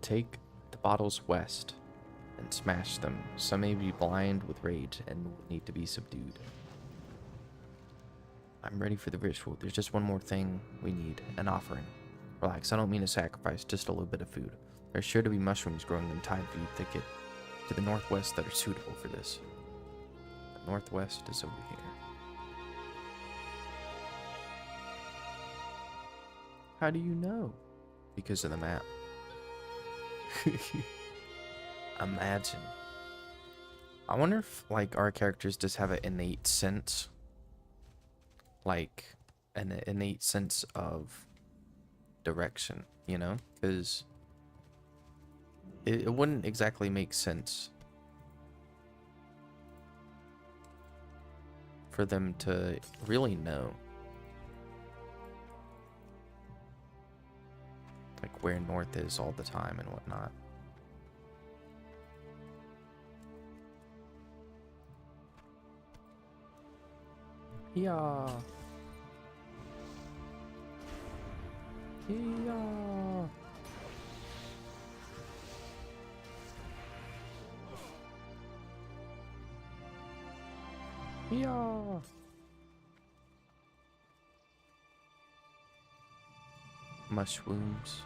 Take the bottles west and smash them. Some may be blind with rage and will need to be subdued. I'm ready for the ritual. There's just one more thing we need, an offering. Relax, I don't mean a sacrifice, just a little bit of food. There's sure to be mushrooms growing in Tide View Thicket to the northwest that are suitable for this. The northwest is over here. How do you know? Because of the map. Imagine. I wonder if, like, our characters just have an innate sense. Like, an innate sense of direction, you know? Because it wouldn't exactly make sense for them to really know, like, where north is all the time and whatnot. Yeah. Yeah. Yeah. Mushrooms.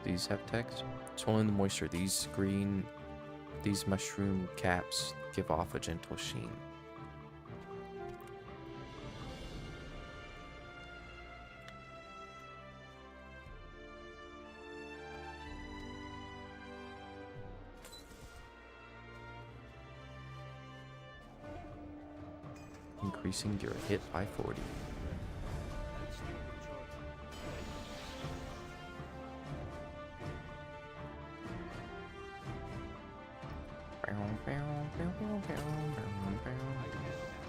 These have text. Swallowing the moisture. These mushroom caps give off a gentle sheen. Increasing your hit by 40.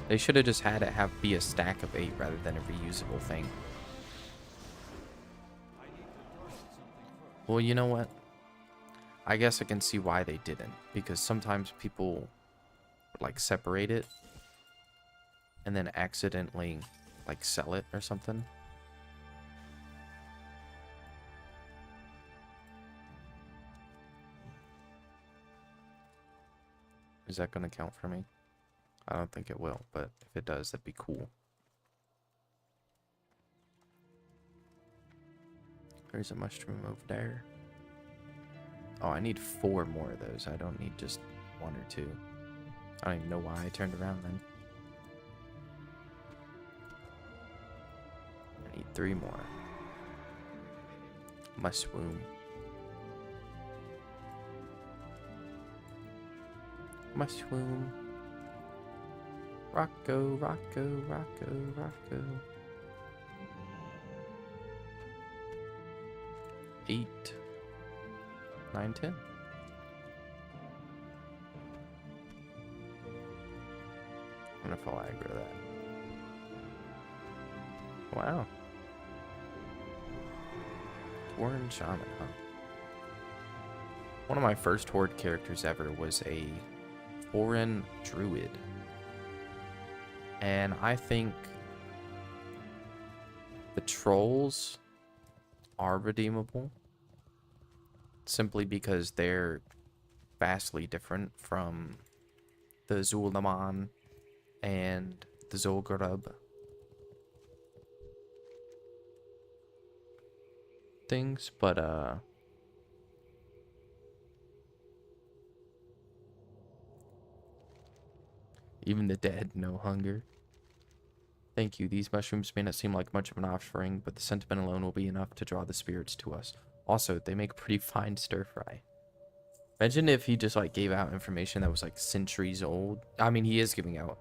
They should have just had it be a stack of 8 rather than a reusable thing. Well, you know what? I guess I can see why they didn't, because sometimes people would, like, separate it and then accidentally, like, sell it or something. Is that going to count for me? I don't think it will, but if it does, that'd be cool. There's a mushroom over there. Oh, I need 4 more of those. I don't need just 1 or 2. I don't even know why I turned around then. I need 3 more. Mushroom. Mushroom. Rocco, Rocco, Rocco, Rocco. 8, 9, 10. I'm gonna fall aggro that. Wow. Warren Shaman, huh? One of my first Horde characters ever was a foreign druid. And I think the trolls are redeemable simply because they're vastly different from the Zulaman and the Zolgarub things, but even the dead know hunger. Thank you. These mushrooms may not seem like much of an offering, but the sentiment alone will be enough to draw the spirits to us. Also, they make pretty fine stir fry. Imagine if he just like gave out information that was like centuries old. I mean, he is giving out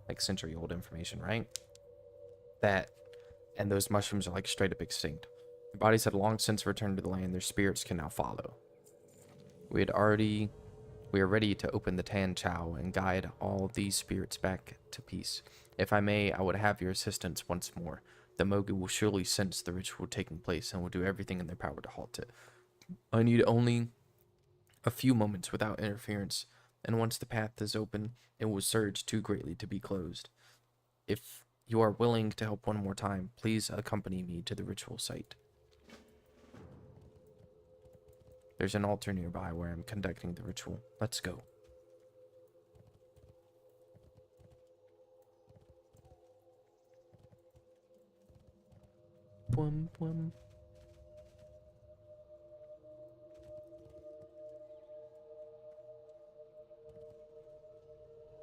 like century old information, right? That and those mushrooms are like straight up extinct. Their bodies had long since returned to the land. Their spirits can now follow. We are ready to open the Tan Chow and guide all these spirits back to peace. If I may, I would have your assistance once more. The Mogu will surely sense the ritual taking place and will do everything in their power to halt it. I need only a few moments without interference, and once the path is open, it will surge too greatly to be closed. If you are willing to help one more time, please accompany me to the ritual site. There's an altar nearby where I'm conducting the ritual. Let's go. Boom, boom.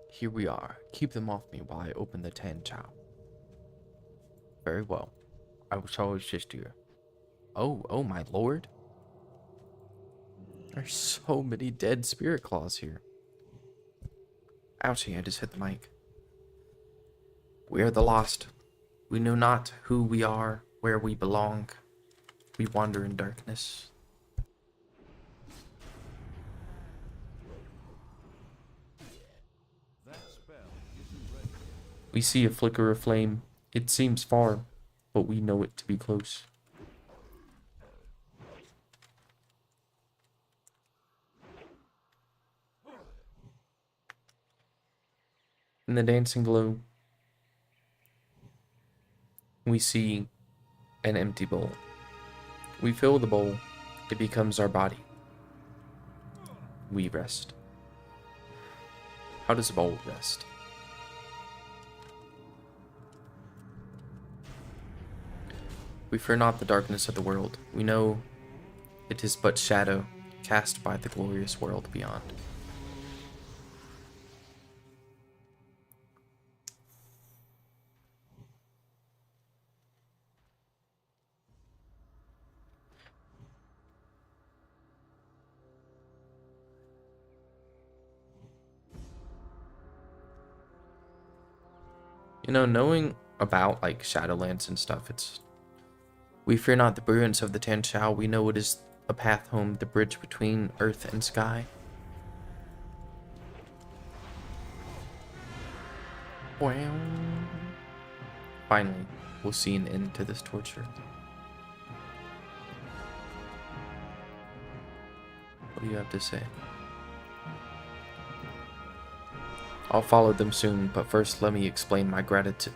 Here we are. Keep them off me while I open the Tan Chow. Very well. I shall assist you. Oh my lord. There's so many dead spirit claws here. Ouchie, I just hit the mic. We are the lost. We know not who we are, where we belong. We wander in darkness. That spell isn't ready. We see a flicker of flame. It seems far, but we know it to be close. In the dancing glow, we see an empty bowl. We fill the bowl. It becomes our body. We rest. How does a bowl rest? We fear not the darkness of the world. We know it is but shadow cast by the glorious world beyond. You know, knowing about like Shadowlands and stuff, we fear not the brilliance of the Tan Chow. We know it is a path home, the bridge between earth and sky. Wow. Finally, we'll see an end to this torture. What do you have to say? I'll follow them soon, but first let me explain my gratitude.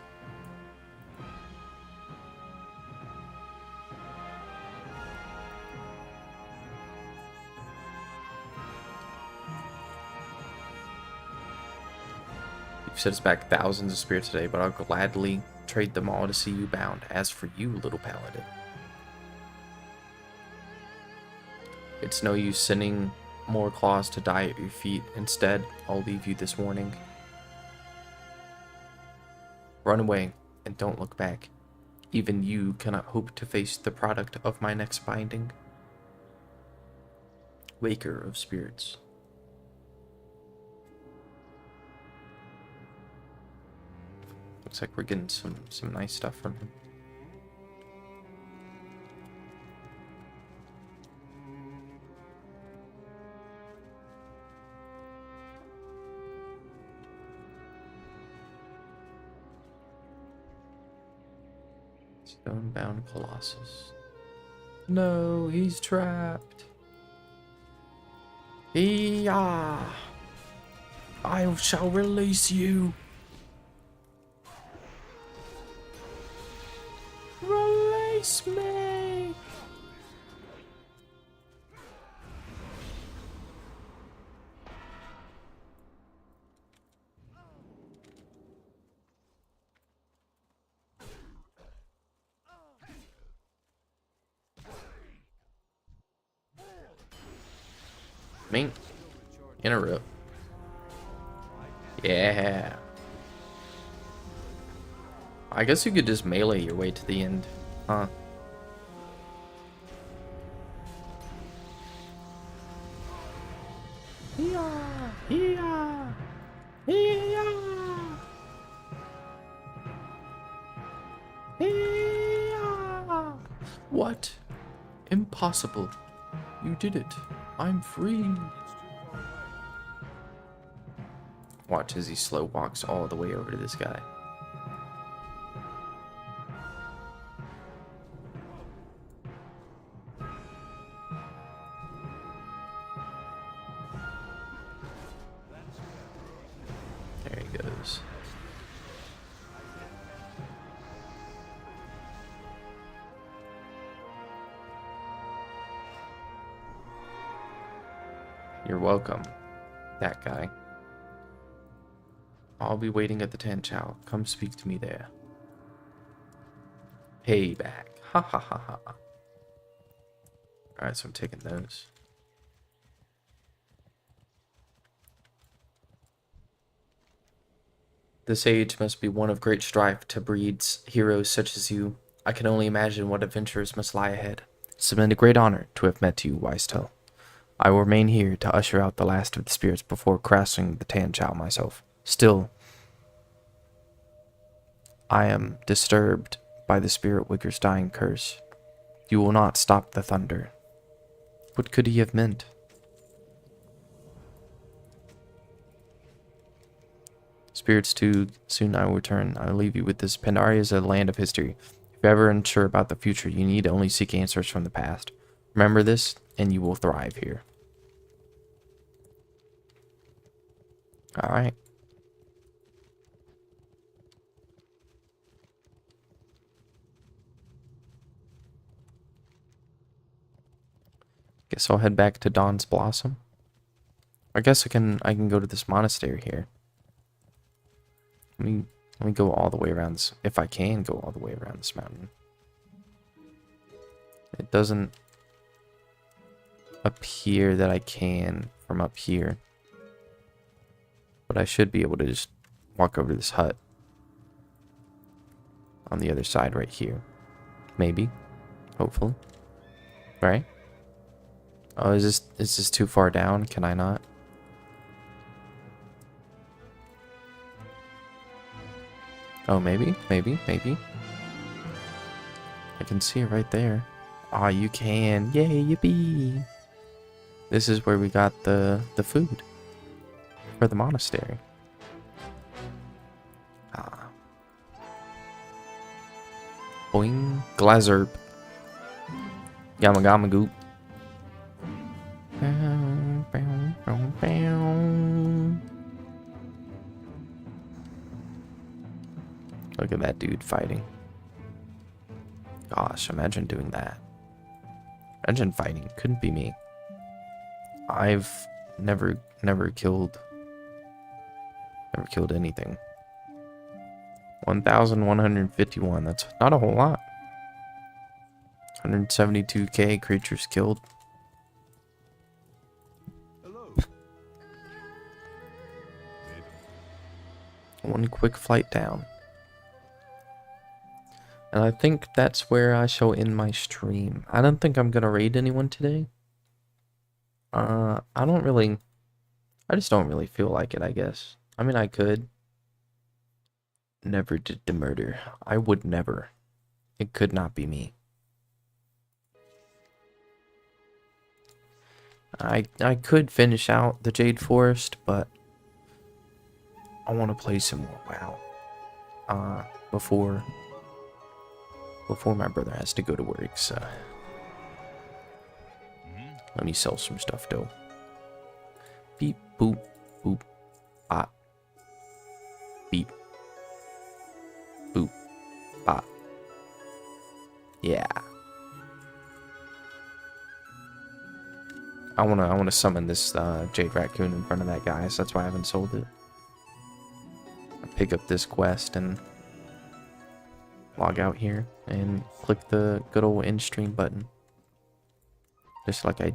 You've set us back thousands of spirits today, but I'll gladly trade them all to see you bound. As for you, little paladin, it's no use sending more claws to die at your feet. Instead, I'll leave you this warning. Run away and don't look back. Even you cannot hope to face the product of my next binding. Waker of spirits. Looks like we're getting some nice stuff from him. Stonebound Colossus. No, he's trapped. Yeah, I shall release you. Release me. Mink. Interrupt. Yeah. I guess you could just melee your way to the end, huh? What? Impossible. You did it. I'm free. Watch as he slow walks all the way over to this guy. There he goes. You're welcome, that guy. I'll be waiting at the Tanchow. Come speak to me there. Payback. Ha ha ha ha. Alright, so I'm taking those. This age must be one of great strife to breed heroes such as you. I can only imagine what adventures must lie ahead. It's been a great honor to have met you, Wistel. I will remain here to usher out the last of the spirits before crossing the Tanchow myself. Still, I am disturbed by the Spirit Wicker's dying curse. You will not stop the thunder. What could he have meant? Spirits too, soon I will return. I will leave you with this. Pandaria is a land of history. If you're ever unsure about the future, you need only seek answers from the past. Remember this, and you will thrive here. Alright. Guess I'll head back to Dawn's Blossom. I guess I can go to this monastery here. Let me go all the way around this, if I can go all the way around this mountain. It doesn't appear that I can from up here. But I should be able to just walk over to this hut on the other side right here. Maybe. Hopefully. Right? Oh, is this too far down? Can I not? Oh, maybe. I can see it right there. Ah, you can. Yay, yippee. This is where we got the food for the monastery. Ah. Boing. Glazerp. Yamagamagoop. Look at that dude fighting. Gosh, imagine doing that. Imagine fighting. Couldn't be me. I've never killed anything. 1,151. That's not a whole lot. 172k creatures killed. Hello. One quick flight down. And I think that's where I shall end my stream. I don't think I'm gonna raid anyone today. I just don't really feel like it, I guess. I mean, I could. Never did the murder. I would never. It could not be me. I could finish out the Jade Forest, but I want to play some more WoW. Before my brother has to go to work, so let me sell some stuff though. Beep boop boop bop. Beep boop bop. Yeah. I wanna summon this Jade Raccoon in front of that guy, so that's why I haven't sold it. I'll pick up this quest and log out here and click the good old end stream button. Just like I did.